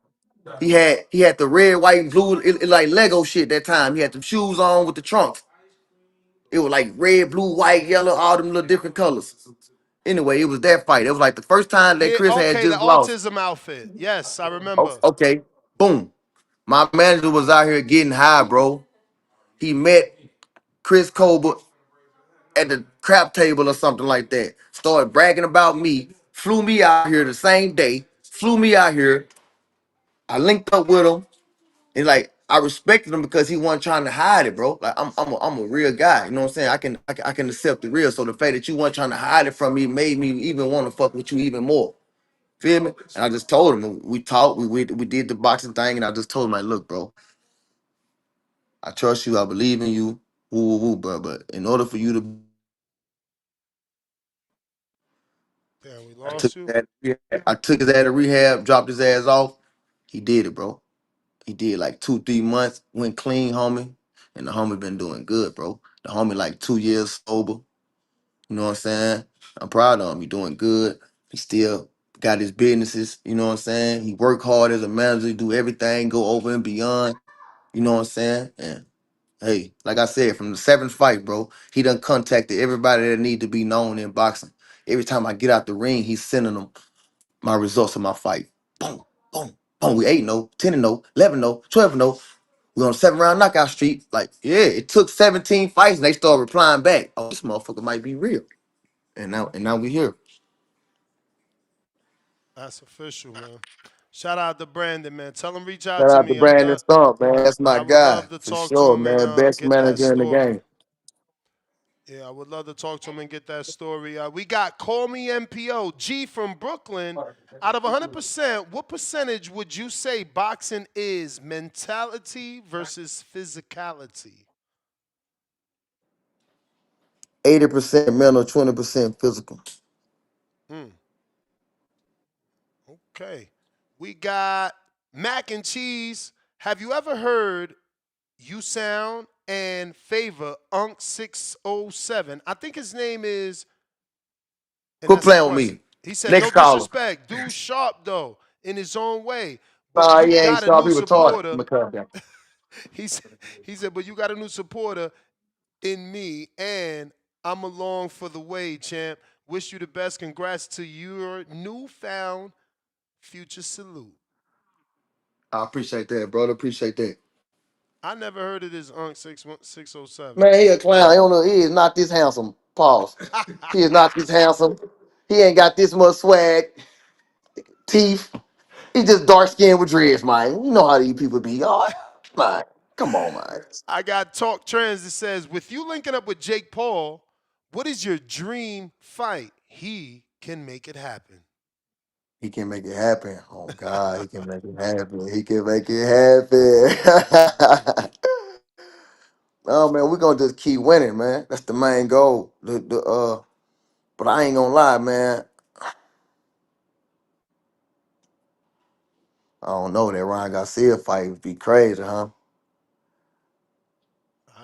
He had the red, white, and blue, it like Lego shit that time. He had the shoes on with the trunks. It was like red, blue, white, yellow, all them little different colors. Anyway, it was that fight. It was like the first time that Yeah, Chris had okay, the just lost. autism outfit. Yes, I remember. Okay, boom. My manager was out here getting high, bro. He met Chris Cobra at the crap table or something like that. Started bragging about me. Flew me out here the same day. Flew me out here. I linked up with him. And like I respected him because he wasn't trying to hide it, bro. Like I'm a real guy. You know what I'm saying? I can accept the real. So the fact that you weren't trying to hide it from me made me even want to fuck with you even more. Feel me? And I just told him. And we talked. We did the boxing thing, and I just told him like, look, bro, I trust you. I believe in you. Woo, woo, woo, bro. But in order for you to Damn, we I took lost you. that. I took his ass to rehab, dropped his ass off. He did it, bro. He did like 2-3 months, went clean, homie, and the homie been doing good, bro. The homie like 2 years sober. You know what I'm saying? I'm proud of him. He doing good. He still got his businesses. You know what I'm saying? He work hard as a manager, do everything, go over and beyond. You know what I'm saying? And hey, like I said, from the seventh fight, bro, he done contacted everybody that need to be known in boxing. Every time I get out the ring, he's sending them my results of my fight. Boom, boom, boom. We 8-0, 10-0, 11-0, 12-0. We on a 7-round knockout streak. Like, yeah, it took 17 fights and they started replying back. Oh, this motherfucker might be real. And now we here. That's official, man. Shout out to Brandon, man. Tell him reach out Shout to out to me. Brandon Stump, man. That's my I would guy. love to For talk to sure, him and man. Best get that manager in the story. game. Yeah, I would love to talk to him and get that story. We got Call Me MPO, G from Brooklyn. Out of 100%, what percentage would you say boxing is mentality versus physicality? 80% mental, 20% physical. Okay. We got mac and cheese. Have you ever heard You Sound and Favor Unk 607? I think his name is, and Quit that's a playing with question. me. He said, no Next caller. disrespect. Dude sharp, though, in his own way. But Nah, you he ain't got a sharp. new He retarded. supporter. I'm calm down. He said, but you got a new supporter in me, and I'm along for the way, champ. Wish you the best. Congrats to your newfound future salute. I appreciate that, brother. Appreciate that. I never heard of this Unk 607. Man, he a clown. He don't know. He is not this handsome. Pause. He is not this handsome. He ain't got this much swag, teeth. He just dark skinned with dreads, man. You know how these people be. Oh, man. Come on, man. I got Talk Trends that says, with you linking up with Jake Paul, what is your dream fight? He can make it happen. He can make it happen. Oh God, he can make it happen. He can make it happen. Oh man, we're gonna just keep winning, man. That's the main goal. But I ain't gonna lie, man. I don't know, that Ryan Garcia fight would be crazy, huh?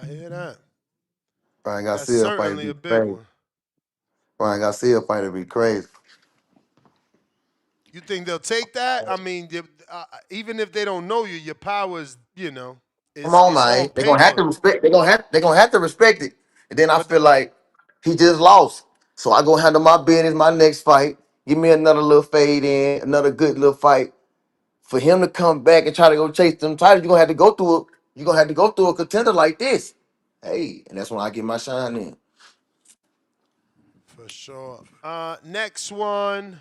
I hear that. Ryan That's Garcia fight would certainly a be big crazy. one. Ryan Garcia fight would be crazy. You think they'll take that? I mean, even if they don't know you, your power is, Come on, is on man. They're gonna have to paper. respect. They're gonna have to respect it. And then I But feel like he just lost. So I go handle my business, my next fight. Give me another little fade in, another good little fight. For him to come back and try to go chase them titles, you're gonna have to go through it. You're gonna have to go through a contender like this. Hey, and that's when I get my shine in. for sure. Next one.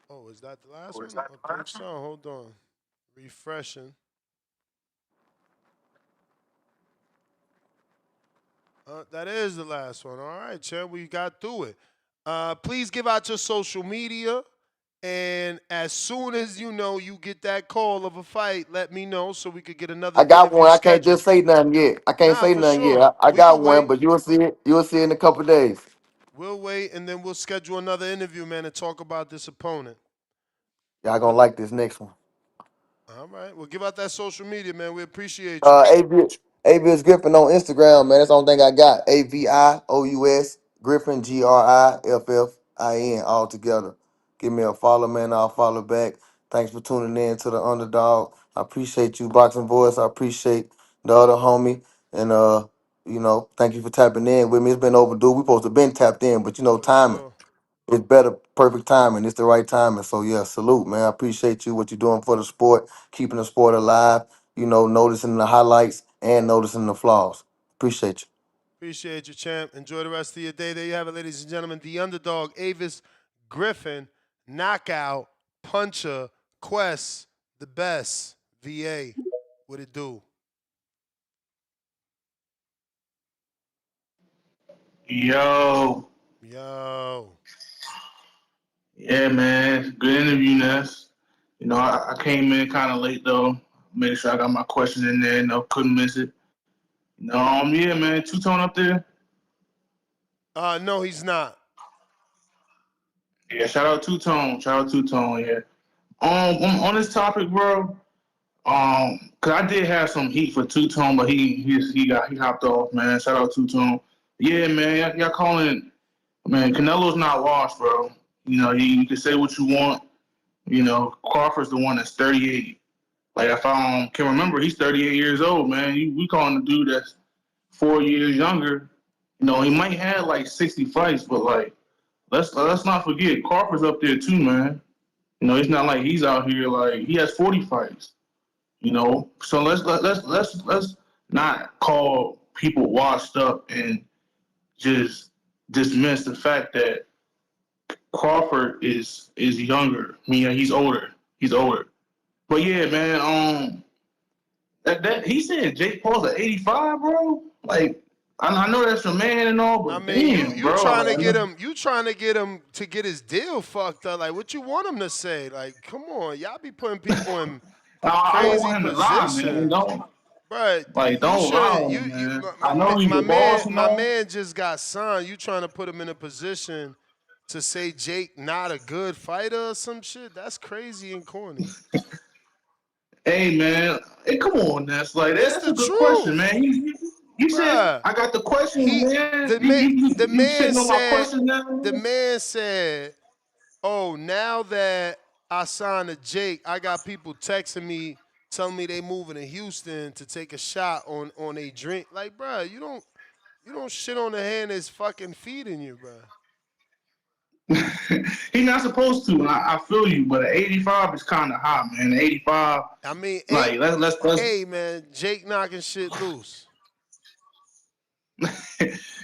Oh, is that the last one? I think so. Hold on. Refreshing. That is the last one. All right, champ. We got through it. Please give out your social media. And as soon as you get that call of a fight, let me know so we could get another I got interview one. I can't scheduled. just say nothing yet. I can't Nah, say for nothing yet. sure. I We got can one, wait. but you'll see it. You'll see it in a couple days. We'll wait, and then we'll schedule another interview, man, and talk about this opponent. Y'all gonna like this next one. All right. Well, give out that social media, man. We appreciate you. Avis Griffin on Instagram, man. That's the only thing I got. AVIOUS Griffin GRIFFIN all together. Give me a follow, man. I'll follow back. Thanks for tuning in to the underdog. I appreciate you, Boxing Voice. I appreciate the other homie. And thank you for tapping in with me. It's been overdue. We supposed to been tapped in, but For timing. sure. It's better, perfect timing. It's the right timing. So yeah, salute, man. I appreciate you, what you're doing for the sport, keeping the sport alive, noticing the highlights and noticing the flaws. Appreciate you. Appreciate you, champ. Enjoy the rest of your day. There you have it, ladies and gentlemen. The underdog, Avis Griffin, knockout, puncher, Quest, the best, VA. What it do? Yo. Yo. Yeah, man. Good interview, Ness. I came in kind of late, though. Made sure I got my question in there. Couldn't miss it. Yeah, man. Two-tone up there? No, he's not. Yeah, shout out Two-Tone. Yeah. On this topic, bro, cause I did have some heat for Two-Tone, but he hopped off, man. Shout out Two-Tone. Yeah, man, y'all calling, man, Canelo's not washed, bro. You can say what you want. Crawford's the one that's 38. Like, if I can remember, he's 38 years old, man. We calling the dude that's 4 years younger. He might have like 60 fights, but like, let's not forget, Crawford's up there too, man. It's not like he's out here like he has 40 fights. So let's not call people washed up and just dismiss the fact that Crawford is younger. I mean, he's older. But yeah, man. That he said Jake Paul's at 85, bro. Like, I know that's your man and all, I but mean, damn, you bro. trying to get him. You trying to get him to get his deal fucked up. Like, what you want him to say? Like, come on, y'all be putting people in I don't crazy want him to lie, man. positions. Bruh, Like, you don't lie should. on You him, you man. I know he's my the boss man and my all. man just got signed. You trying to put him in a position to say Jake not a good fighter or some shit? That's crazy and corny. Hey, man. Hey, come on, that's like It's that's the a good question, truth, man. You said bruh. I got the question, man. The You man sitting on my said question now? the man said, "Oh, now that I signed a Jake, I got people texting me telling me they moving to Houston to take a shot on a drink." Like, bruh, you don't shit on the hand that's fucking feeding you, bruh. He's not supposed to. And I feel you, but an 85 is kind of high, man. An 85. I mean, Like let's hey man, Jake knocking shit loose.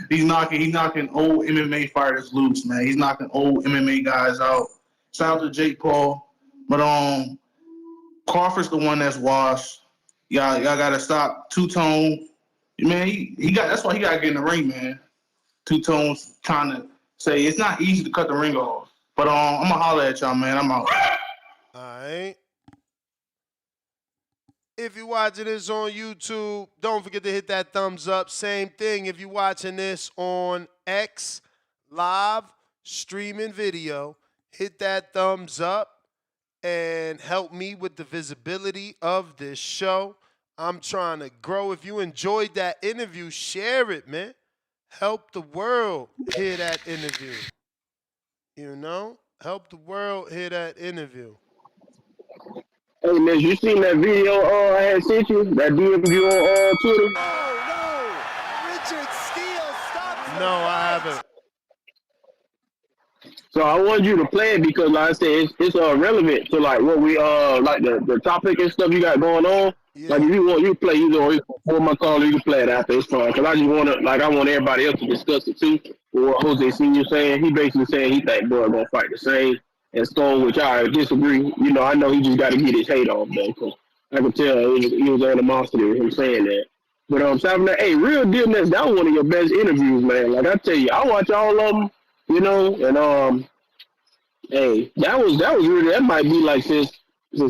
he's knocking old MMA fighters loose, man. He's knocking old MMA guys out. Shout out to Jake Paul, but Crawford's the one that's washed. Y'all gotta stop two-tone. Man, he got that's why he gotta get in the ring, man. Two-tones trying to say it's not easy to cut the ring off. But I'm gonna holler at y'all, man. I'm out. Alright. If you're watching this on YouTube, don't forget to hit that thumbs up. Same thing if you're watching this on X live streaming video, hit that thumbs up and help me with the visibility of this show. I'm trying to grow. If you enjoyed that interview, share it, man. Help the world hear that interview. You know? Help the world hear that interview. Hey, man, you seen that video I had sent you? That DM you on Twitter? Richard Steele, stop. No, I haven't. So I wanted you to play it because, like I said, it's relevant to like what we like the topic and stuff you got going on. Yeah. Like if you want, you play either or before my call, or you can play it after. It's fine. Cause I just want to I want everybody else to discuss it too. What Jose Senior saying, he basically saying he think Bourne gonna fight the same as Stone, which I disagree. You know, I know he just got to get his hate off though, cause I could tell he was animosity with him saying that. But Saturday, hey, real deal, that was one of your best interviews, man. Like I tell you, I watch all of them, you know, and hey, that was really, that might be like since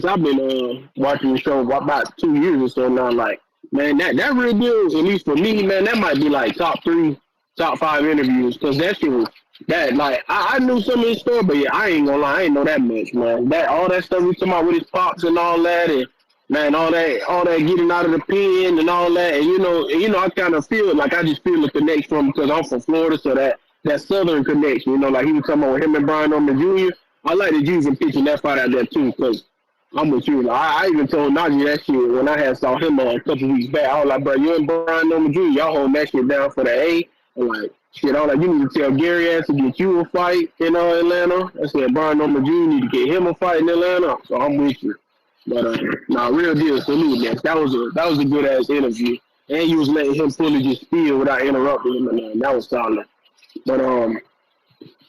I've been watching the show about 2 years or so now. Like, man, that real deal, at least for me, man, that might be like top 3, top 5 interviews because that shit was that like I knew some of his stuff, but yeah, I ain't gonna lie, I ain't know that much, man. That all that stuff we talking about with his pops and all that, and man, all that getting out of the pen and all that, and you know, I kind of feel like I just feel the connection from because I'm from Florida, so that southern connection, you know, like he was talking about with him and Brian Norman Jr. I like that you even pitching that fight out there too, because I'm with you. I even told Najee that shit when I had saw him a couple weeks back. I was like, bro, you and Brian Norman Jr., y'all hold that shit down for the A. I'm like, shit, I was like, you need to tell Gary ass to get you a fight in Atlanta. I said, Brian Norman Jr. need to get him a fight in Atlanta. So I'm with you. But real deal, salute, man. That was a good ass interview, and you was letting him fully just spill without interrupting him, and that was solid. But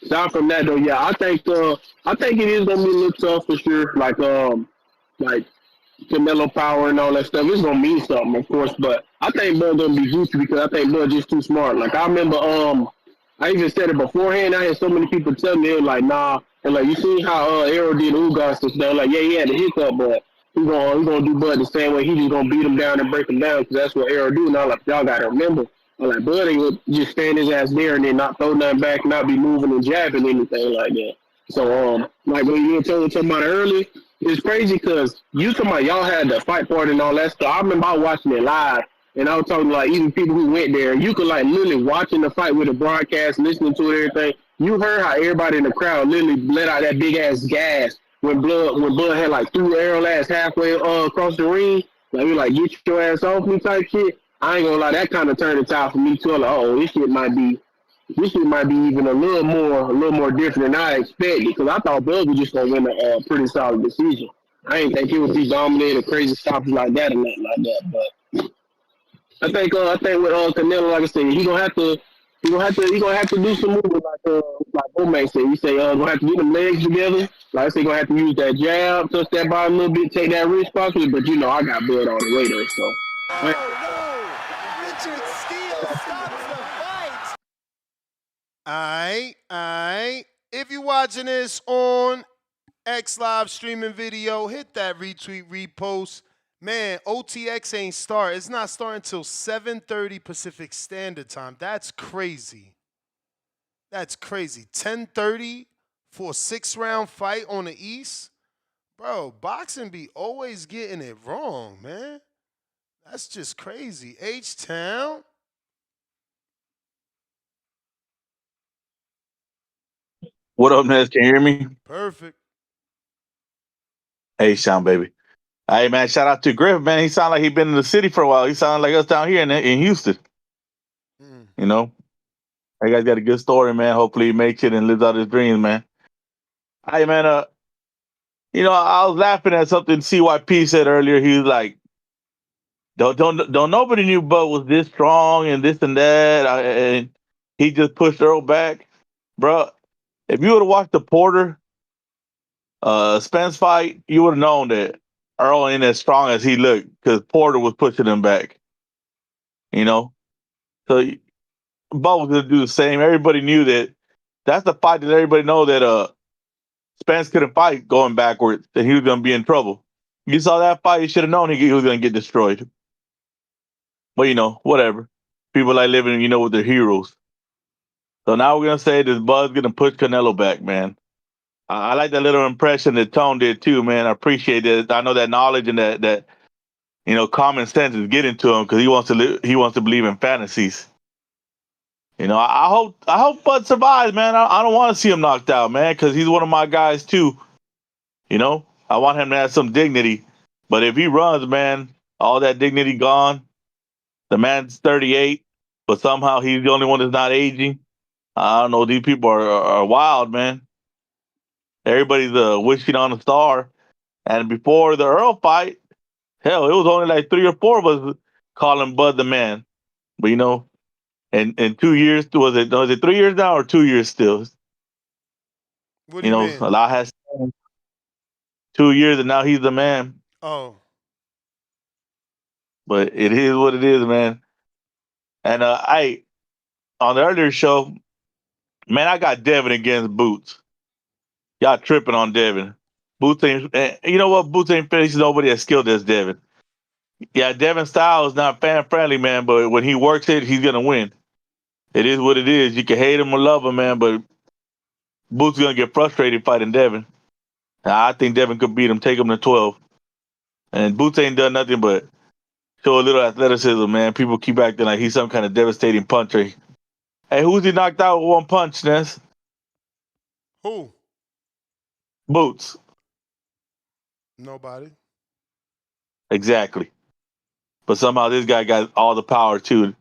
aside from that though, yeah, I think it is gonna be a little tough for sure. Like Canelo power and all that stuff. It's gonna mean something, of course, but I think Bud gonna be goofy because I think Bud just too smart. Like I remember, I even said it beforehand. I had so many people tell me, they were like, nah, and like you see how Errol did Ugas and stuff. Like, yeah, he had a hiccup, but he gonna do Bud the same way. He just gonna beat him down and break him down because that's what Errol do. Now, like y'all gotta remember. I'm like, Bud ain't gonna just stand his ass there and then not throw nothing back, not be moving and jabbing anything like that. So, like when you were talking about it earlier, it's crazy because you talking about y'all had the fight part and all that stuff. I remember I was watching it live, and I was talking to, like, even people who went there. You could, like, literally watching the fight with the broadcast, listening to it, everything. You heard how everybody in the crowd literally let out that big-ass gas when Bud had, like, threw Earl ass halfway across the ring. Like, we like, get your ass off me type shit. I ain't gonna lie, that kind of turned the tide for me, too. I'm like, oh, this shit might be even a little more different than I expected because I thought Bud was just gonna win a pretty solid decision. I didn't think he would be dominated, crazy stoppage like that or nothing like that. But I think with Canelo, like I said, he gonna have to do some movement like Omar said. He say gonna have to get them legs together. Like I said, gonna have to use that jab, touch that body a little bit, take that wrist possibly. But you know, I got Bud on the way though, so. Richard Steele stops the fight. Alright. If you're watching this on X live streaming video, hit that retweet, repost. Man, OTX ain't start. It's not starting until 7:30 Pacific Standard Time. That's crazy. That's crazy. 10:30 for a 6-round fight on the East? Bro, boxing be always getting it wrong, man. That's just crazy. H-Town? What up, Ness? Can you hear me? Perfect. Hey, Sean, baby. Hey, man, shout out to Griffin, man. He sounded like he been in the city for a while. He sounded like us down here in Houston. You know? That guy's got a good story, man. Hopefully he makes it and lives out his dreams, man. Hey, man, I was laughing at something CYP said earlier. He was like, don't nobody knew Bud was this strong and this and that. And he just pushed Earl back. Bro, if you would have watched the Porter Spence fight, you would have known that Earl ain't as strong as he looked because Porter was pushing him back. You know? So Bud was going to do the same. Everybody knew that. That's the fight that everybody know that Spence couldn't fight going backwards, that he was going to be in trouble. You saw that fight, you should have known he was going to get destroyed. But, whatever. People like living, with their heroes. So now we're going to say this Bud's going to push Canelo back, man. I like that little impression that Tone did too, man. I appreciate it. I know that knowledge and that common sense is getting to him because he wants to believe in fantasies. I hope Bud survives, man. I don't want to see him knocked out, man, because he's one of my guys too. I want him to have some dignity. But if he runs, man, all that dignity gone. The man's 38, but somehow he's the only one that's not aging. I don't know. These people are wild, man. Everybody's wishing on a star. And before the Earl fight, hell, it was only like 3 or 4 of us calling Bud the man. But in 2 years, was it 3 years now or 2 years still? What do you mean? A lot has 2 years and now he's the man. Oh. But it is what it is, man. And on the earlier show, man, I got Devin against Boots. Y'all tripping on Devin. Boots ain't, you know what? Boots ain't finished nobody as skilled as Devin. Yeah, Devin's style is not fan friendly, man, but when he works it, he's gonna win. It is what it is. You can hate him or love him, man, but Boots is gonna get frustrated fighting Devin. I think Devin could beat him, take him to 12. And Boots ain't done nothing but show a little athleticism, man. People keep acting like he's some kind of devastating puncher. Hey, who's he knocked out with one punch, Ness? Who? Boots. Nobody. Exactly. But somehow this guy got all the power too.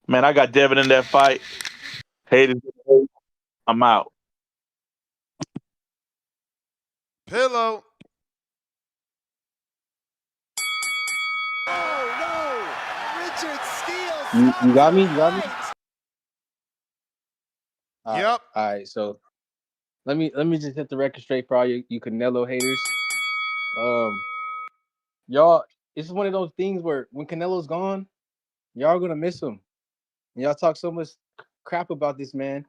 Man, I got Devin in that fight. Haters, I'm out. Pillow. You got me? You got me? Yep. All right, so let me just hit the record straight for all you Canelo haters. Y'all, it's one of those things where when Canelo's gone, y'all gonna miss him. And y'all talk so much crap about this man,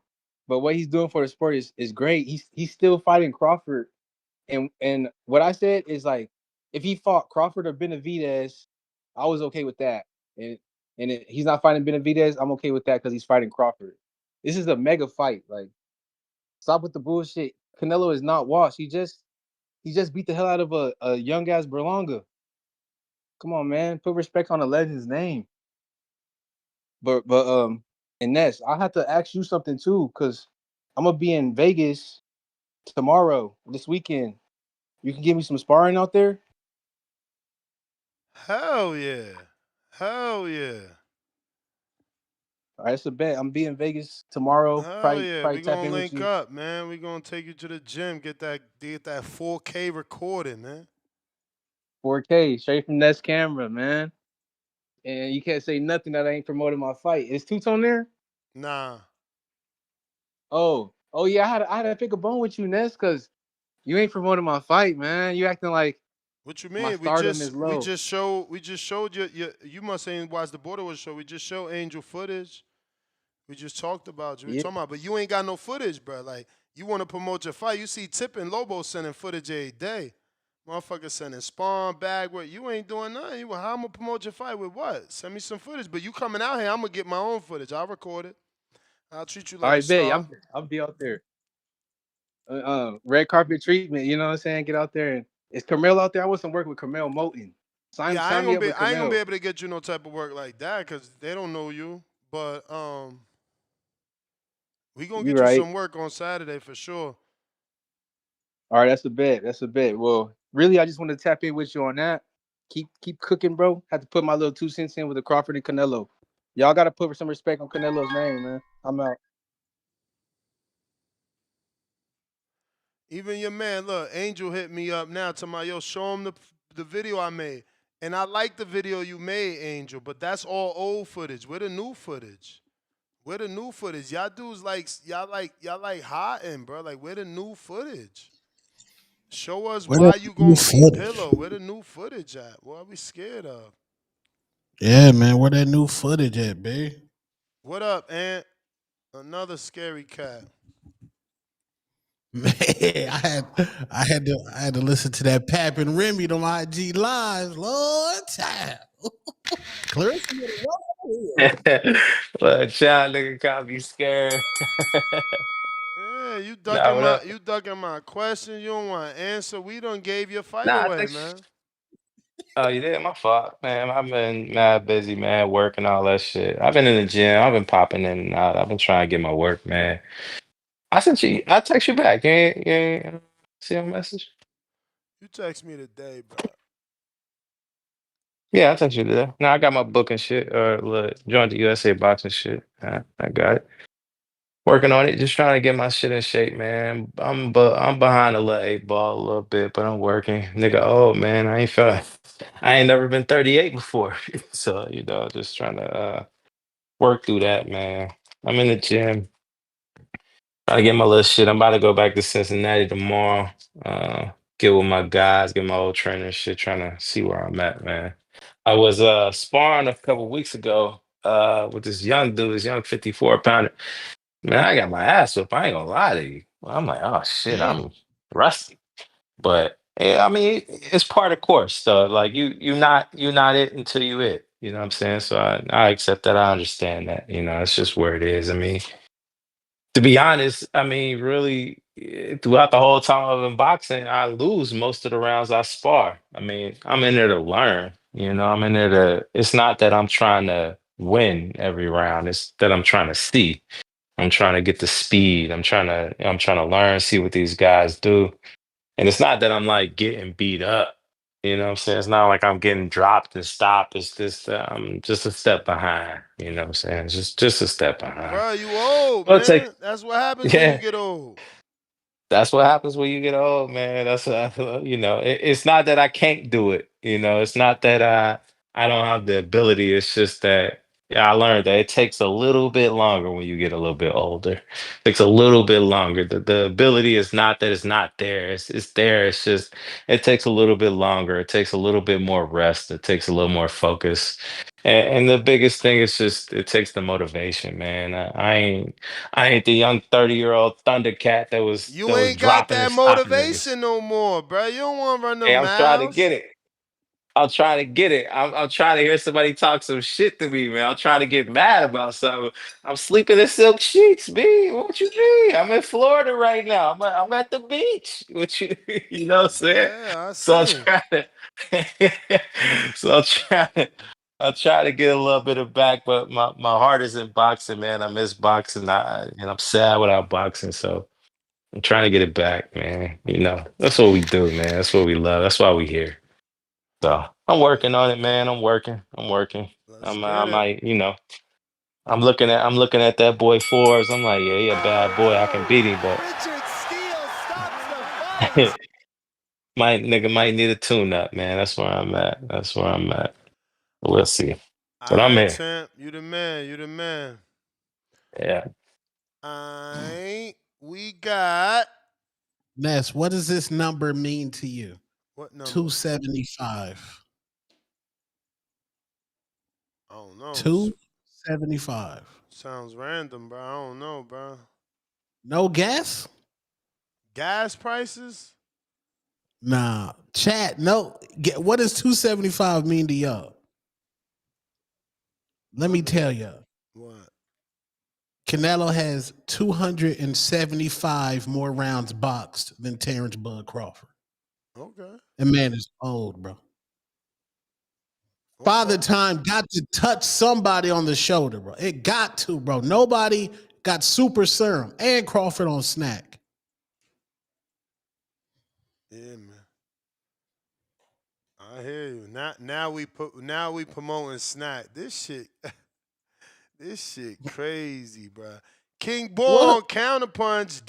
but what he's doing for the sport is great. He's still fighting Crawford, and what I said is like, if he fought Crawford or Benavidez, I was okay with that. He's not fighting Benavidez, I'm okay with that because he's fighting Crawford. This is a mega fight. Like, stop with the bullshit. Canelo is not washed. He just beat the hell out of a young ass Berlanga. Come on, man. Put respect on a legend's name. But and Ness, I have to ask you something too, because I'm gonna be in Vegas tomorrow, this weekend. You can give me some sparring out there? Hell yeah. Hell yeah. All right, it's a bet. I'm be in Vegas tomorrow. Hell Probably yeah. We tap gonna in with link you. up, man. We gonna take you to the gym, get that 4K recording, man. 4K, straight from Ness camera, man. And you can't say nothing that ain't promoting my fight. Is Two-Tone there? Nah. Oh yeah, I had to pick a bone with you, Ness, because you ain't promoting my fight, man. You acting like What you my mean? stardom is low. We just showed you must ain't watched the Border show. We just showed Angel footage. We just talked about you. We talking about, but you ain't got no footage, bro. Like, you want to promote your fight. You see Tip and Lobo sending footage every day. Motherfucker sending spawn bag with you ain't doing nothing. How I'm gonna promote your fight with what? Send me some footage. But you coming out here, I'm gonna get my own footage. I'll record it. I'll treat you All like a right, bet. star. I'll be out there. Red carpet treatment. You know what I'm saying? Get out there and is Carmel out there? I want some work with Carmel Moten. Yeah, Sign me up with I ain't gonna be Carmel. able to get you no type of work like that because they don't know you. But we gonna You get you right. some work on Saturday for sure. All right, that's a bet. That's a bet. Well, really, I just want to tap in with you on that. Keep cooking, bro. Had to put my little 2 cents in with the Crawford and Canelo. Y'all got to put some respect on Canelo's name, man. I'm out. Even your man, look, Angel hit me up now to my yo, show him the video I made. And I like the video you made, Angel, but that's all old footage. Where the new footage? Where the new footage? Y'all dudes y'all like hotting, bro. Like where the new footage? Show us Where why that you new gonna beat footage? Pillow. Where the new footage at? What are we scared of? Yeah, man. Where that new footage at, babe? What up, Ant? Another scary cat. Man, I had to listen to that Pap and Remy on my IG live. Lord time. Clarissa, Well, child nigga can't be scared. Yeah, Nah, what up? you ducking my question. You don't want to answer. We done gave your fight Nah, I away, think. man. Oh, you did? My fault, man. I've been mad busy, man, working all that shit. I've been in the gym. I've been popping in and out. I've been trying to get my work, man. I text you back. You ain't see my message? You text me today, bro. Yeah, I text you today. Now I got my book and shit. Look, joined the USA boxing shit. I got it. Working on it, just trying to get my shit in shape, man. I'm behind the little 8 ball a little bit, but I'm working. Nigga, oh man, I ain't never been 38 before. So, just trying to work through that, man. I'm in the gym, trying to get my little shit. I'm about to go back to Cincinnati tomorrow. Get with my guys, get my old trainer and shit, trying to see where I'm at, man. I was sparring a couple weeks ago with this young dude, this young 54-pounder. Man, I got my ass up. I ain't gonna lie to you. I'm like, oh shit, damn. I'm rusty. But yeah, I mean, it's part of course. So like you not it until you it. You know what I'm saying? So I accept that. I understand that. It's just where it is. I mean, to be honest, I mean, really, throughout the whole time I've been boxing, I lose most of the rounds I spar. I mean, I'm in there to learn. I'm in there to. It's not that I'm trying to win every round. It's that I'm trying to see. I'm trying to get the speed. I'm trying to learn, see what these guys do. And it's not that I'm like getting beat up. You know what I'm saying? It's not like I'm getting dropped and stopped. It's just I'm just a step behind. You know what I'm saying? Just a step behind. Bro, you old, Well, it's like, man. That's what happens when you yeah. get old. That's what happens when you get old, man. It's not that I can't do it. It's not that I don't have the ability. It's just that yeah, I learned that it takes a little bit longer when you get a little bit older. It takes a little bit longer. The ability is not that it's not there. It's there. It's just it takes a little bit longer. It takes a little bit more rest. It takes a little more focus. And the biggest thing is just it takes the motivation, man. I ain't the young 30-year-old Thundercat that was You that was ain't got dropping and that stopping niggas. motivation no more, bro. You don't want to run Hey, them I'm trying to miles. get it. I'm trying to get it. I'm trying to hear somebody talk some shit to me, man. I'm trying to get mad about something. I'm sleeping in silk sheets, B. What you mean? I'm in Florida right now. I'm at the beach. What you you know what I'm saying? Yeah, I So I'm see. trying to so I'm trying to get a little bit of back, but my heart is in boxing, man. I miss boxing. And I'm sad without boxing. So I'm trying to get it back, man. That's what we do, man. That's what we love. That's why we here. So I'm working on it, man. I'm working. I'm working. Let's I get it. might, I'm looking at that boy Forbes. I'm like, yeah, he a bad boy. I can beat him, but might need a tune up, man. That's where I'm at. That's where I'm at. We'll see. All But I'm right, here. champ. You the man. You the man. Yeah. All right. We got Ness, what does this number mean to you? what number? 275. I don't know. 275. Sounds random, bro. I don't know, bro. No gas? Gas prices? Nah, chat. No, what does 275 mean to y'all? Let me tell y'all. What? Canelo has 275 more rounds boxed than Terence Bud Crawford. Okay. And man is old, bro. Father Time got to touch somebody on the shoulder, bro. It got to, bro. Nobody got super serum and Crawford on snack. Yeah, man. I hear you. Now we promoting snack. This shit crazy, bro. King Bourne counterpunch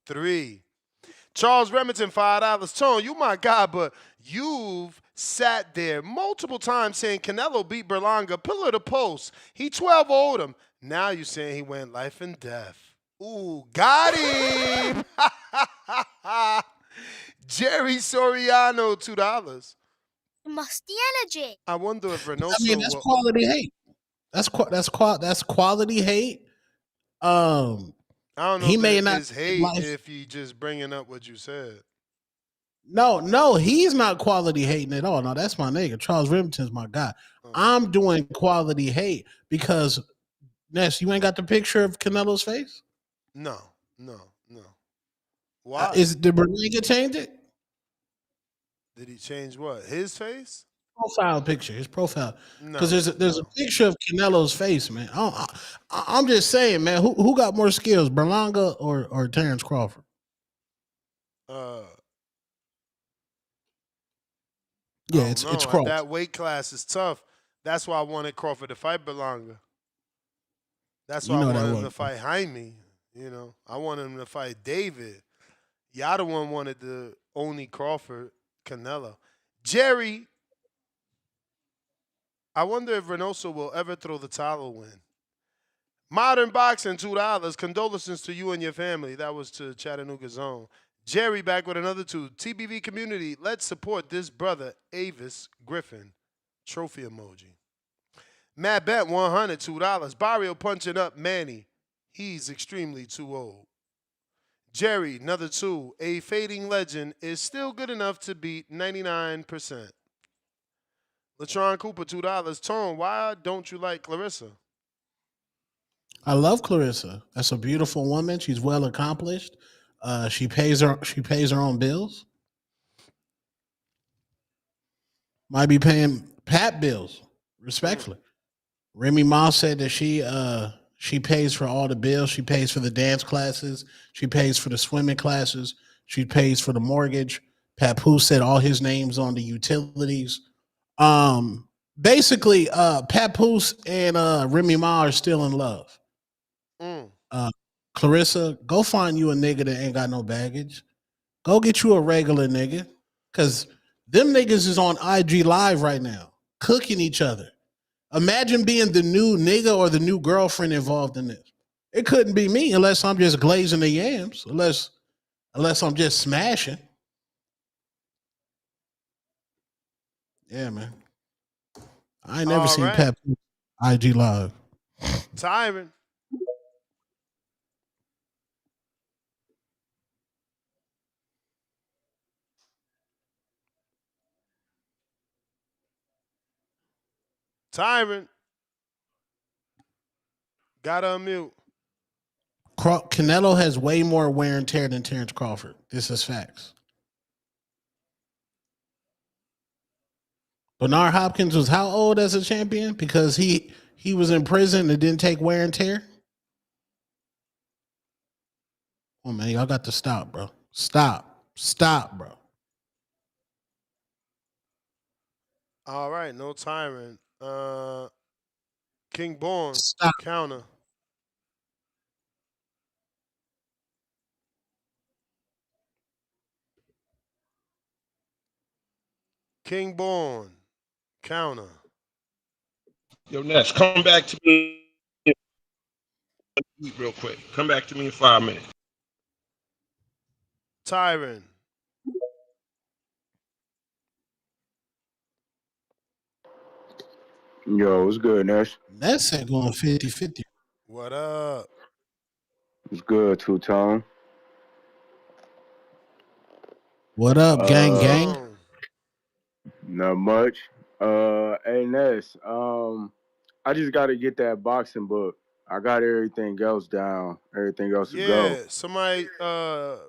DC3. Charles Remington, $5. Tone, you my guy, but you've sat there multiple times saying Canelo beat Berlanga, pillar to post. He 12-0'd him. Now you saying he went life and death. Ooh, got him. Jerry Soriano, $2. Musty energy. I wonder if Reynoso. I mean, that's quality hate. That's quality hate. I don't know. He if may it not is hate if he just bringing up what you said. No, he's not quality hating at all. No, that's my nigga. Charles Remington's my guy. I'm doing quality hate because Ness, you ain't got the picture of Canelo's face? No. Why? Did Berniga change it? Did he change what? His face? Profile picture, his profile. No. Because there's a picture of Canelo's face, man. I'm just saying, man. Who got more skills, Berlanga or Terence Crawford? Yeah, it's Crawford. That weight class is tough. That's why I wanted Crawford to fight Berlanga. That's why I wanted him to fight Jaime. You know, I wanted him to fight David. Y'all one wanted the only Crawford, Canelo. Jerry, I wonder if Reynoso will ever throw the towel win. Modern Boxing, $2. Condolences to you and your family. That was to Chattanooga Zone. Jerry back with another $2. TBV community, let's support this brother, Avis Griffin. Trophy emoji. Matt Bet, $100, $2. Barrio punching up Manny. He's extremely too old. Jerry, another $2. A fading legend is still good enough to beat 99%. Latron Cooper, $2. Tone, why don't you like Clarissa? I love Clarissa. That's a beautiful woman. She's well accomplished. She pays her own bills. Might be paying Pat bills, respectfully. Remy Ma said that she pays for all the bills. She pays for the dance classes. She pays for the swimming classes. She pays for the mortgage. Papoose said all his names on the utilities. Basically, Papoose and Remy Ma are still in love. Clarissa, go find you a nigga that ain't got no baggage. Go get you a regular nigga. Because them niggas is on IG Live right now, cooking each other. Imagine being the new nigga or the new girlfriend involved in this. It couldn't be me unless I'm just glazing the yams, unless I'm just smashing. Yeah, man. I ain't never seen Pep IG Live. Tyron. Tyron. Gotta unmute. Canelo has way more wear and tear than Terence Crawford. This is facts. Bernard Hopkins was how old as a champion? Because he was in prison and didn't take wear and tear? Oh, man, y'all got to stop, bro. Stop, bro. All right, no Tyron. King Bourne, counter. King Bourne, counter. Yo, Ness, come back to me real quick. Come back to me in 5 minutes. Tyron. Yo, what's good, Ness? Ness ain't going 50-50. What up? What's good, Two-Tone? What up, gang gang? Not much. Hey Ness, I just got to get that boxing book. I got everything else down. Everything else to go. Yeah, somebody,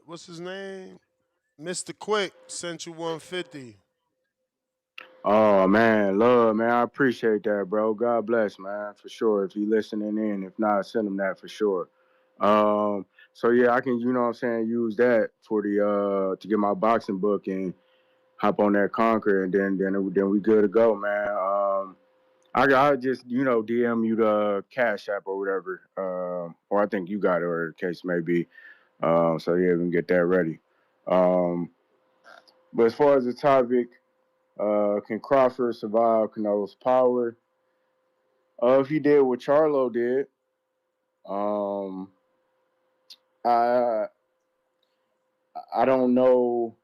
what's his name? Mr. Quick sent you 150. Oh man, love, man. I appreciate that, bro. God bless, man, for sure. If you listening in, if not, send him that for sure. So yeah, I can, you know what I'm saying, use that for the to get my boxing book and hop on that Conquer, and then we good to go, man. I just, you know, DM you the Cash App or whatever, or I think you got it, or the case may be. So yeah, we can get that ready. But as far as the topic, can Crawford survive Canelo's power? If he did what Charlo did, I I don't know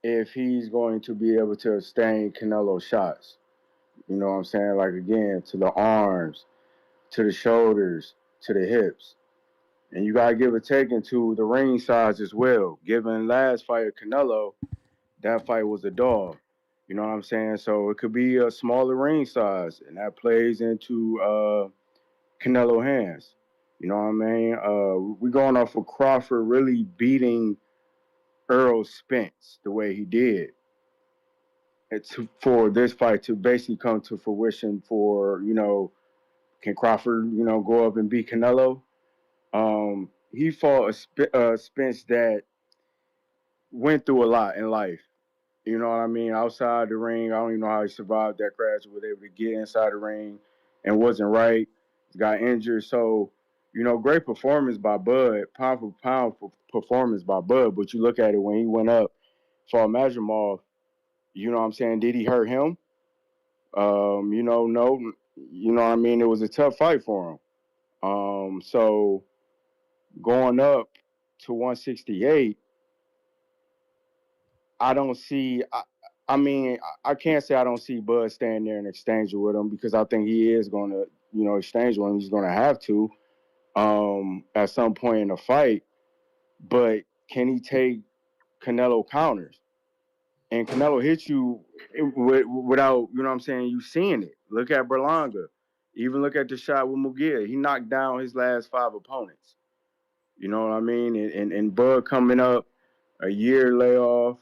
if he's going to be able to sustain Canelo shots. You know what I'm saying? Like again, to the arms, to the shoulders, to the hips. And you gotta give a take into the ring size as well. Given last fight of Canelo, that fight was a dog. You know what I'm saying? So it could be a smaller ring size, and that plays into Canelo hands. You know what I mean? We're going off of Crawford really beating Earl Spence the way he did. For this fight to basically come to fruition for, you know, can Crawford, you know, go up and beat Canelo? He fought a Spence that went through a lot in life. You know what I mean? Outside the ring, I don't even know how he survived that crash. Was able to get inside the ring and wasn't right. Got injured. So, you know, great performance by Bud, pound for pound performance by Bud. But you look at it when he went up, fought Majimov, you know what I'm saying? Did he hurt him? You know, no. You know what I mean? It was a tough fight for him. So going up to 168, I don't see. I mean, I can't say I don't see Bud standing there and exchanging with him, because I think he is going to, you know, exchange with him. He's going to have to at some point in the fight. But can he take Canelo counters? And Canelo hits you without, you know what I'm saying, you seeing it. Look at Berlanga. Even look at the shot with Mugia. He knocked down his last 5 opponents. You know what I mean? And Bud coming up, a year layoff,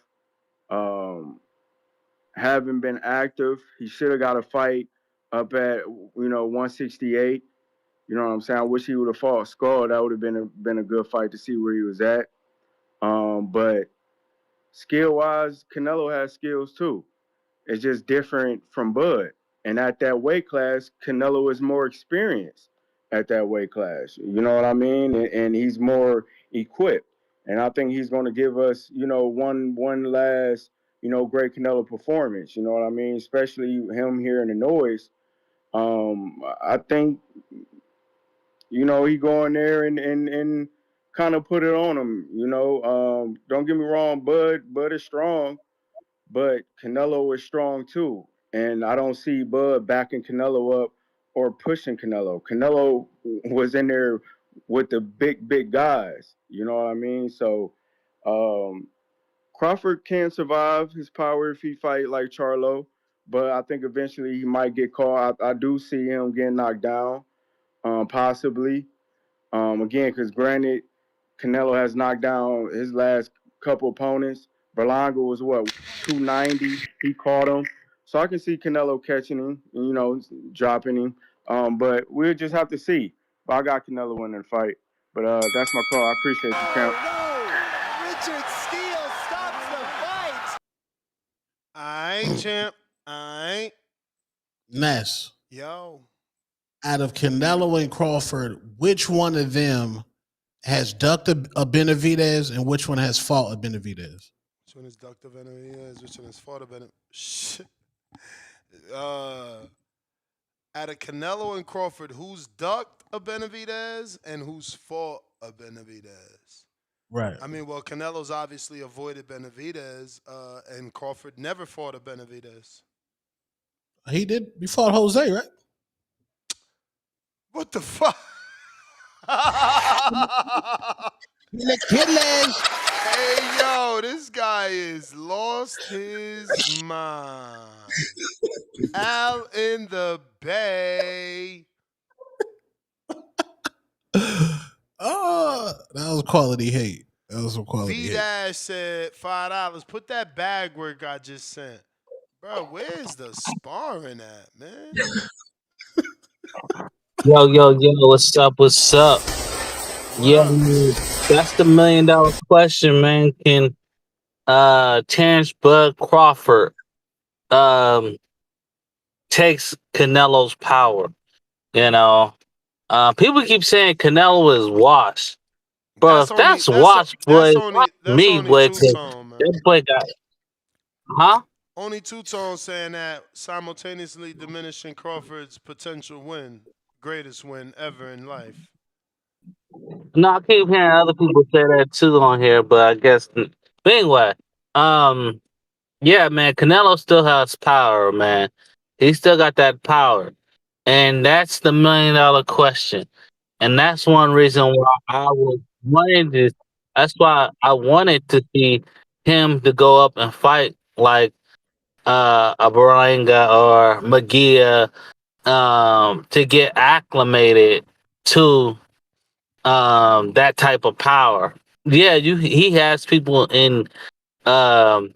haven't been active. He should have got a fight up at, you know, 168. You know what I'm saying? I wish he would have fought Scull. That would have been a good fight to see where he was at. But skill-wise, Canelo has skills too. It's just different from Bud. And at that weight class, Canelo is more experienced at that weight class. You know what I mean? And he's more equipped. And I think he's going to give us, you know, one last, you know, great Canelo performance. You know what I mean? Especially him hearing the noise. I think, you know, he go in there and kind of put it on him. You know, don't get me wrong, Bud is strong, but Canelo is strong too. And I don't see Bud backing Canelo up or pushing Canelo. Canelo was in there with the big guys. You know what I mean? So Crawford can survive his power if he fight like Charlo, but I think eventually he might get caught. I do see him getting knocked down, possibly. Again, because granted, Canelo has knocked down his last couple opponents. Berlanga was what, 290? He caught him. So I can see Canelo catching him, you know, dropping him. But we'll just have to see. But I got Canelo winning the fight. But that's my call. I appreciate you, champ. Richard Steele stops the fight. All right, champ. All right. Ness. Yo. Out of Canelo and Crawford, which one of them has ducked a Benavidez and which one has fought a Benavidez? Which one has ducked a Benavidez? Which one has fought a Benavidez? Shit. Out of Canelo and Crawford, who's ducked a Benavidez and who's fought a Benavidez? Right. I mean, well, Canelo's obviously avoided Benavidez, and Crawford never fought a Benavidez. He did. He fought Jose, right? What the fuck? Hey, yo, this guy is lost his mind. Al in the Bay. Oh, that was quality hate. That was some quality V hate. Dash said $5. Put that bag work I just sent. Bro, where's the sparring at, man? Yo, what's up? What's up? Yeah, man, that's the $1 million question, man. Can Terence Bud Crawford takes Canelo's power? You know, people keep saying Canelo is washed. Bro, if that's washed, boy, That's me, only boy, two-tone, man. that boy got, huh? Only two-tone saying that simultaneously diminishing Crawford's potential win, greatest win ever in life. No, I keep hearing other people say that too on here, but I guess. But anyway, um, yeah, man, Canelo still has power, man. He still got that power, and that's the $1 million question. And that's one reason why I was wanting to. That's why I wanted to see him to go up and fight like a Veiga or Magia, to get acclimated to that type of power. Yeah, he has people um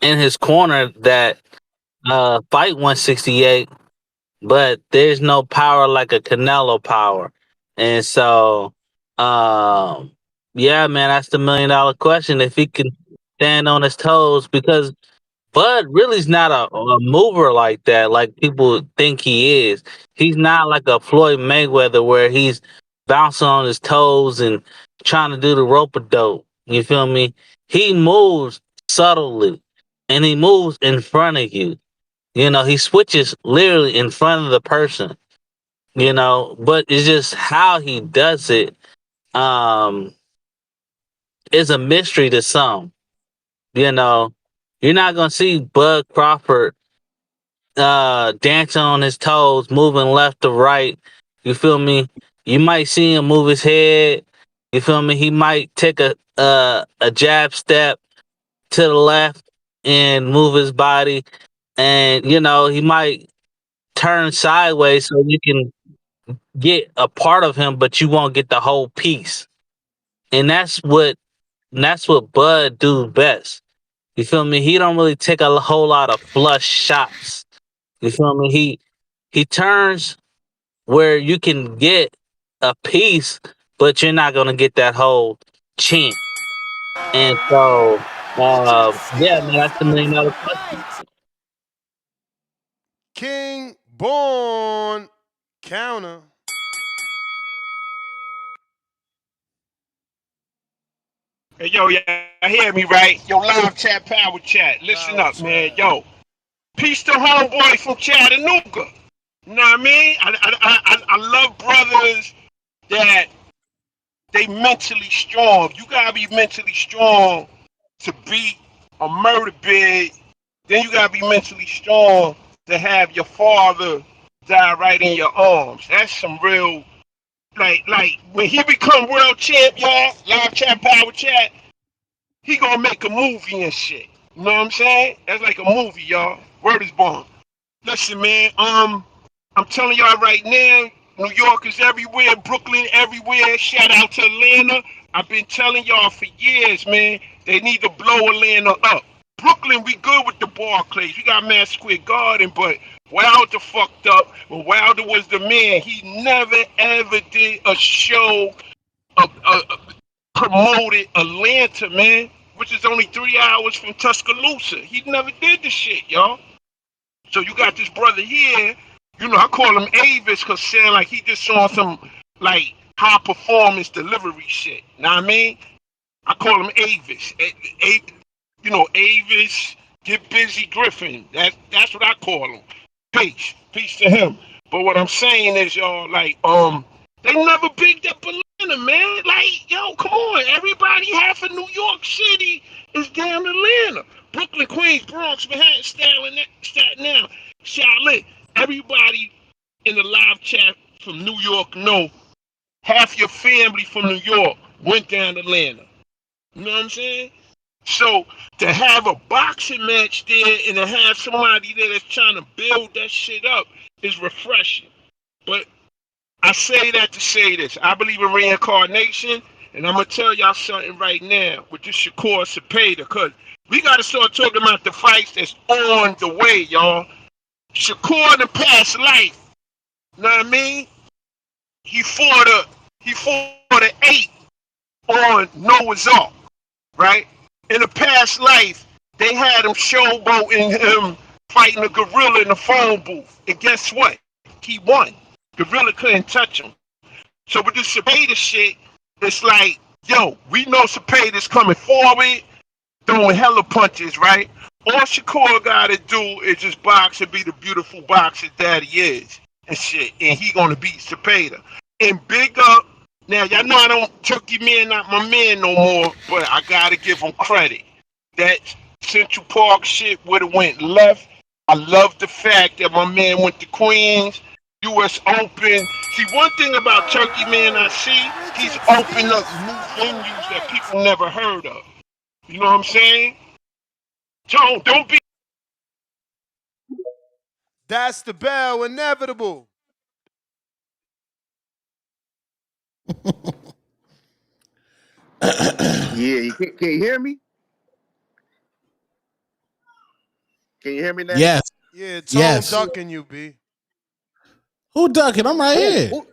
in his corner that fight 168, but there's no power like a Canelo power. And so yeah, man, that's the $1 million question. If he can stand on his toes, because Bud really is not a mover like that, like people think he is. He's not like a Floyd Mayweather where he's bouncing on his toes and trying to do the rope a dope. You feel me? He moves subtly and he moves in front of you. You know, he switches literally in front of the person, you know, but it's just how he does it um is a mystery to some. You know, you're not gonna see Bud Crawford dancing on his toes, moving left to right. You feel me? You might see him move his head. You feel me? He might take a jab step to the left and move his body, and you know he might turn sideways so you can get a part of him, but you won't get the whole piece. And that's what Bud do best. You feel me? He don't really take a whole lot of flush shots. You feel me? He turns where you can get a piece, but you're not gonna get that whole chin. And so, yeah, man, that's the $1 million question. King Bourne counter. Hey, yo, y'all hear me, right? Yo, live chat, power chat. Listen up, man. Yo, peace to homeboy from Chattanooga. You know what I mean? I love brothers that they mentally strong. You gotta be mentally strong to beat a murder bid. Then you gotta be mentally strong to have your father die right in your arms. That's some real, like when he become world champ, y'all. Live chat, power chat. He gonna make a movie and shit. You know what I'm saying? That's like a movie, y'all. Word is born. Listen, man. I'm telling y'all right now, New York is everywhere, Brooklyn everywhere. Shout out to Atlanta. I've been telling y'all for years, man. They need to blow Atlanta up. Brooklyn, we good with the Barclays. We got Madison Square Garden, but Wilder fucked up. When Wilder was the man, he never ever did a show promoted Atlanta, man, which is only 3 hours from Tuscaloosa. He never did the shit, y'all. So you got this brother here, you know, I call him Avis because saying like he just saw some like high performance delivery shit. Know what I mean? I call him Avis. You know, Avis, get busy Griffin. That's what I call him. Peace to him. But what I'm saying is, y'all, like, they never bigged up Atlanta, man. Like, yo, come on. Everybody half of New York City is damn Atlanta. Brooklyn, Queens, Bronx, Manhattan, Staten Island, Charlotte. Everybody in the live chat from New York know half your family from New York went down to Atlanta. You know what I'm saying? So to have a boxing match there and to have somebody there that's trying to build that shit up is refreshing. But I say that to say this. I believe in reincarnation, and I'm going to tell y'all something right now with this Shakur Cepeda, because we got to start talking about the fights that's on the way, y'all. Shakur in the past life, you know what I mean? He fought a 8 on Noah's Ark, right? In the past life, they had him showboating him fighting a gorilla in the phone booth. And guess what? He won. Gorilla couldn't touch him. So with this Cepeda shit, it's like, yo, we know Cepeda's coming forward, throwing hella punches, right? All Shakur gotta do is just box and be the beautiful boxer that he is and shit. And he gonna beat Cepeda. And big up. Now, y'all know I don't Turkey Man not my man no more, but I gotta give him credit. That Central Park shit would have went left. I love the fact that my man went to Queens, US Open. See, one thing about Turkey Man I see, he's opened up new venues that people never heard of. You know what I'm saying? Don't be. That's the bell, inevitable. Yeah, can you hear me? Can you hear me now? Yes. Yeah, Tone ducking you, B. Who ducking? I'm right here. Who?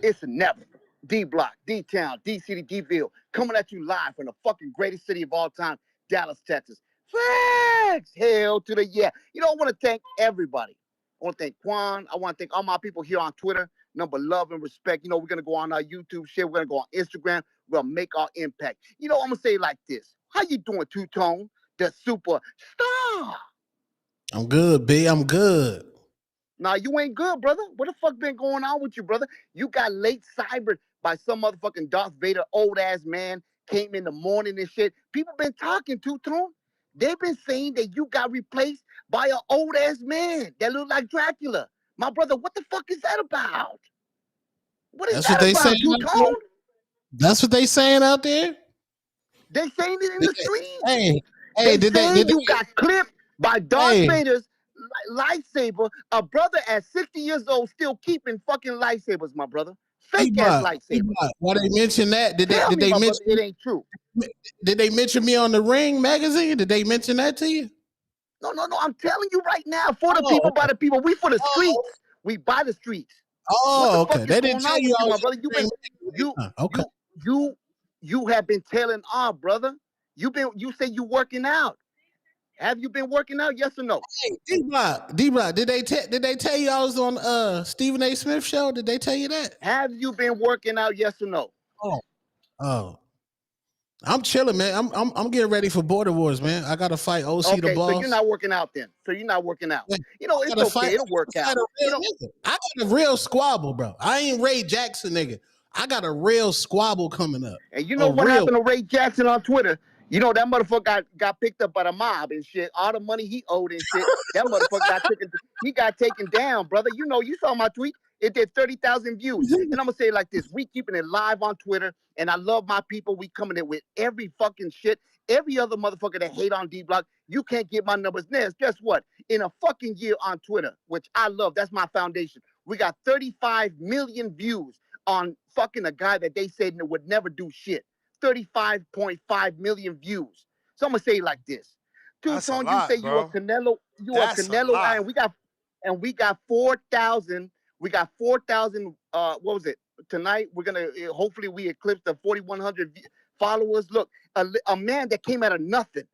It's inevitable. D Block, D Town, D City, D-Ville, coming at you live from the fucking greatest city of all time, Dallas, Texas. Flags! Hell to the yeah. You know, I want to thank everybody. I want to thank Quan. I want to thank all my people here on Twitter. Number love and respect. You know, we're going to go on our YouTube shit. We're going to go on Instagram. We're going to make our impact. You know, I'm going to say it like this. How you doing, Two-Tone? The superstar. I'm good, B. I'm good. Nah, you ain't good, brother. What the fuck been going on with you, brother? You got late cybered by some motherfucking Darth Vader old ass man, came in the morning and shit. People been talking, Two-Tone. They've been saying that you got replaced by an old ass man that look like Dracula. My brother, what the fuck is that about? What is that about, Two-Tone? That's what they saying out there? They saying it in the streets. Hey, they did saying they you got clipped by Darth Vader's lightsaber. A brother at 60 years old still keeping fucking lightsabers, my brother. Fake ass lightsabers. Why they mention that? Did Tell they me, my mention brother, it ain't true? Did they mention me on the Ring magazine? Did they mention that to you? No. I'm telling you right now, for the people, by the people. We for the streets. We by the streets. Oh, what the okay. fuck They is didn't going tell on you with I you, my was brother? You have been telling on, brother. You say you working out. Have you been working out? Yes or no? Hey, D-Block, did they tell you I was on Stephen A. Smith show? Did they tell you that? Have you been working out? Yes or no? Oh. I'm chilling, man. I'm getting ready for Border Wars, man. I gotta fight OC the boss. So you're not working out then. You know, it's okay. It'll work out. I got a real squabble, bro. I ain't Ray Jackson, nigga. I got a real squabble coming up. And you know what happened to Ray Jackson on Twitter? You know, that motherfucker got picked up by the mob and shit. All the money he owed and shit. That motherfucker got taken down, brother. You know, you saw my tweet. It did 30,000 views. And I'm going to say it like this. We keeping it live on Twitter. And I love my people. We coming in with every fucking shit. Every other motherfucker that hate on D-Block, you can't get my numbers. Ness, guess what? In a fucking year on Twitter, which I love, that's my foundation. We got 35 million views on fucking a guy that they said would never do shit. 35.5 million views. So I'm gonna say it like this. Two-Tone, you say you a Canelo, and we got 4,000. We got 4,000. What was it? Tonight we're gonna hopefully we eclipse the 4,100 followers. Look, a man that came out of nothing,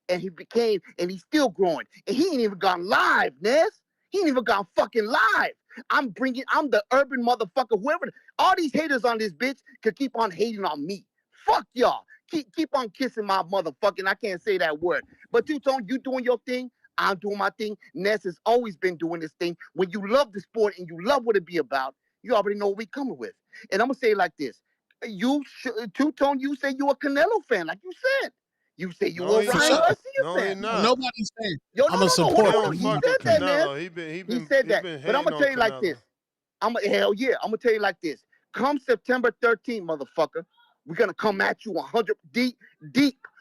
and he's still growing, and he ain't even gone live, Ness. He ain't even gone fucking live. I'm the urban motherfucker. Whoever, all these haters on this bitch could keep on hating on me. Fuck y'all. Keep on kissing my motherfucking, I can't say that word. But Two-Tone, you doing your thing. I'm doing my thing. Ness has always been doing this thing. When you love the sport and you love what it be about, you already know what we coming with. And I'm going to say it like this. Two-Tone, you say you a Canelo fan, like you said. You say you a Ryan Garcia fan. Nobody's saying. I'm a supporter. He said that, man. He said that. But I'm going to tell you like this. Hell yeah. I'm going to tell you like this. Come September 13th, motherfucker, We're gonna come at you 100 deep,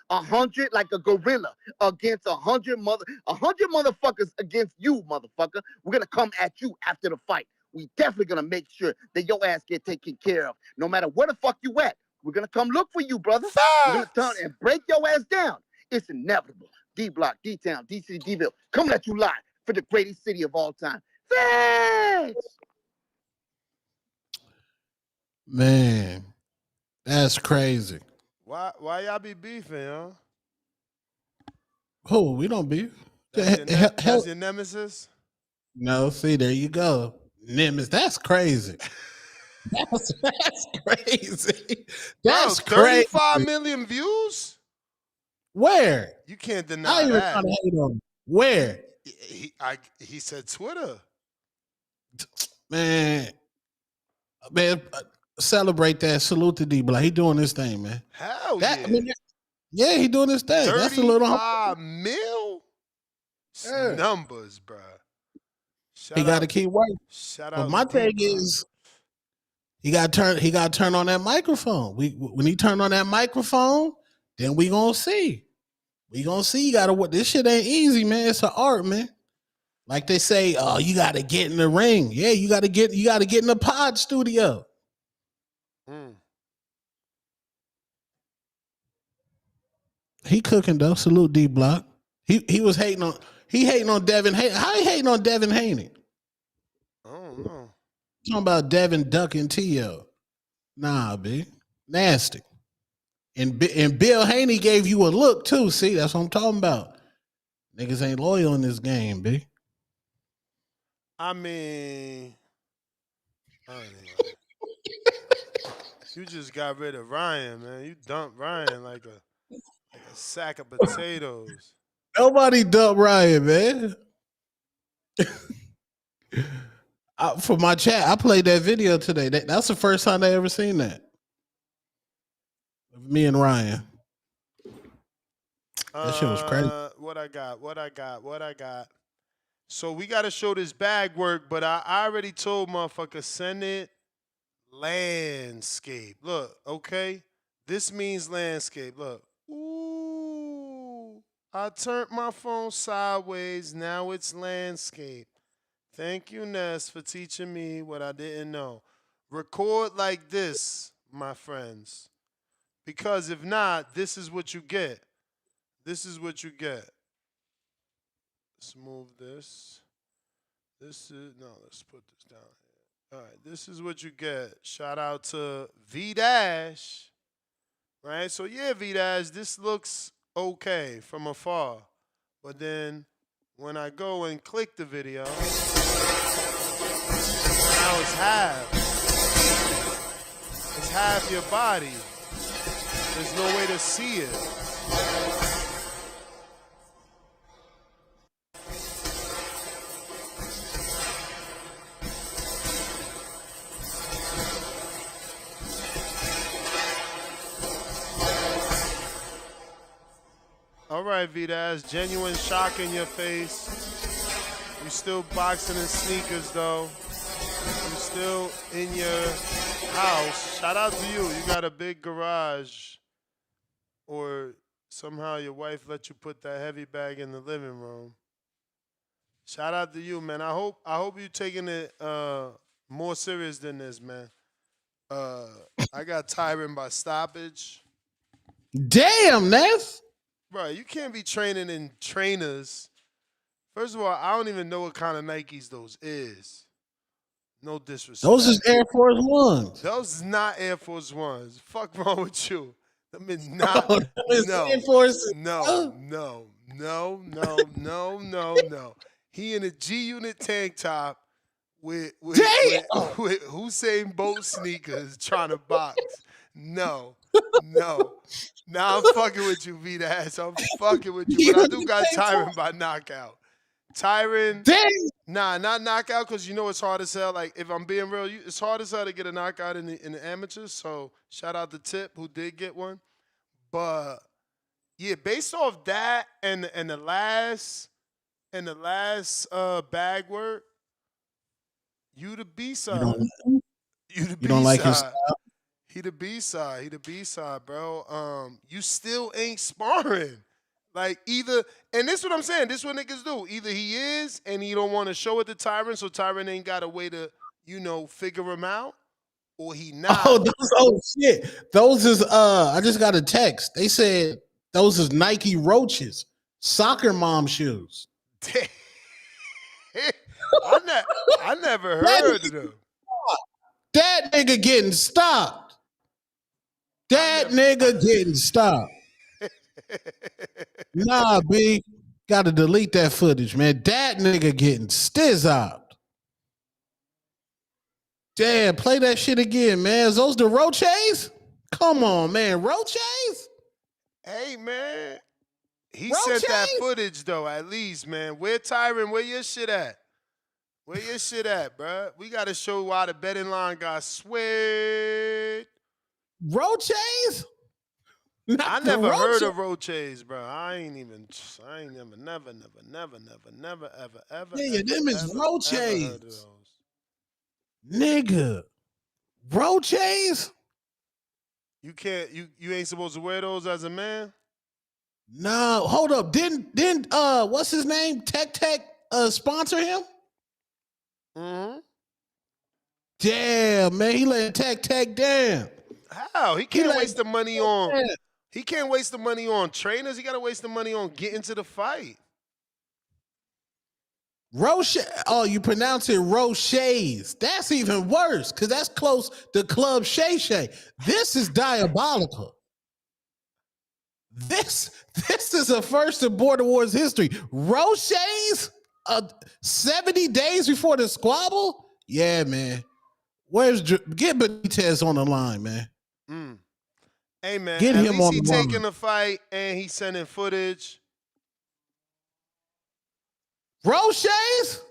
100 like a gorilla against 100 motherfuckers against you, motherfucker. We're gonna come at you after the fight. We definitely gonna make sure that your ass get taken care of, no matter where the fuck you at. We're gonna come look for you, brother. We're gonna turn and break your ass down. It's inevitable. D Block, D Town, DC, Deville, coming at you live for the greatest city of all time. Facts! Man, that's crazy. Why y'all be beefing, huh? Who? We don't beef. That's your nemesis? No, see, there you go. Nemesis, that's crazy. That's crazy. That's Bro, crazy. 35 million views? Where? You can't I deny ain't even that. trying to hate on him. Where? He said Twitter. Man, celebrate that. Salute to D Block. He doing this thing, man. Hell yeah. I mean, yeah, he doing this thing. That's a little 35 mil? Yeah. Numbers, bro. He got to keep working. Shout But out my to thing D-Block. is, he got to turn on that microphone. When he turn on that microphone, then we gonna see. We gonna see. You gotta. This shit ain't easy, man. It's an art, man. Like they say, oh, you gotta get in the ring. Yeah, you gotta get in the pod studio. He cooking though. Salute D Block. He was hating on Devin Haney. How he hating on Devin Haney? I don't know. Talking about Devin ducking T.O. Nah, B. Nasty. And Bill Haney gave you a look too. See, that's what I'm talking about. Niggas ain't loyal in this game, B. I mean, you just got rid of Ryan, man. You dumped Ryan like a sack of potatoes. Nobody dumped Ryan, man. For my chat, I played that video today. That's the first time they ever seen that. Of me and Ryan. That shit was crazy. What I got? So we got to show this bag work, but I already told motherfucker, send it landscape. Look, okay? This means landscape. Look. Ooh. I turned my phone sideways. Now it's landscape. Thank you, Ness, for teaching me what I didn't know. Record like this, my friends. Because if not, this is what you get. This is what you get. Let's move this. Let's put this down here. All right, this is what you get. Shout out to V-Dash. Right? So yeah, V-Dash, this looks okay from afar. But then when I go and click the video, now it's half. It's half your body. There's no way to see it. All right, Vidas, genuine shock in your face. You still boxing in sneakers, though. You still in your house. Shout out to you. You got a big garage. Or somehow your wife let you put that heavy bag in the living room. Shout out to you, man. I hope you taking it more serious than this, man. I got Tyron by stoppage. Damn, Ness. Bro, you can't be training in trainers. First of all, I don't even know what kind of Nikes those is. No disrespect. Those is Air Force Ones. Those is not Air Force Ones. Fuck wrong with you. Them is not. Air Force. No. He in a G-Unit tank top with Hussein Bolt sneakers trying to box. No. Now I'm fucking with you, V-Dash. I'm fucking with you. But I do got Tyron by knockout. Tyron. Nah, not knockout, because you know it's hard as hell. Like, if I'm being real, it's hard as hell to get a knockout in the amateurs. So shout out to Tip, who did get one. But yeah, based off that and the last bag work, you the B-side. You don't like his style? He the B-side. He the B-side, bro. You still ain't sparring. Like either, and this is what I'm saying. This is what niggas do. Either he is, and he don't want to show it to Tyron, so Tyron ain't got a way to, figure him out, or he not. Oh shit. Those is I just got a text. They said those is Nike Roaches, soccer mom shoes. I never heard of them. That nigga getting stopped. That nigga getting stopped. Nah, B. Gotta delete that footage, man. That nigga getting stizzed. Damn, play that shit again, man. Is those the Roaches? Come on, man. Roaches? Hey, man. He Roaches? sent that footage, though, at least, man. Where Tyron, where your shit at? Where your shit at, bro? We got to show why the betting line got swayed. Roaches? I never heard of Roaches, bro. I ain't never, ever. Yeah, them is ever Roaches. heard of those. Nigga. Roaches? You can't, you ain't supposed to wear those as a man? No, hold up. Didn't what's his name? Tech sponsor him? Mm-hmm. Damn, man, he let Tech down. How? He can't waste the money on. He can't waste the money on trainers. He got to waste the money on getting to the fight. Roche. Oh, you pronounce it Roches. That's even worse because that's close to Club Shay Shay. This is diabolical. This is a first in Border Wars history. Roches? 70 days before the squabble? Yeah, man. Get Benitez on the line, man. Hey, man, Get at him least on he the taking line. the fight and he sending footage. Roches?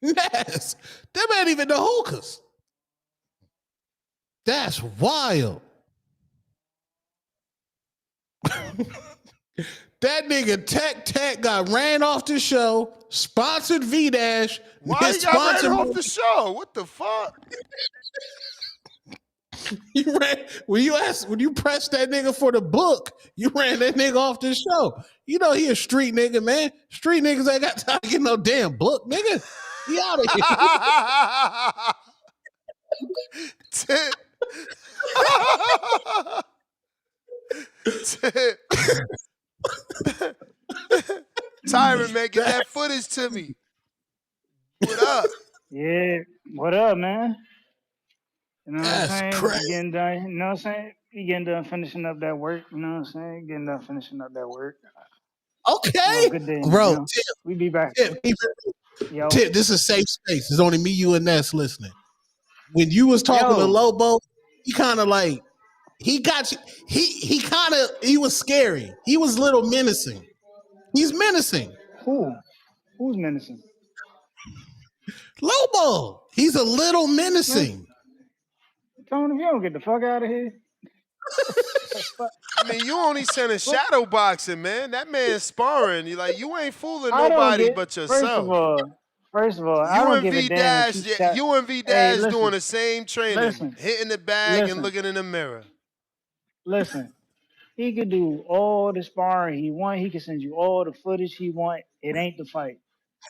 Yes. Them ain't even the hookahs. That's wild. That nigga Tech got ran off the show, sponsored V-Dash. Why he got ran off the show? What the fuck? You ran when you pressed that nigga for the book, you ran that nigga off the show. You know he a street nigga, man. Street niggas ain't got time to get no damn book, nigga. He out of here. Tyron, man, get that footage to me. What up? Yeah, what up, man? You know what I'm That's saying? crazy. Getting done, you know what I'm saying? You getting done finishing up that work, you know what I'm saying? Getting done finishing up that work. Okay. Good day, Bro, you know? Tip, We be back. Yo. Tip, this is a safe space. It's only me, you, and Ness listening. When you was talking to Lobo, he kind of like, he got you. He was scary. He was a little menacing. He's menacing. Who's menacing? Lobo. He's a little menacing. Tony, if you don't get the fuck out of here. I mean, you only sending shadow boxing, man. That man's sparring. You ain't fooling nobody but yourself. First of all, I don't give a damn. You and V-Dash doing the same training, hitting the bag and looking in the mirror. Listen, he could do all the sparring he want. He can send you all the footage he want. It ain't the fight.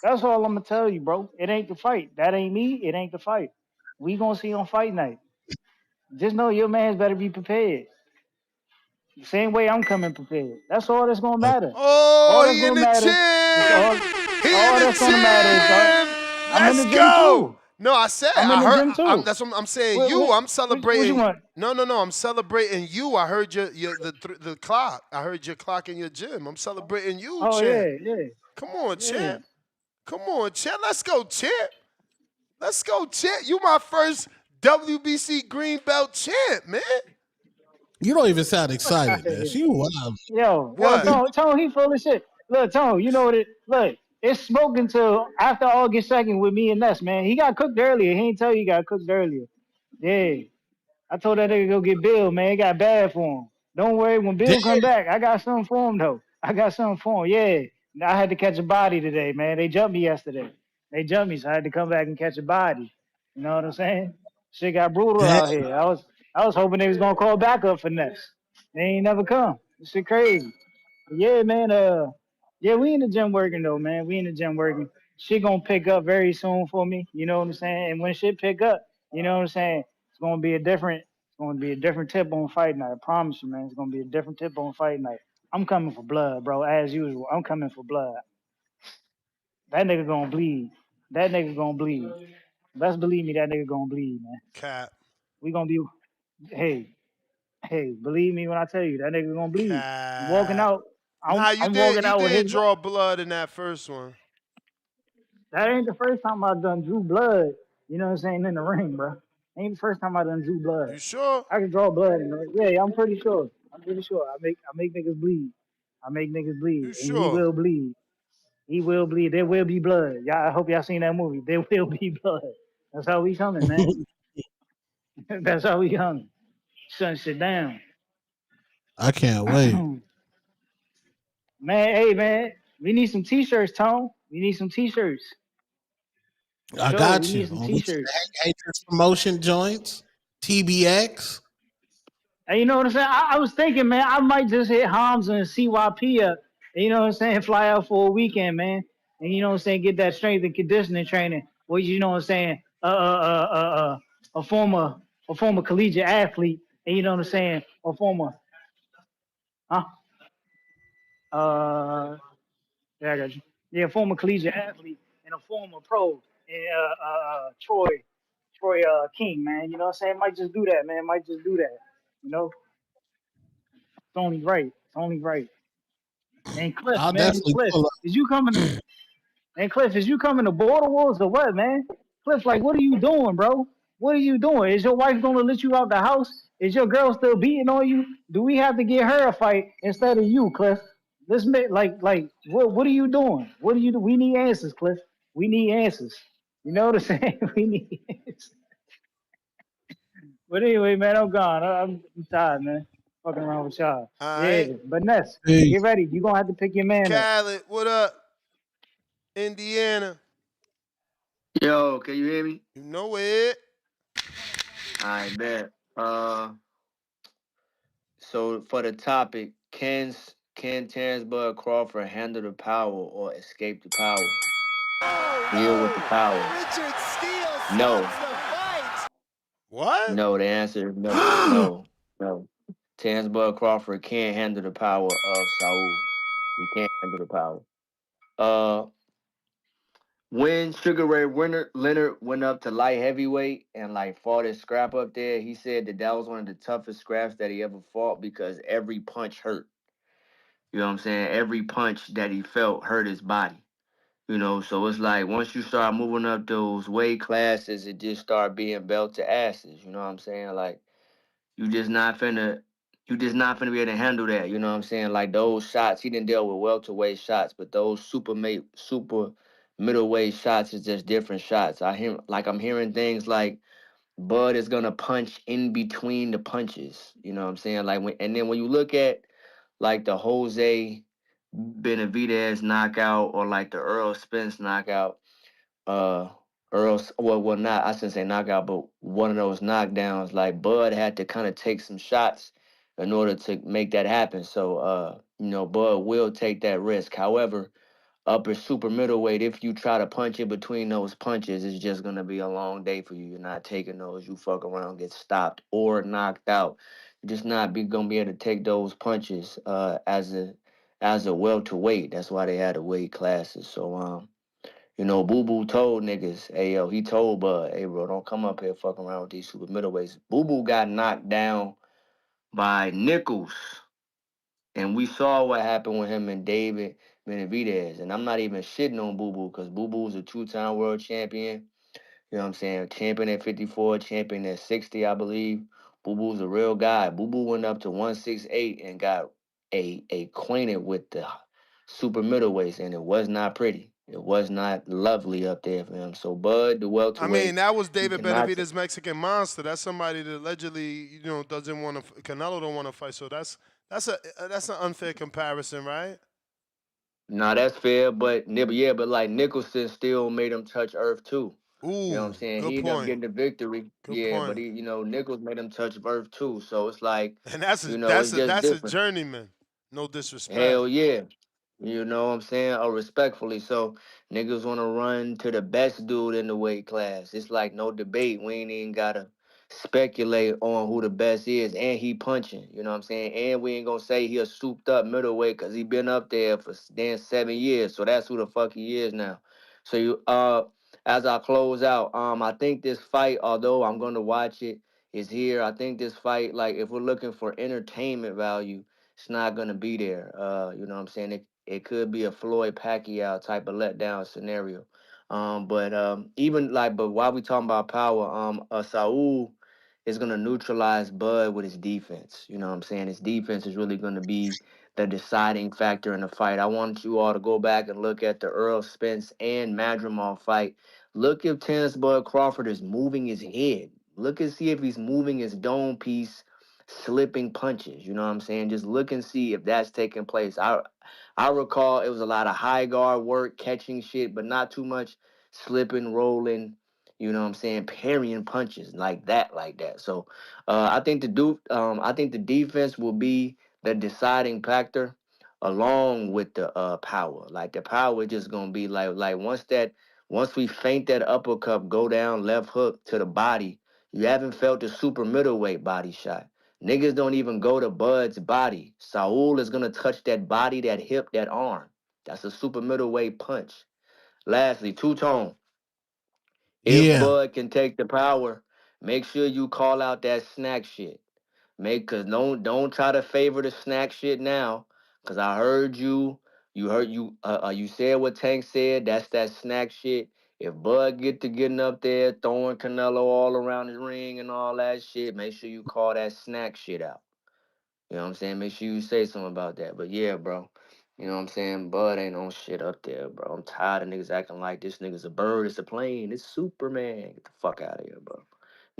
That's all I'm gonna tell you, bro. It ain't the fight. That ain't me. It ain't the fight. We gonna see on fight night. Just know your man's better be prepared. The same way I'm coming prepared. That's all that's gonna matter. Oh, he in the gym. He in the gym. Let's go. No, I said I heard. That's what I'm saying. I'm celebrating. No. I'm celebrating you. I heard the clock. I heard your clock in your gym. I'm celebrating you, champ. Yeah. Come on, champ. Come on, champ. Let's go, champ. Let's go, champ. You my first WBC green belt champ, man. You don't even sound excited, man. You wild. Yo, Tone, he full of shit. Look, Tone, you know what it. Look, it's smoking till after August 2nd with me and Ness, man. He got cooked earlier. He ain't tell you he got cooked earlier. Yeah. I told that nigga go get Bill, man. It got bad for him. Don't worry, when Bill come back, I got something for him, though. I got something for him. Yeah. I had to catch a body today, man. They jumped me yesterday. They jumped me, so I had to come back and catch a body. You know what I'm saying? Shit got brutal Damn. out here. I was hoping they was gonna call back up finesse. They ain't never come. This shit crazy. But yeah, man. Yeah, we in the gym working though, man. We in the gym working. Shit gonna pick up very soon for me. You know what I'm saying? And when shit pick up, you know what I'm saying? It's gonna be a different. It's gonna be a different tip on fight night. I promise you, man. It's gonna be a different tip on fight night. I'm coming for blood, bro. As usual, I'm coming for blood. That nigga gonna bleed. That nigga gonna bleed. Best believe me, that nigga gonna bleed, man. Cap. We gonna be. Hey, hey, believe me when I tell you that nigga gonna bleed. I'm walking Cap. out. Nah, I'm walking you out with did his. draw blood in that first one. That ain't the first time I done drew blood. You know what I'm saying in the ring, bro. Ain't the first time I done drew blood. You sure? I can draw blood in the ring. Yeah, I'm pretty sure. I'm pretty sure. I make niggas bleed. I make niggas bleed, You and he sure? will bleed. He will bleed. There will be blood. Y'all, I hope y'all seen that movie. There will be blood. That's how we coming, man. That's how we coming. Shutting shit down. I can't wait. Man, hey man, we need some t-shirts, Tone. We need some t-shirts. For I sure, we got you. need some We can t-shirts. Haters promotion joints, TBX. And you know what I'm saying? I was thinking, man, I might just hit Hamza and CYP up. And you know what I'm saying? Fly out for a weekend, man. And you know what I'm saying? Get that strength and conditioning training. Well, you know what I'm saying? A former collegiate athlete. And you know what I'm saying? A former, huh? Yeah, I got you. Yeah, former collegiate athlete and a former pro, and Troy King, man. You know what I'm saying? Might just do that, man. Might just do that. You know, it's only right. It's only right. And Cliff, I'll man, definitely Cliff, pull is you coming? And Cliff, is you coming to Border Wars or what, man? Cliff, like, what are you doing, bro? What are you doing? Is your wife gonna let you out the house? Is your girl still beating on you? Do we have to get her a fight instead of you, Cliff? This like, what are you doing? What do you do? We need answers, Cliff. We need answers. You know what I'm saying? We need answers. But anyway, man, I'm gone. I'm tired, man. Fucking around with y'all. All Yeah, right. but Ness, Peace. get ready. You gonna have to pick your man up. Khaled, what up? Indiana. Yo, can you hear me? You know it. I bet. So for the topic, can Terence Bud Crawford handle the power or escape the power? Deal with the power. Richard Steele No. stops the fight. What? No, the answer is no. No. No. Terence Bud Crawford can't handle the power of Saul. He can't handle the power. When Sugar Ray Leonard went up to light heavyweight and like fought his scrap up there, he said that was one of the toughest scraps that he ever fought because every punch hurt. You know what I'm saying? Every punch that he felt hurt his body. You know, so it's like once you start moving up those weight classes, it just start being belt to asses. You know what I'm saying? Like you just not finna be able to handle that. You know what I'm saying? Like those shots, he didn't deal with welterweight shots, but those super middleweight shots is just different shots. I'm hearing things like Bud is gonna punch in between the punches. You know what I'm saying? And then when you look at like the Jose Benavidez knockout or like the Earl Spence knockout, well not I shouldn't say knockout, but one of those knockdowns, like Bud had to kind of take some shots in order to make that happen. So Bud will take that risk. However, upper super middleweight, if you try to punch in between those punches, it's just gonna be a long day for you. You're not taking those. You fuck around, get stopped or knocked out. You're just not gonna be able to take those punches as a welterweight. That's why they had the weight classes. So Boo Boo told niggas, hey yo, he told Bud, hey bro, don't come up here fucking around with these super middleweights. Boo Boo got knocked down by Nichols. And we saw what happened with him and David Benavidez. And I'm not even shitting on Boo Boo because Boo Boo's a two-time world champion. You know what I'm saying? Champion at 54, champion at 60, I believe. Boo Boo's a real guy. Boo Boo went up to 168 and got acquainted with the super middleweights, and it was not pretty. It was not lovely up there for him. So Bud, the I mean, welterweight, that was he David cannot. Benavidez' Mexican Monster. That's somebody that allegedly, doesn't want to. Canelo don't want to fight. So that's an unfair comparison, right? Nah, that's fair, but like Nicholson still made him touch earth too. You know what I'm Ooh, saying? good He ended up point. getting the victory. Good Yeah, but point. he, Nichols made him touch earth too. So it's like, And that's it's just a different. journeyman. No disrespect. Hell yeah. You know what I'm saying? Or respectfully. So niggas wanna run to the best dude in the weight class. It's like no debate. We ain't even gotta speculate on who the best is. And he punching. You know what I'm saying? And we ain't gonna say he a souped up middleweight because he been up there for damn 7 years. So that's who the fuck he is now. So as I close out, I think this fight, although I'm gonna watch it, is here. I think this fight, like if we're looking for entertainment value, it's not gonna be there. You know what I'm saying? It could be a Floyd Pacquiao type of letdown scenario. But even like, but while we talking about power, Saul is gonna neutralize Bud with his defense. You know what I'm saying? His defense is really gonna be the deciding factor in the fight. I want you all to go back and look at the Earl Spence and Madrimov fight. Look if Terence Bud Crawford is moving his head. Look and see if he's moving his dome piece, slipping punches. You know what I'm saying? Just look and see if that's taking place. I recall it was a lot of high guard work, catching shit, but not too much slipping, rolling. You know what I'm saying? Parrying punches like that. So I think the defense will be the deciding factor, along with the power. Like the power is just gonna be like once we feint that uppercut, go down left hook to the body. You haven't felt the super middleweight body shot. Niggas don't even go to Bud's body. Saul is gonna touch that body, that hip, that arm. That's a super middleweight punch. Lastly, two-tone. If Yeah. Bud can take the power, make sure you call out that snack shit. Cause don't try to favor the snack shit now. Cause I heard you said what Tank said. That's that snack shit. If Bud get to getting up there, throwing Canelo all around the ring and all that shit, make sure you call that snack shit out. You know what I'm saying? Make sure you say something about that. But yeah, bro. You know what I'm saying? Bud ain't on shit up there, bro. I'm tired of niggas acting like this nigga's a bird, it's a plane, it's Superman. Get the fuck out of here, bro.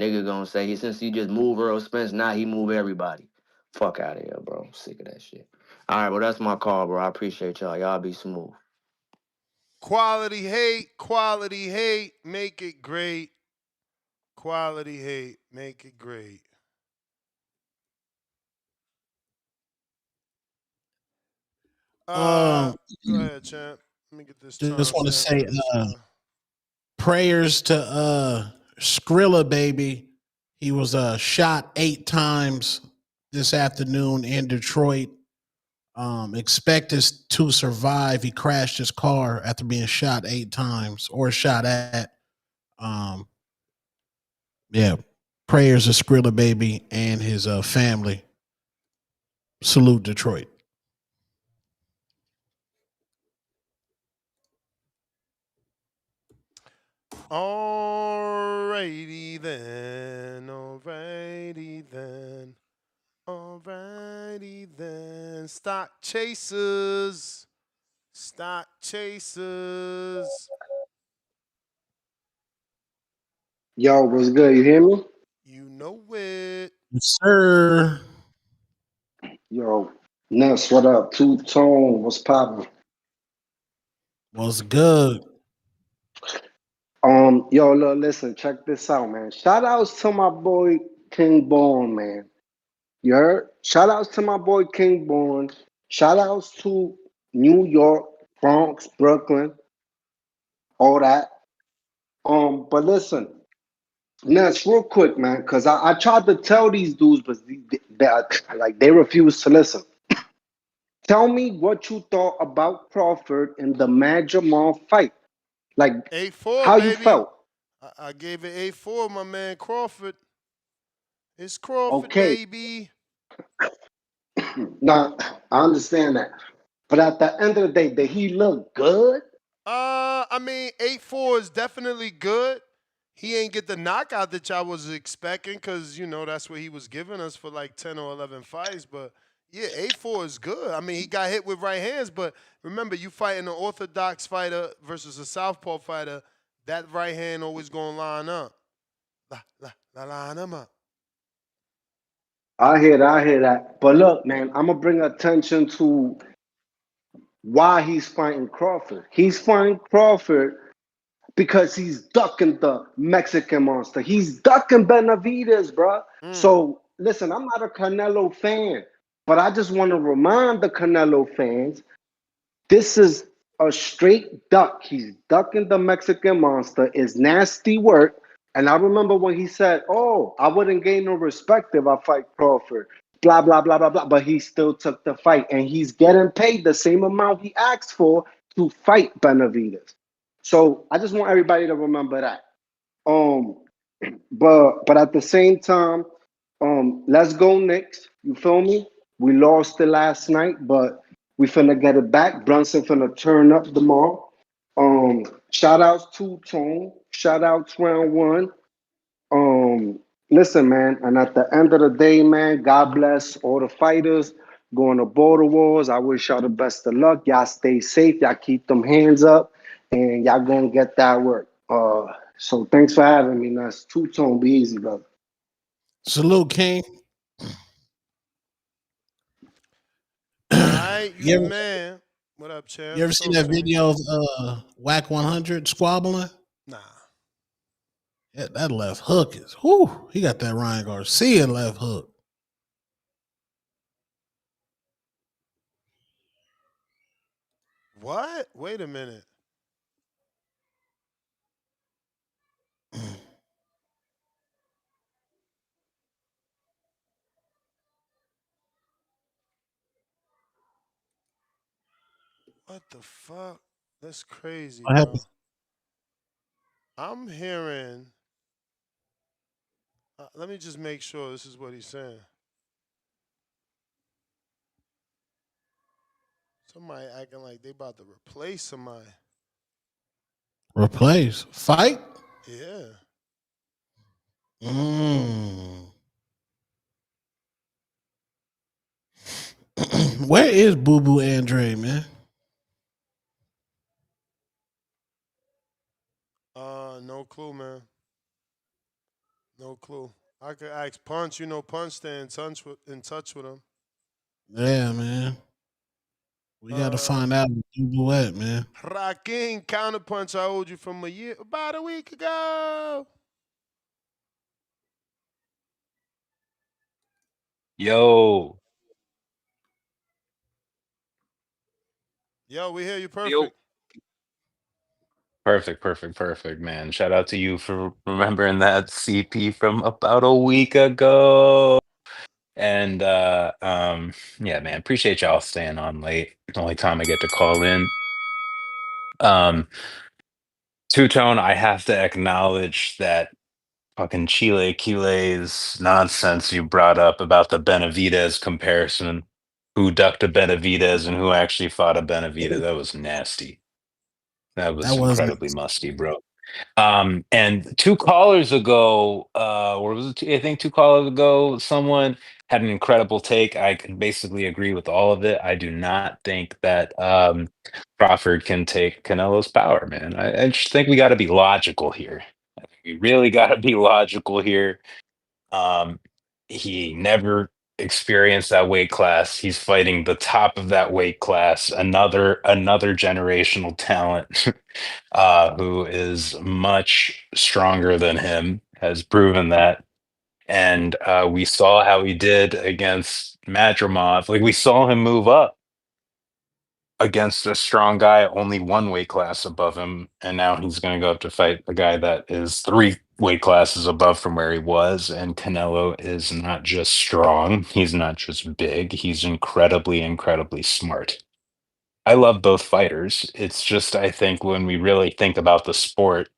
Nigga gonna say since he just move Earl Spence, now he move everybody. Fuck out of here, bro. I'm sick of that shit. All right, well, that's my call, bro. I appreciate y'all. Y'all be smooth. Quality hate, make it great. Quality hate, make it great. Go ahead, champ. Let me get this just want to timestamp say for this guy. prayers to Skrilla, baby. He was shot 8 times this afternoon in Detroit. Expect us to survive. He crashed his car after being shot 8 times or shot at. Yeah. Prayers to Skrilla, baby, and his family. Salute Detroit. Alrighty then. Alrighty then. Alrighty then. Stock chasers. Stock chasers. Yo, what's good? You hear me? You know it. Yes, sir. Yo, Ness, what up? Two Tone, what's poppin'? What's good? Yo, look, listen, check this out, man. Shout outs to my boy King Bourne, man. You heard? Shout outs to my boy King Bourne. Shout outs to New York, Bronx, Brooklyn, all that. But listen, Ness, real quick, man, because I tried to tell these dudes, but they refuse to listen. Tell me what you thought about Crawford in the Madrimov fight. Like, 8-4, how you baby. felt. I gave it 8-4, my man Crawford. It's Crawford, Okay. baby. Now, I understand that. But at the end of the day, did he look good? I mean, 8-4 is definitely good. He ain't get the knockout that y'all was expecting because, that's what he was giving us for like 10 or 11 fights. But, yeah, 8-4 is good. I mean, he got hit with right hands. But remember, you fighting an Orthodox fighter versus a Southpaw fighter, that right hand always going to line up. Line him up. I hear that. But look, man, I'm going to bring attention to why he's fighting Crawford. He's fighting Crawford because he's ducking the Mexican monster. He's ducking Benavidez, bro. So listen, I'm not a Canelo fan, but I just want to remind the Canelo fans, this is a straight duck. He's ducking the Mexican monster. It's nasty work. And I remember when he said, "Oh, I wouldn't gain no respect if I fight Crawford." Blah blah blah blah blah. But he still took the fight, and he's getting paid the same amount he asked for to fight Benavidez. So I just want everybody to remember that. But at the same time, let's go Knicks. You feel me? We lost it last night, but we finna get it back. Brunson finna turn up tomorrow. Shout outs to Tone. Shout outs round one. Listen, man, and at the end of the day, man, God bless all the fighters going to border wars. I wish y'all the best of luck. Y'all stay safe. Y'all keep them hands up, and y'all gonna get that work. So thanks for having me. That's two-tone. Be easy, brother. Salute, King. Alright, you the man. What up, champ? You ever seen that video of Whack 100 squabbling? Nah. Yeah, that left hook is, whoo, he got that Ryan Garcia left hook. What? Wait a minute. What the fuck? That's crazy, What bro. happened? I'm hearing. Let me just make sure this is what he's saying. Somebody acting like they about to replace somebody. Replace? Fight? Yeah. Where is Boo Boo Andre, man? No clue, man. No clue. I could ask Punch. You know, Punch stay in touch with him. Yeah, man. We got to find out where Boo Boo at, man. Rocking counterpunch. I owed you from about a week ago. Yo. Yo, we hear you perfect. Perfect, man. Shout out to you for remembering that CP from about a week ago. And yeah, man, appreciate y'all staying on late. The only time I get to call in. Two-tone, I have to acknowledge that fucking Chile's nonsense you brought up about the Benavidez comparison. Who ducked a Benavidez and who actually fought a Benavidez. That was nasty. That was incredibly musty, bro. And two callers ago, or was it I think 2 callers ago, someone had an incredible take. I can basically agree with all of it. I do not think that Crawford can take Canelo's power, man. I just think we got to be logical here. I think we really got to be logical here. He never experienced that weight class. He's fighting the top of that weight class, another generational talent who is much stronger than him, has proven that. And we saw how he did against Madrimov. Like, we saw him move up against a strong guy, only one weight class above him, and now he's going to go up to fight a guy that is 3 weight classes above from where he was. And Canelo is not just strong, he's not just big, he's incredibly smart. I love both fighters. It's just, I think when we really think about the sport,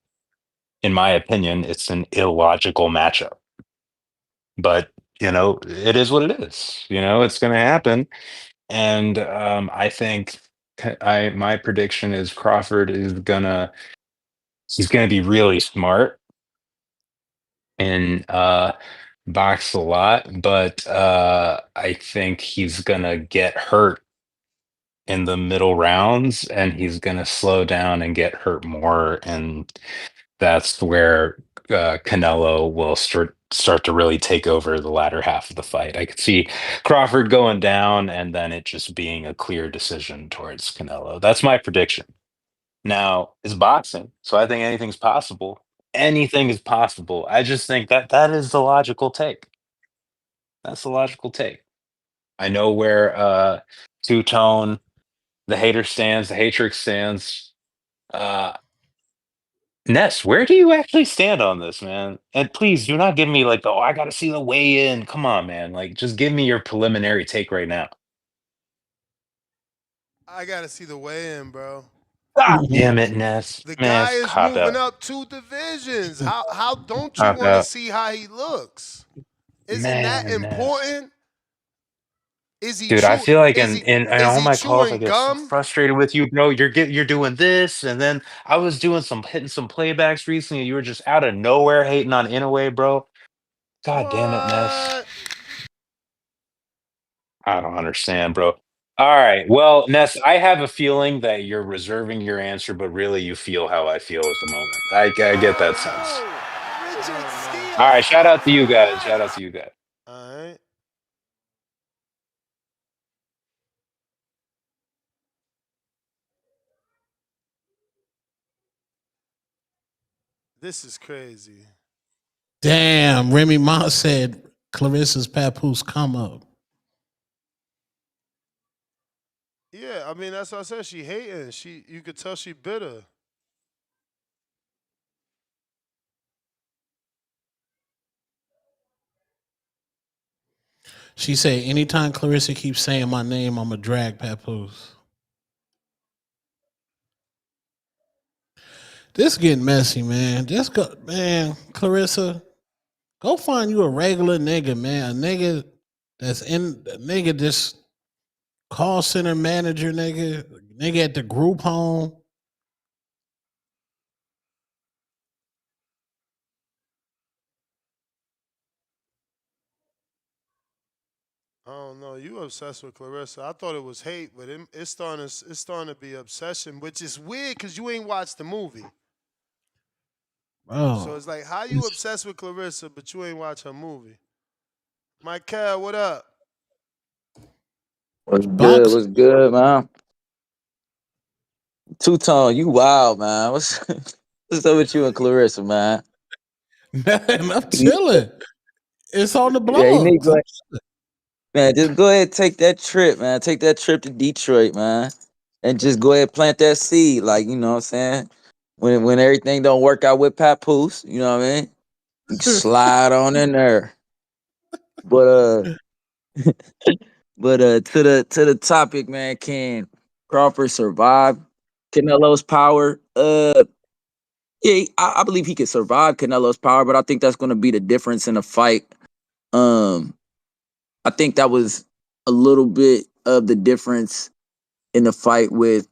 in my opinion, it's an illogical matchup. But, it is what it is. It's going to happen. And I think my prediction is Crawford he's gonna be really smart and box a lot, but I think he's gonna get hurt in the middle rounds, and he's gonna slow down and get hurt more, and that's where Canelo will start to really take over the latter half of the fight. I could see Crawford going down and then it just being a clear decision towards Canelo. That's my prediction. Now, it's boxing, so I think anything's possible. Anything is possible. I just think that that is the logical take. That's the logical take. I know where Two Tone, the hater stands, the Hatrix stands. Uh, Ness, where do you actually stand on this, man? And please do not give me like, oh, I got to see the weigh in. Come on, man. Like, just give me your preliminary take right now. I gotta see the weigh-in, bro. God damn it, Ness. The Man, guy it's is cop moving out. up 2 divisions. How don't you Cop want to out. see how he looks? Isn't that Man, Ness. important? Is he Dude, I chew? feel like Is in is all he my calls, I chewing get so gum? frustrated with you, bro. You're doing this, and then I was doing some hitting some playbacks recently. And you were just out of nowhere hating on Inouye, bro. God damn it, Ness. What? I don't understand, bro. All right, well, Ness, I have a feeling that you're reserving your answer, but really you feel how I feel at the moment. I get that sense. All right, shout out to you guys. Shout out to you guys. All right. This is crazy. Damn, Remy Ma said Clarissa's Papoose come up. Yeah, I mean that's what I said. She hating. You could tell she bitter. She said, anytime Clarissa keeps saying my name, I'm a drag Papoose. This getting messy, man. Just go, man, Clarissa, go find you a regular nigga, man. A nigga that's in, a nigga just call center manager, nigga at the group home. I don't know. You obsessed with Clarissa. I thought it was hate, but it's starting to be obsession, which is weird because you ain't watched the movie. Bro. So it's like, how you obsessed with Clarissa, but you ain't watch her movie? Michael, what up? What's good? What's good, man? Two Tone, you wild, man. What's up with you and Clarissa, man? Man, I'm chilling. It's on the Yeah, you need blogs. to go man, just go ahead and take that trip, man. Take that trip to Detroit, man. And just go ahead and plant that seed. Like, you know what I'm saying? When everything don't work out with Papoose, you know what I mean? You can slide on in there. But to the topic, man, can Crawford survive Canelo's power? Yeah, I believe he could survive Canelo's power, but I think that's gonna be the difference in the fight. Um I think that was a little bit of the difference in the fight with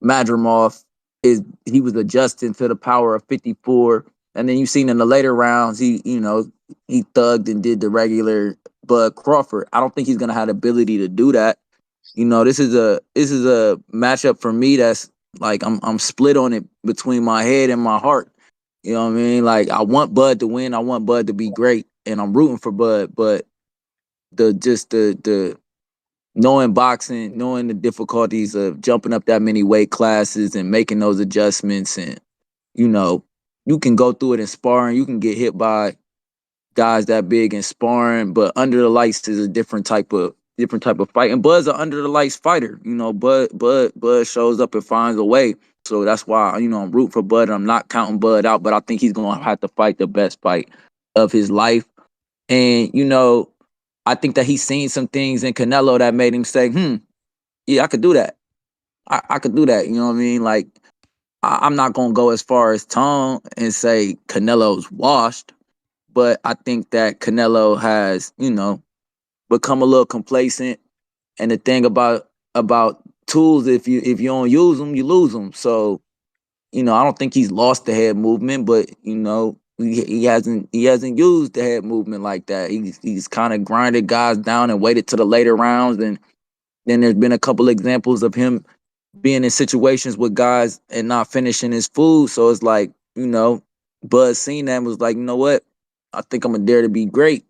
Madrimov is he was adjusting to the power of 54. And then you seen in the later rounds, he thugged and did the regular. But Crawford, I don't think he's gonna have the ability to do that. This is a matchup for me that's like I'm split on it between my head and my heart. You know what I mean? Like I want Bud to win, I want Bud to be great, and I'm rooting for Bud, but the knowing boxing, knowing the difficulties of jumping up that many weight classes and making those adjustments, and you know, you can go through it in sparring, you can get hit by guys that big in sparring, but under the lights is a different type of fight. And Bud's an under the lights fighter. You know, Bud shows up and finds a way. So that's why, I'm rooting for Bud. I'm not counting Bud out, but I think he's gonna have to fight the best fight of his life. And, I think that he's seen some things in Canelo that made him say, yeah, I could do that. I could do that. You know what I mean? Like, I'm not gonna go as far as Tone and say Canelo's washed, but I think that Canelo has, become a little complacent. And the thing about tools, if you don't use them, you lose them. So, I don't think he's lost the head movement, but he hasn't used the head movement like that. He's kind of grinded guys down and waited to the later rounds. And then there's been a couple examples of him being in situations with guys and not finishing his food. So it's like, Buzz seen that and was like, you know what? I think I'm gonna dare to be great.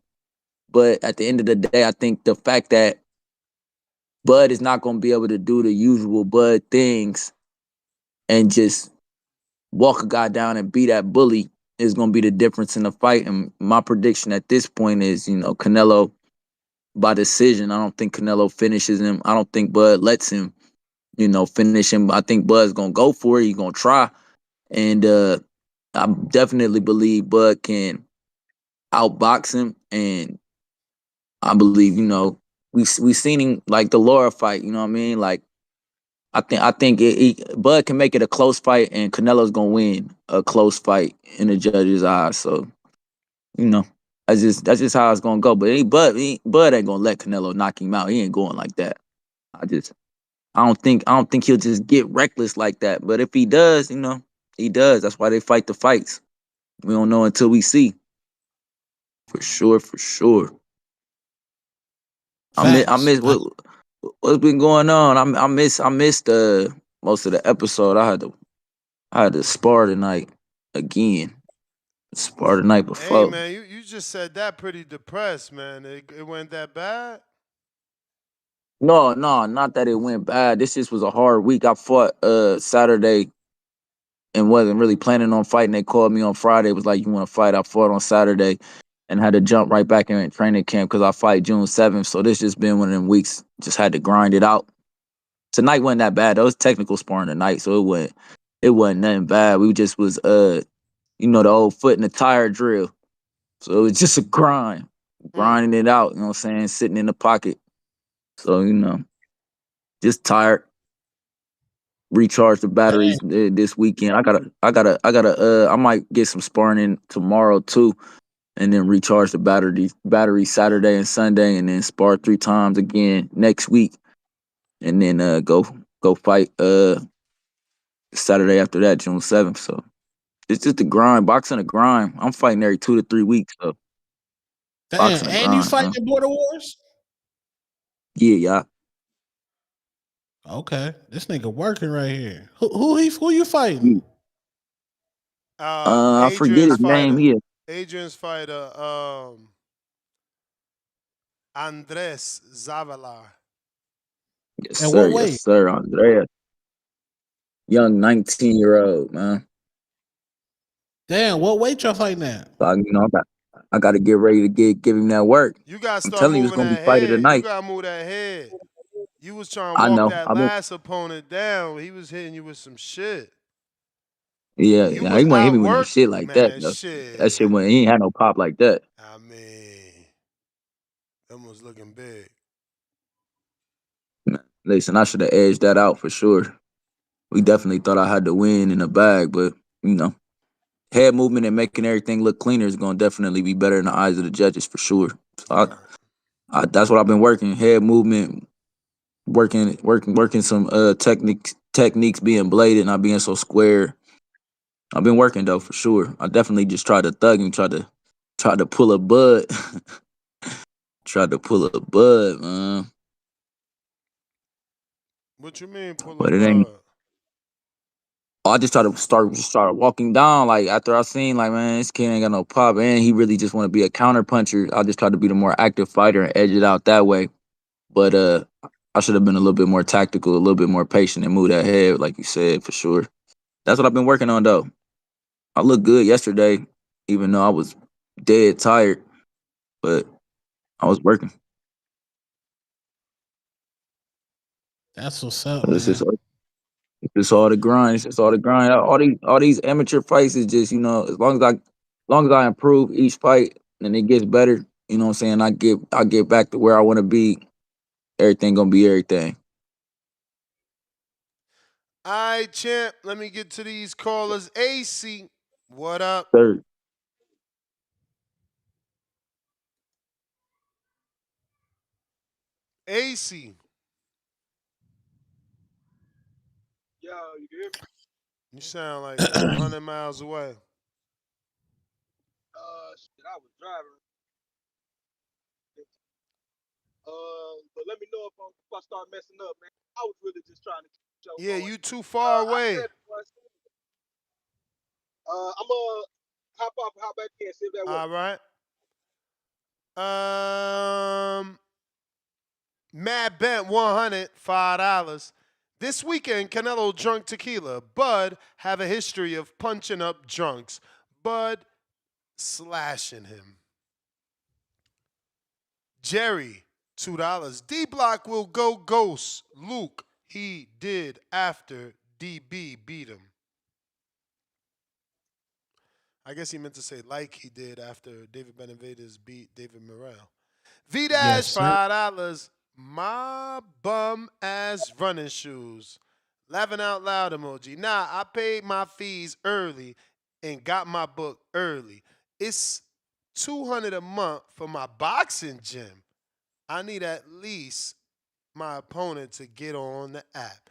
But at the end of the day, I think the fact that Bud is not gonna be able to do the usual Bud things and just walk a guy down and be that bully is going to be the difference in the fight. And my prediction at this point is, Canelo by decision. I don't think Canelo finishes him. I don't think Bud lets him, finish him. I think Bud's going to go for it. He's going to try. And I definitely believe Bud can outbox him. And I believe, we seen him like the Laura fight, you know what I mean? Like, I think Bud can make it a close fight, and Canelo's gonna win a close fight in the judges' eyes. So, that's just how it's gonna go. But Bud ain't gonna let Canelo knock him out. He ain't going like that. I don't think he'll just get reckless like that. But if he does, he does. That's why they fight the fights. We don't know until we see. For sure, for sure. I miss what's been going on. I missed most of the episode. I had to spar tonight again. Spar the night Hey, before. man, you just said that pretty depressed, man. It went that bad? No, not that it went bad. This just was a hard week. I fought Saturday and wasn't really planning on fighting. They called me on Friday. Was like, "You want to fight?" I fought on Saturday and had to jump right back in training camp because I fight June 7th. So this just been one of them weeks. Just had to grind it out. Tonight wasn't that bad. It was technical sparring tonight, so it wasn't nothing bad. We just was the old foot in the tire drill. So it was just a grind. Grinding it out, you know what I'm saying? Sitting in the pocket. So, just tired. Recharge the batteries this weekend. I might get some sparring in tomorrow too, and then recharge the battery Saturday and Sunday, and then spar 3 times again next week, and then go fight Saturday after that, June 7th. So it's just a grind, boxing a grind. I'm fighting every 2 to 3 weeks, so Damn, boxing a and you grind, fighting man. in Border Wars? Yeah. Okay, this nigga working right here. Who you fighting? I forget Adrian's his name. fighter. He Adrian's fighter, Andres Zavalar. Yes, And sir. what Yes, weight? sir. Andrea, young 19-year-old man. Damn, what weight y'all fighting at? So I got to get ready to give him that work. You got to I'm start telling you, it's moving gonna be that fight of the head. You night. got to move that head. You was trying to I walk know. that last opponent down. He was hitting you with some shit. Yeah, You yeah. was He wouldn't hit me with no outworked, shit like that man. though. That shit Shit. when he ain't had no pop like that. I mean, them was looking big. Man, listen, I should have edged that out for sure. We definitely thought I had to win in the bag, but head movement and making everything look cleaner is gonna definitely be better in the eyes of the judges for sure. So that's what I've been working. Head movement, working some techniques being bladed, not being so square. I've been working though for sure. I definitely just tried to thug him, tried to pull a bud. Tried to pull a bud, man. What you mean pull a But it ain't. bud? I just tried to start walking down. Like after I seen, like, man, this kid ain't got no pop, and he really just want to be a counter puncher. I just tried to be the more active fighter and edge it out that way. But I should have been a little bit more tactical, a little bit more patient, and move that head, like you said, for sure. That's what I've been working on though. I looked good yesterday, even though I was dead tired, but I was working. That's what's up, It's man. just all the grind. It's just all the grind. All these amateur fights is just, as long as I improve each fight and it gets better, you know what I'm saying? I get back to where I want to be. Everything gonna be everything. All right, champ. Let me get to these callers. AC, what up? Third. AC. Yo, you can hear me? You sound like 100 miles away. Shit, I was driving. But let me know if I start messing up, man. I was really just trying to keep the show Yeah, going. you too far away. I'm gonna hop off and hop back in, see if that works. All right. Mad Bet 100, $5. This weekend, Canelo drunk tequila. Bud have a history of punching up drunks. Bud slashing him. Jerry, $2. D-Block will go ghost. Luke, he did after DB beat him. I guess he meant to say like he did after David Benavidez beat David Morrell. V-Dash, $5. My bum ass running shoes. Laughing out loud emoji. Nah, I paid my fees early and got my book early. It's $200 a month for my boxing gym. I need at least my opponent to get on the app.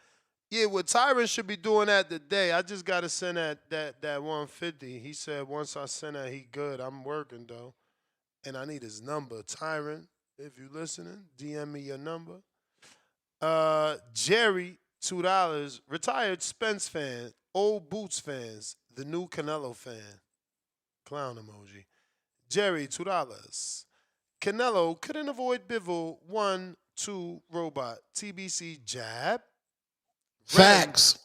Yeah, well, Tyron should be doing that today. I just got to send that 150. He said once I send that, he good. I'm working, though. And I need his number. Tyron, if you listening, DM me your number. Jerry, $2. Retired Spence fan. Old Boots fans. The new Canelo fan. Clown emoji. Jerry, $2. Canelo couldn't avoid Bivol 1-2 robot. TBC jab. Facts.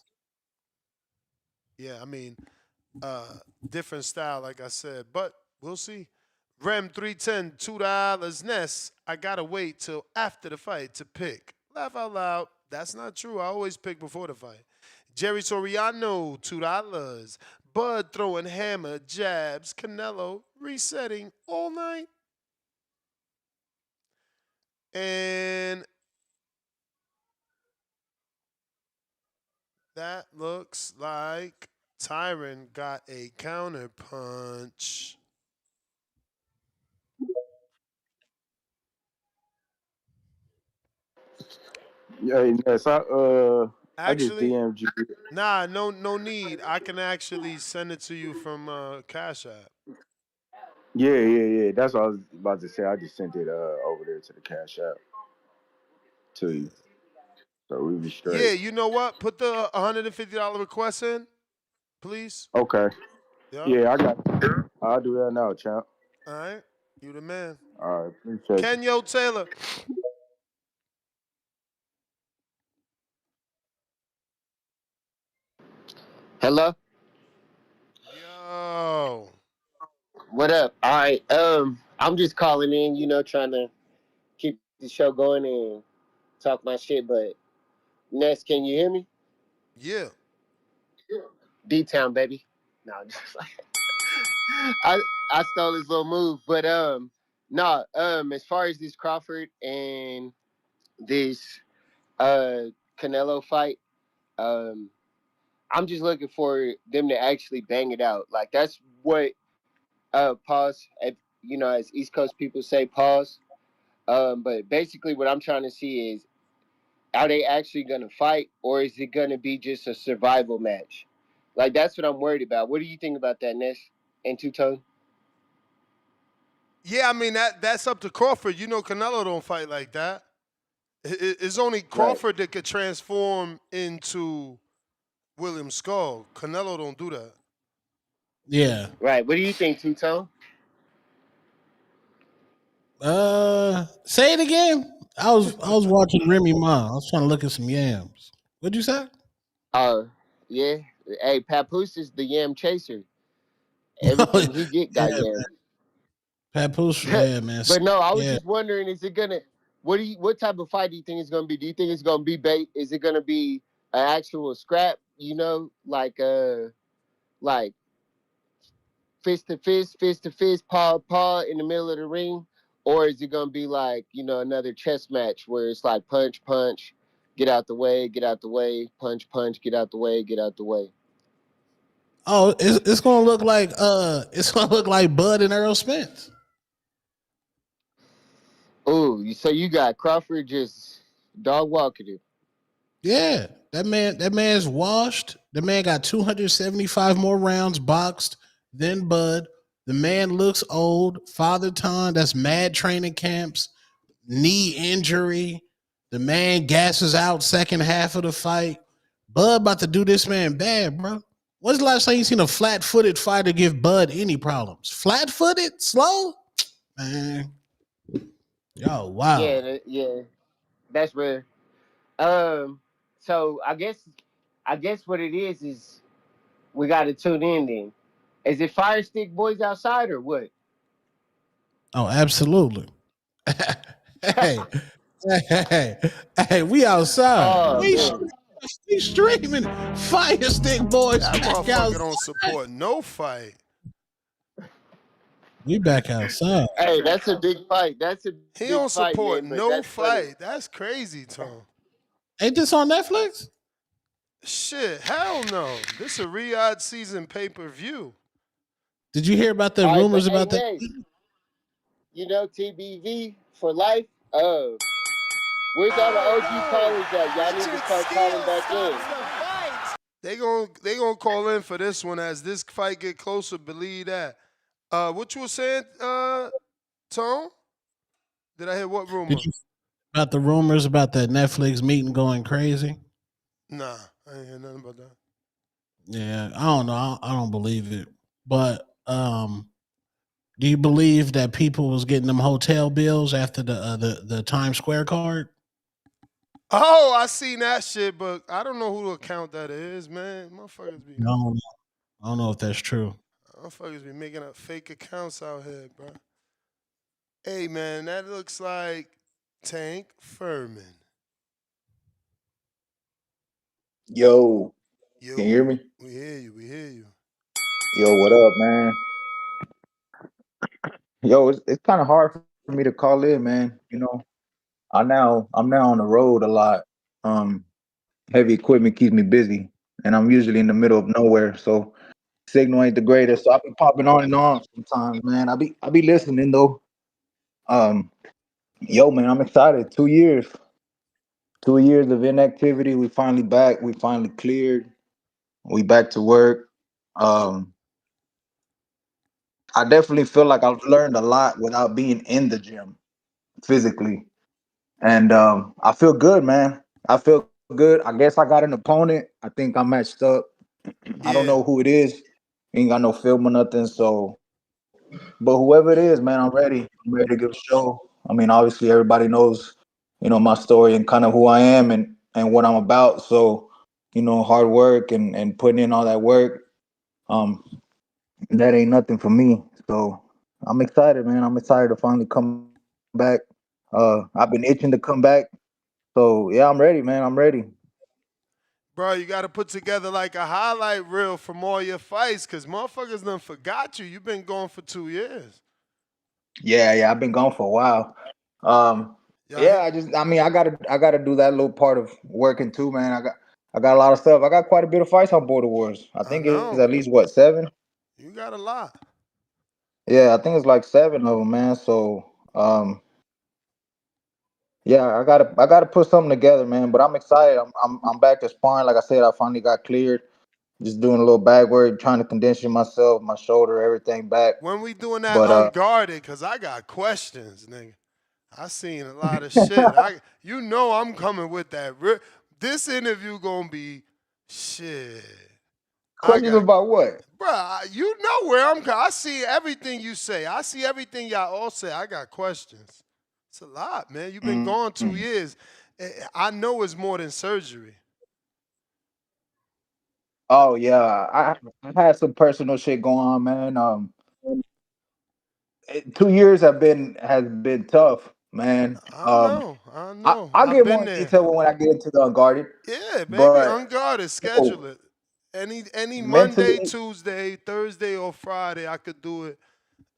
Yeah, I mean, different style, like I said, but we'll see. Rem 310, $2. Ness, I gotta wait till after the fight to pick. Laugh out loud. That's not true. I always pick before the fight. Jerry Soriano, $2. Bud throwing hammer, jabs. Canelo resetting all night. And that looks like Tyron got a counter punch. Yeah, Ness, I just Actually, DM'd you. nah, no need. I can actually send it to you from Cash App. Yeah. That's what I was about to say. I just sent it over there to the Cash App to you. So we be straight. Yeah, you know what? Put the $150 request in, please. Okay. Yep. Yeah, I got you. I'll do that now, champ. All right. You the man. All right, appreciate Kenyo Taylor. Hello? Yo. What up? All right. I'm just calling in, trying to keep the show going and talk my shit, but Ness, can you hear me? Yeah. D-Town, baby. No, just like I stole his little move, but as far as this Crawford and this Canelo fight, I'm just looking for them to actually bang it out. Like that's what pause. As East Coast people say, pause. But basically, what I'm trying to see is, are they actually gonna fight, or is it gonna be just a survival match? Like that's what I'm worried about. What do you think about that, Ness and Two Tone? Yeah, I mean that's up to Crawford. You know Canelo don't fight like that. It's only Crawford that could transform into William Scull. Canelo don't do that. Yeah. Right. What do you think, Two Tone? Say it again. I was watching Remy Ma. I was trying to look at some yams. What'd you say? Yeah. Hey, Papoose is the yam chaser. Everything he get got yam. Papoose, yeah, man. But no, I was Yeah. just wondering, is it gonna? What type of fight do you think it's gonna be? Do you think it's gonna be bait? Is it gonna be an actual scrap? Like fist to fist, paw to paw in the middle of the ring, or is it gonna be like another chess match where it's like punch, punch, get out the way, punch, punch, get out the way, get out the way. Oh, it's gonna look like Bud and Earl Spence. Oh, so you got Crawford just dog walking it. Yeah, that man's washed. The man got 275 more rounds boxed than Bud. The man looks old. Father Time, that's mad training camps, knee injury. The man gasses out second half of the fight. Bud about to do this man bad, bro. When's the last time you seen a flat-footed fighter give Bud any problems? Flat-footed, slow, man. Yo, wow. Yeah, that's rare. So So I guess what it is we got to tune in. Then is it Fire Stick Boys outside or what? Oh, absolutely. hey, hey, we outside. Oh man. We streaming. Fire Stick Boys That back motherfucker don't outside. support no fight. We back outside. Hey, that's a big fight. That's a He big don't fight, support man. But no that's funny. fight. That's crazy, Tom. Ain't this on Netflix? Shit, hell no. This a Riyadh season pay-per-view. Did you hear about the All right, but rumors hey, about that? Nate, you know TBV for life. Where's all the OG callers at? Y'all need to start calling back in. They gonna call in for this one as this fight get closer. Believe that. What you were saying, Tom? Did I hear what rumor? Did you about the rumors about that Netflix meeting going crazy? Nah, I ain't hear nothing about that. Yeah, I don't know. I don't believe it. But do you believe that people was getting them hotel bills after the Times Square card? Oh, I seen that shit, but I don't know who the account that is, man. No, I don't know if that's true. Motherfuckers be making up fake accounts out here, bro. Hey, man, that looks like Tank Furman. Yo, Yo, can you hear me? we hear you. We hear you. Yo, what up, man? Yo, it's kind of hard for me to call in, man. You know, I'm now on the road a lot. Um, Heavy equipment keeps me busy, and I'm usually in the middle of nowhere, so signal ain't the greatest. So I be popping on and off sometimes, man. I be listening though. Um, Yo, man, I'm excited. 2 years, 2 years of inactivity. We finally back. We finally cleared. We back to work. Um, I definitely feel like I've learned a lot without being in the gym physically. And I feel good, man. I feel good. I guess I got an opponent. I think I'm matched up. I don't Yeah. know who it is. Ain't got no film or nothing. So, but whoever it is, man, I'm ready. I'm ready to give a show. I mean, obviously, everybody knows, my story and kind of who I am and what I'm about. So, hard work and putting in all that work. Um, that ain't nothing for me. So I'm excited, man. I'm excited to finally come back. I've been itching to come back. So yeah, I'm ready, man. I'm ready. Bro, you got to put together like a highlight reel from all your fights because motherfuckers done forgot you. You've been going for 2 years. Yeah, I've been gone for a while. Y'all Yeah, hit, I gotta do that little part of working too, man. I got a lot of stuff. I got quite a bit of fights on Border Wars. I I think it's know. at least what, 7? You got a lot. Yeah, I think it's like 7 of them, man. So yeah, I gotta put something together, man. But I'm excited. I'm back to sparring. Like I said, I finally got cleared. Just doing a little bag work, trying to condition myself, my shoulder, everything back. When we doing that But unguarded, because I got questions, nigga. I seen a lot of shit. You know I'm coming with that. This interview gonna be shit. I questions got, about what? bruh, you know where I'm I see everything you say. I see everything y'all all say. I got questions. It's a lot, man. You've been gone 2 years. I know it's more than surgery. Oh yeah, I had some personal shit going on, man. 2 years has been tough, man. I know. I know. I'll I've get been more there. detail when I get into the unguarded. Yeah, baby, But unguarded. yo, Schedule it. Any Monday, mentally, Tuesday, Thursday, or Friday, I could do it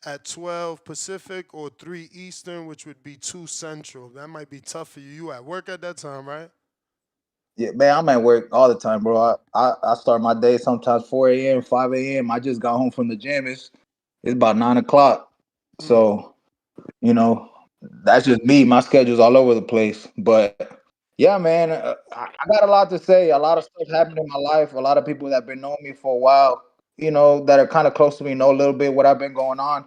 at 12 Pacific or 3 Eastern, which would be 2 Central. That might be tough for you. You at work at that time, right? yeah, man, I'm at work all the time, bro. I start my day sometimes 4 a.m., 5 a.m. I just got home from the gym. It's about 9 o'clock. Mm. So that's just me. My schedule's all over the place. But yeah, man, I got a lot to say. A lot of stuff happened in my life. A lot of people that have been knowing me for a while, that are kind of close to me, know a little bit what I've been going on.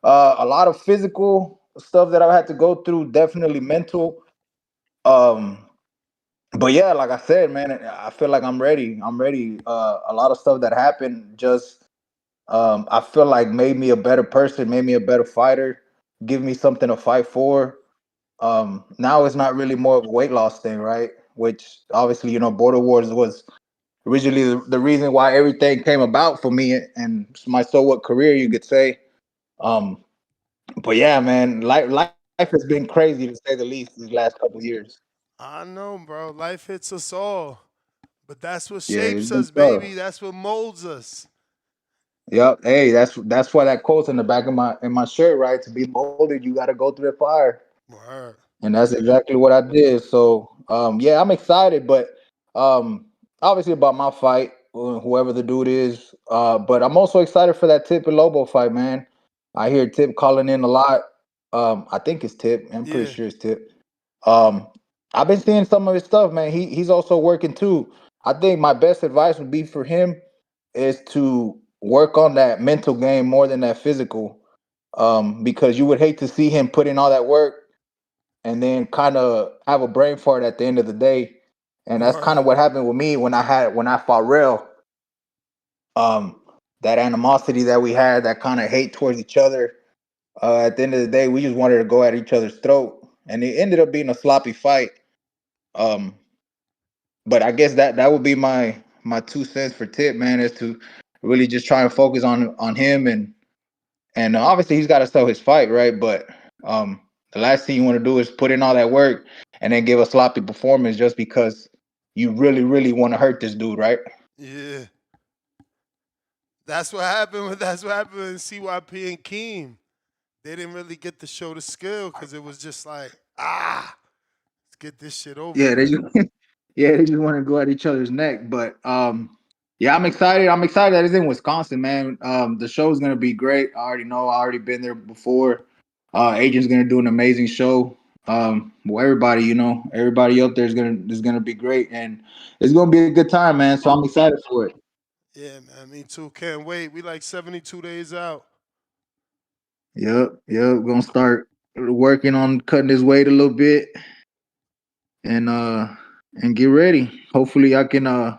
A lot of physical stuff that I've had to go through, definitely mental. Um, but yeah, like I said, man, I feel like I'm ready. I'm ready. A lot of stuff that happened just I feel like made me a better person, made me a better fighter, give me something to fight for. Now it's not really more of a weight loss thing, right? which obviously, Border Wars was originally the reason why everything came about for me and my so what career, you could say. But yeah, man, life has been crazy to say the least these last couple of years. I know, bro. Life hits us all. But that's what Yeah, it's shapes been us, tough. baby. That's what molds us. Yep. Hey, that's why that quote's in the back of my shirt, right? To be molded, you got to go through the fire. Word. And that's exactly what I did. So, yeah, I'm excited, but obviously about my fight, whoever the dude is. But I'm also excited for that Tip and Lobo fight, man. I hear Tip calling in a lot. I think it's Tip. I'm pretty Yeah. sure it's Tip. Um, I've been seeing some of his stuff, man. He's also working too. I think my best advice would be for him is to work on that mental game more than that physical. Because you would hate to see him put in all that work and then kind of have a brain fart at the end of the day. And that's kind of Word. what happened with me when I fought Real. That animosity that we had, that kind of hate towards each other. At the end of the day, we just wanted to go at each other's throat, and it ended up being a sloppy fight. Um, but I guess that would be my 2 cents for Tip, man, is to really just try and focus on him and obviously he's got to sell his fight, right? But the last thing you want to do is put in all that work and then give a sloppy performance just because you really, really want to hurt this dude, right? Yeah. That's what happened with CYP and Keem. They didn't really get to show the skill because it was just like, let's get this shit over Yeah, they with. just they just want to go at each other's neck. But yeah, I'm excited. I'm excited that it's in Wisconsin, man. The show is gonna be great. I already know. I already been there before. Adrian's gonna do an amazing show. Well, everybody up there is gonna be great, and it's gonna be a good time, man. So I'm excited for it. Yeah, man. Me too. Can't wait. We like 72 days out. Yep. Gonna start working on cutting his weight a little bit, and get ready. Hopefully, I can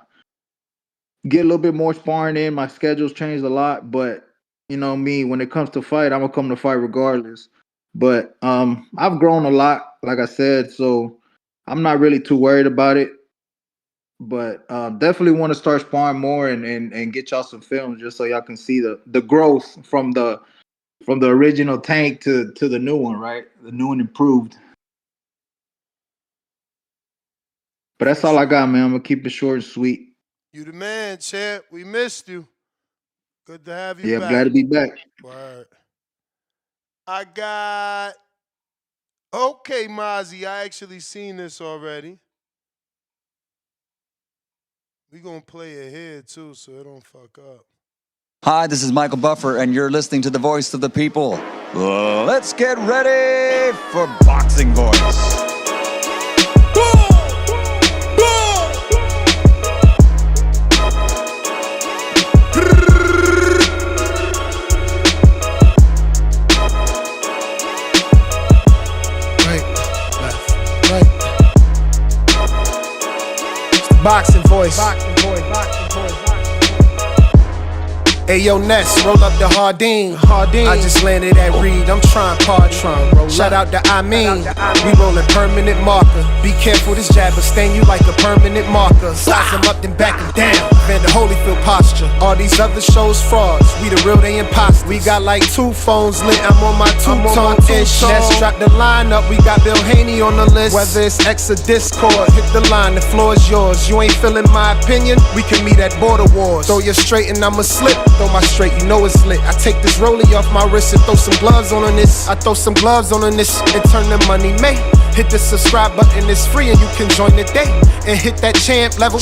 get a little bit more sparring in. My schedule's changed a lot, but me, when it comes to fight, I'm gonna come to fight regardless. But I've grown a lot, like I said, so I'm not really too worried about it. But definitely want to start sparring more and get y'all some films just so y'all can see the growth from the original Tank to the new one, right? The new and improved. But that's all I got, man. I'm gonna keep it short and sweet. You the man, champ. We missed you. Good to have you Yeah, I'm glad back. to be back. Word. I got. Okay, Mozzie. I actually seen this already. We gonna play it here too, so it don't fuck up. Hi, this is Michael Buffer, and you're listening to the voice of the people. Let's get ready for Boxing Voice. Boxing voice. Ayo Ness, roll up the Hardin. I just landed at Reed, I'm trying party. Shout out to I mean, we rollin' permanent marker. Be careful, this jab will stain you like a permanent marker. Size them up, then back them down. Vander Holyfield posture. All these other shows frauds, we the real, they imposters. We got like 2 phones lit, I'm on my 2-tone ish. Ness drop the line up, we got Bill Haney on the list. Whether it's X or Discord, hit the line, the floor is yours. You ain't feeling my opinion, we can meet at Border Wars. Throw you straight and I'ma slip. Throw my straight, you know it's lit. I take this rollie off my wrist and throw some gloves on this. I throw some gloves on this and turn the money made. Hit the subscribe button, it's free and you can join the day. And hit that champ level.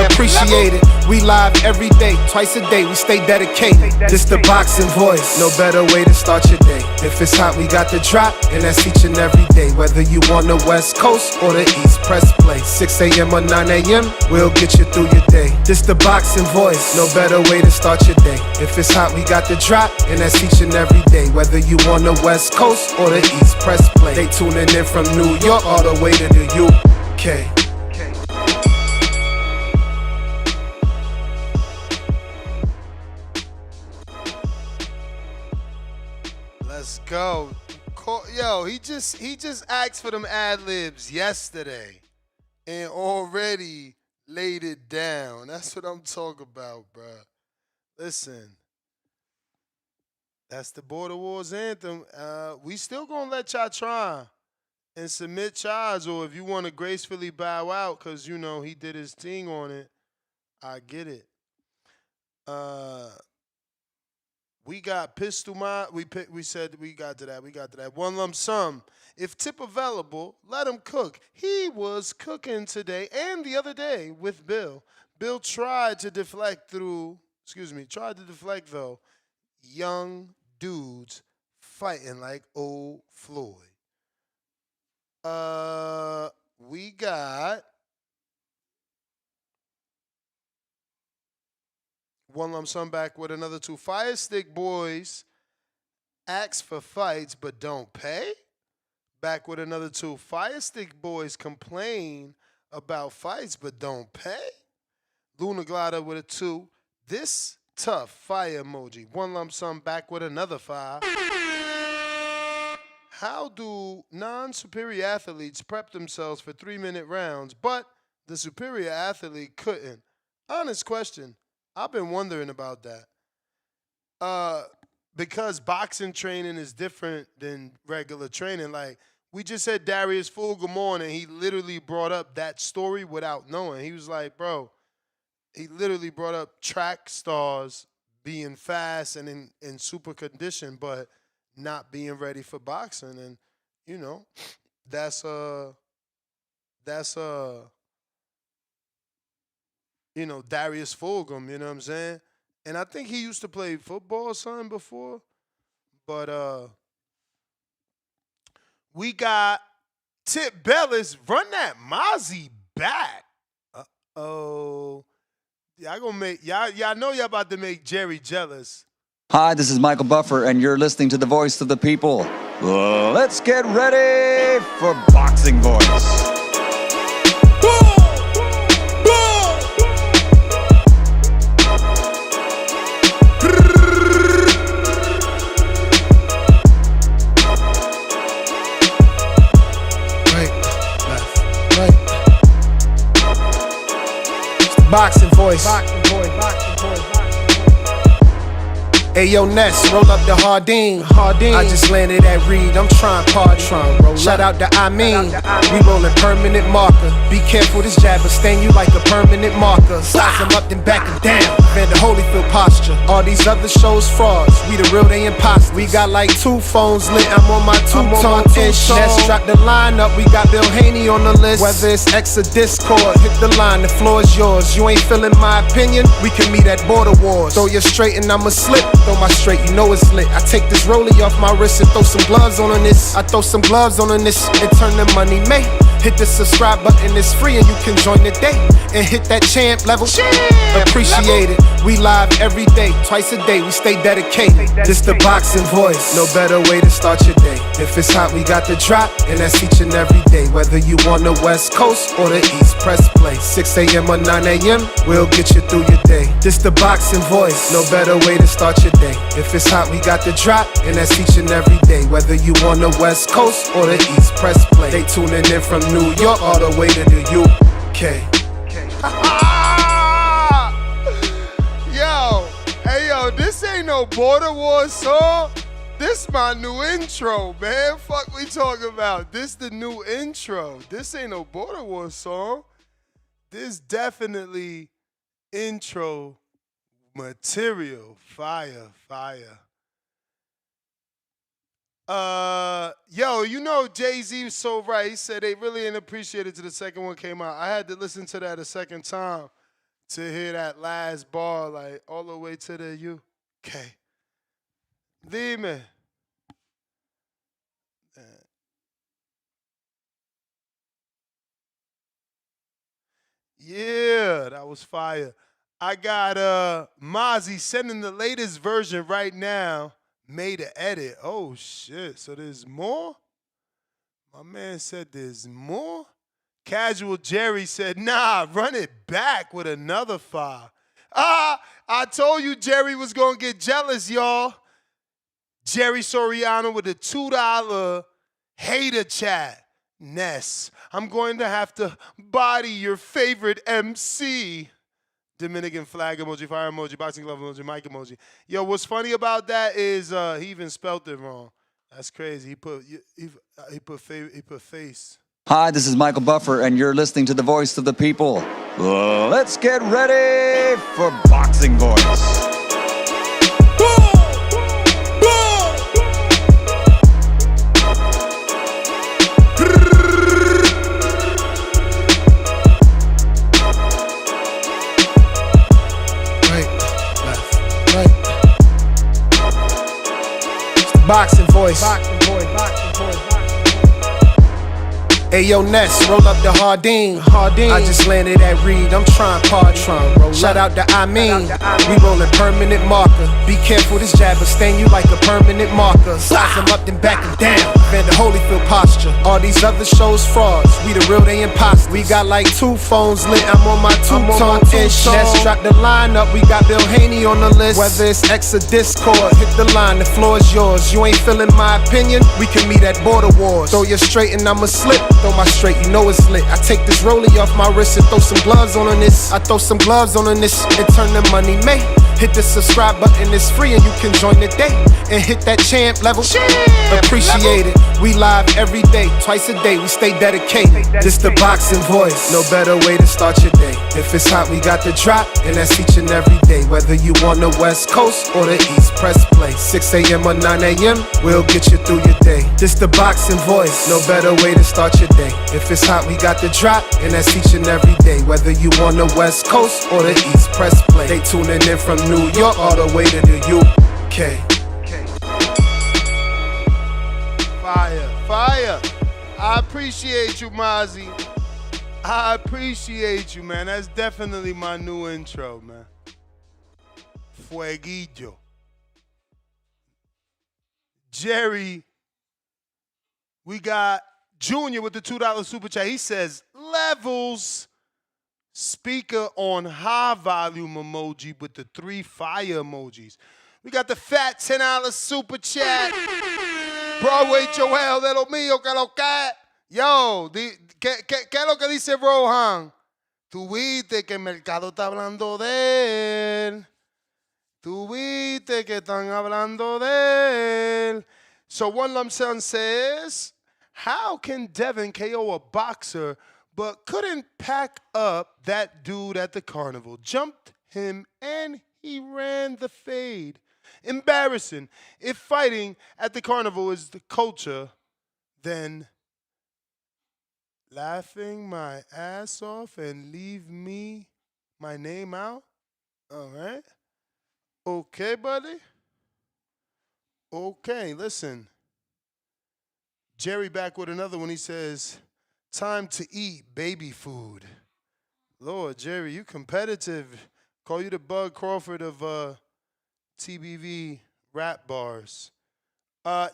Appreciate it. We live every day, twice a day, we stay dedicated. This the boxing voice, no better way to start your day. If it's hot, we got the drop, and that's each and every day. Whether you on the West Coast or the East, press play. 6 a.m. or 9 a.m., we'll get you through your day. This the boxing voice, no better way to start your day. If it's hot, we got the drop, and that's each and every day. Whether you on the West Coast or the East, press play. They tuning in from New York all the way to the UK. Let's go. Yo, he just asked for them ad libs yesterday. and already laid it down. That's what I'm talking about, bro. Listen, that's the Border Wars anthem. We still gonna let y'all try and submit charge, or if you want to gracefully bow out, cause you know he did his thing on it. I get it. We got pistol mod. We said we got to that. We got to that. One lump sum. If tip available, let him cook. He was cooking today and the other day with Bill. Bill tried to deflect though. Young dudes fighting like old Floyd. We got one lump sum back with another two. Fire Stick Boys ask for fights but don't pay. Back with another two. Fire Stick Boys complain about fights but don't pay. Luna Glider with a 2. This tough fire emoji. One lump sum back with another 5. How do non-superior athletes prep themselves for 3-minute rounds, but the superior athlete couldn't? Honest question. I've been wondering about that. Because boxing training is different than regular training. Like, we just had Darius Fool good morning. He literally brought up that story without knowing. He was like, bro, he literally brought up track stars being fast and in super condition, but not being ready for boxing. And, you know, that's you know, Darius Fulgham, you know what I'm saying? And I think he used to play football or something before. But we got Tip Bellis. Run that Mozzie back. Uh-oh. Y'all gonna make y'all know y'all about to make Jerry jealous. Hi, this is Michael Buffer, and you're listening to the voice of the people. Let's get ready for Boxing Voice. Boxing voice. Hey yo, Ness, roll up the Hardin. I just landed at Reed, I'm trying party. Shout out to I mean, we rollin' permanent marker. Be careful, this jab will stain you like a permanent marker. Size them up, then back them down. Man, the Holyfield posture. All these other shows frauds, we the real, they imposters. We got like 2 phones lit, I'm on my two-tone-ish. Ness drop the line up, we got Bill Haney on the list. Whether it's X or Discord, hit the line, the floor is yours. You ain't feeling my opinion, we can meet at Border Wars. Throw you straight and I'ma slip. Throw my straight, you know it's lit. I take this rollie off my wrist and throw some gloves on this. I throw some gloves on this and turn the money made. Hit the subscribe button, it's free and you can join the day. And hit that champ level. Appreciate it. We live every day, twice a day. We stay dedicated. This the boxing voice. No better way to start your day. If it's hot, we got the drop, and that's each and every day. Whether you on the West Coast or the East, press play. 6 a.m. or 9 a.m., we'll get you through your day. This the boxing voice. No better way to start your day. If it's hot, we got the drop, and that's each and every day. Whether you on the West Coast or the East, press play. They tuning in from New York all the way to the UK. Yo, this ain't no Border Wars song. This my new intro, man. Fuck we talking about. This the new intro. This ain't no Border Wars song. This definitely intro material. Fire. Yo, you know Jay-Z was so right. He said they really ain't appreciated till the second one came out. I had to listen to that a second time to hear that last bar, like all the way to the UK. Demon. Yeah, that was fire. I got Mozzie sending the latest version right now. Made an edit. Oh shit. So there's more? My man said there's more? Casual Jerry said, nah, run it back with another 5. I told you Jerry was gonna get jealous, y'all. Jerry Soriano with a $2 hater chat. Ness, I'm going to have to body your favorite MC. Dominican flag emoji, fire emoji, boxing glove emoji, mic emoji. Yo, what's funny about that is he even spelt it wrong. That's crazy. He put face. Hi, this is Michael Buffer, and you're listening to the voice of the people. Let's get ready for Boxing Voice. Boxing voice. Hey yo, Ness, roll up the Hardin. I just landed at Reed, I'm trying party. Shout out to I mean, we rollin' permanent marker. Be careful, this jabber stain you like a permanent marker. Size them up, then back them down. Van the Holyfield posture. All these other shows frauds, we the real, they imposters. We got like 2 phones lit, I'm on my 2-tone-ish. Ness drop the line up, we got Bill Haney on the list. Whether it's X or Discord, hit the line, the floor is yours. You ain't feeling my opinion, we can meet at Border Wars. Throw you straight and I'ma slip. Throw my straight, you know it's lit. I take this rollie off my wrist and throw some gloves on this. I throw some gloves on this and turn the money made. Hit the subscribe button, it's free and you can join the day. And hit that champ level. Appreciate it. We live every day, twice a day, we stay dedicated. This the boxing voice, no better way to start your day. If it's hot, we got the drop, and that's each and every day. Whether you on the West Coast or the East, press play. 6 a.m. or 9 a.m., we'll get you through your day. This the boxing voice, no better way to start your day. If it's hot, we got the drop, and that's each and every day. Whether you on the West Coast or the East, press play. They tuning in from New York all the way to the UK. Fire. I appreciate you, Mozzie. I appreciate you, man. That's definitely my new intro, man. Fueguillo. Jerry, we got Junior with the $2 super chat. He says, levels. Speaker on high volume emoji with the 3 fire emojis. We got the fat $10 super chat. Broadway Joel, de lo mío, que lo que. Yo, ¿qué es lo que dice Rohan? Tú viste que el mercado está hablando de él. Tú viste que están hablando de él. So One Lump Sum says, how can Devin KO a boxer but couldn't pack up that dude at the carnival? Jumped him and he ran the fade. Embarrassing. If fighting at the carnival is the culture, then laughing my ass off and leave my name out? All right. Okay, buddy. Okay, listen. Jerry back with another one. He says, time to eat baby food. Lord, Jerry, you competitive. Call you the Bud Crawford of TBV rap bars.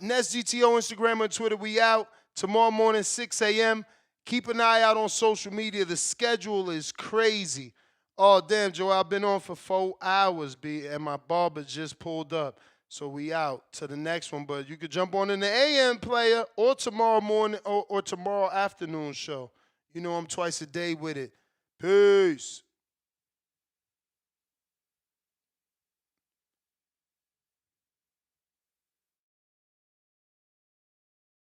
Nest GTO, Instagram and Twitter, we out. Tomorrow morning, 6 a.m. Keep an eye out on social media. The schedule is crazy. Oh, damn, Joe, I've been on for 4 hours, B, and my barber just pulled up. So we out to the next one. But you could jump on in the AM player or tomorrow morning or tomorrow afternoon show. You know I'm twice a day with it. Peace.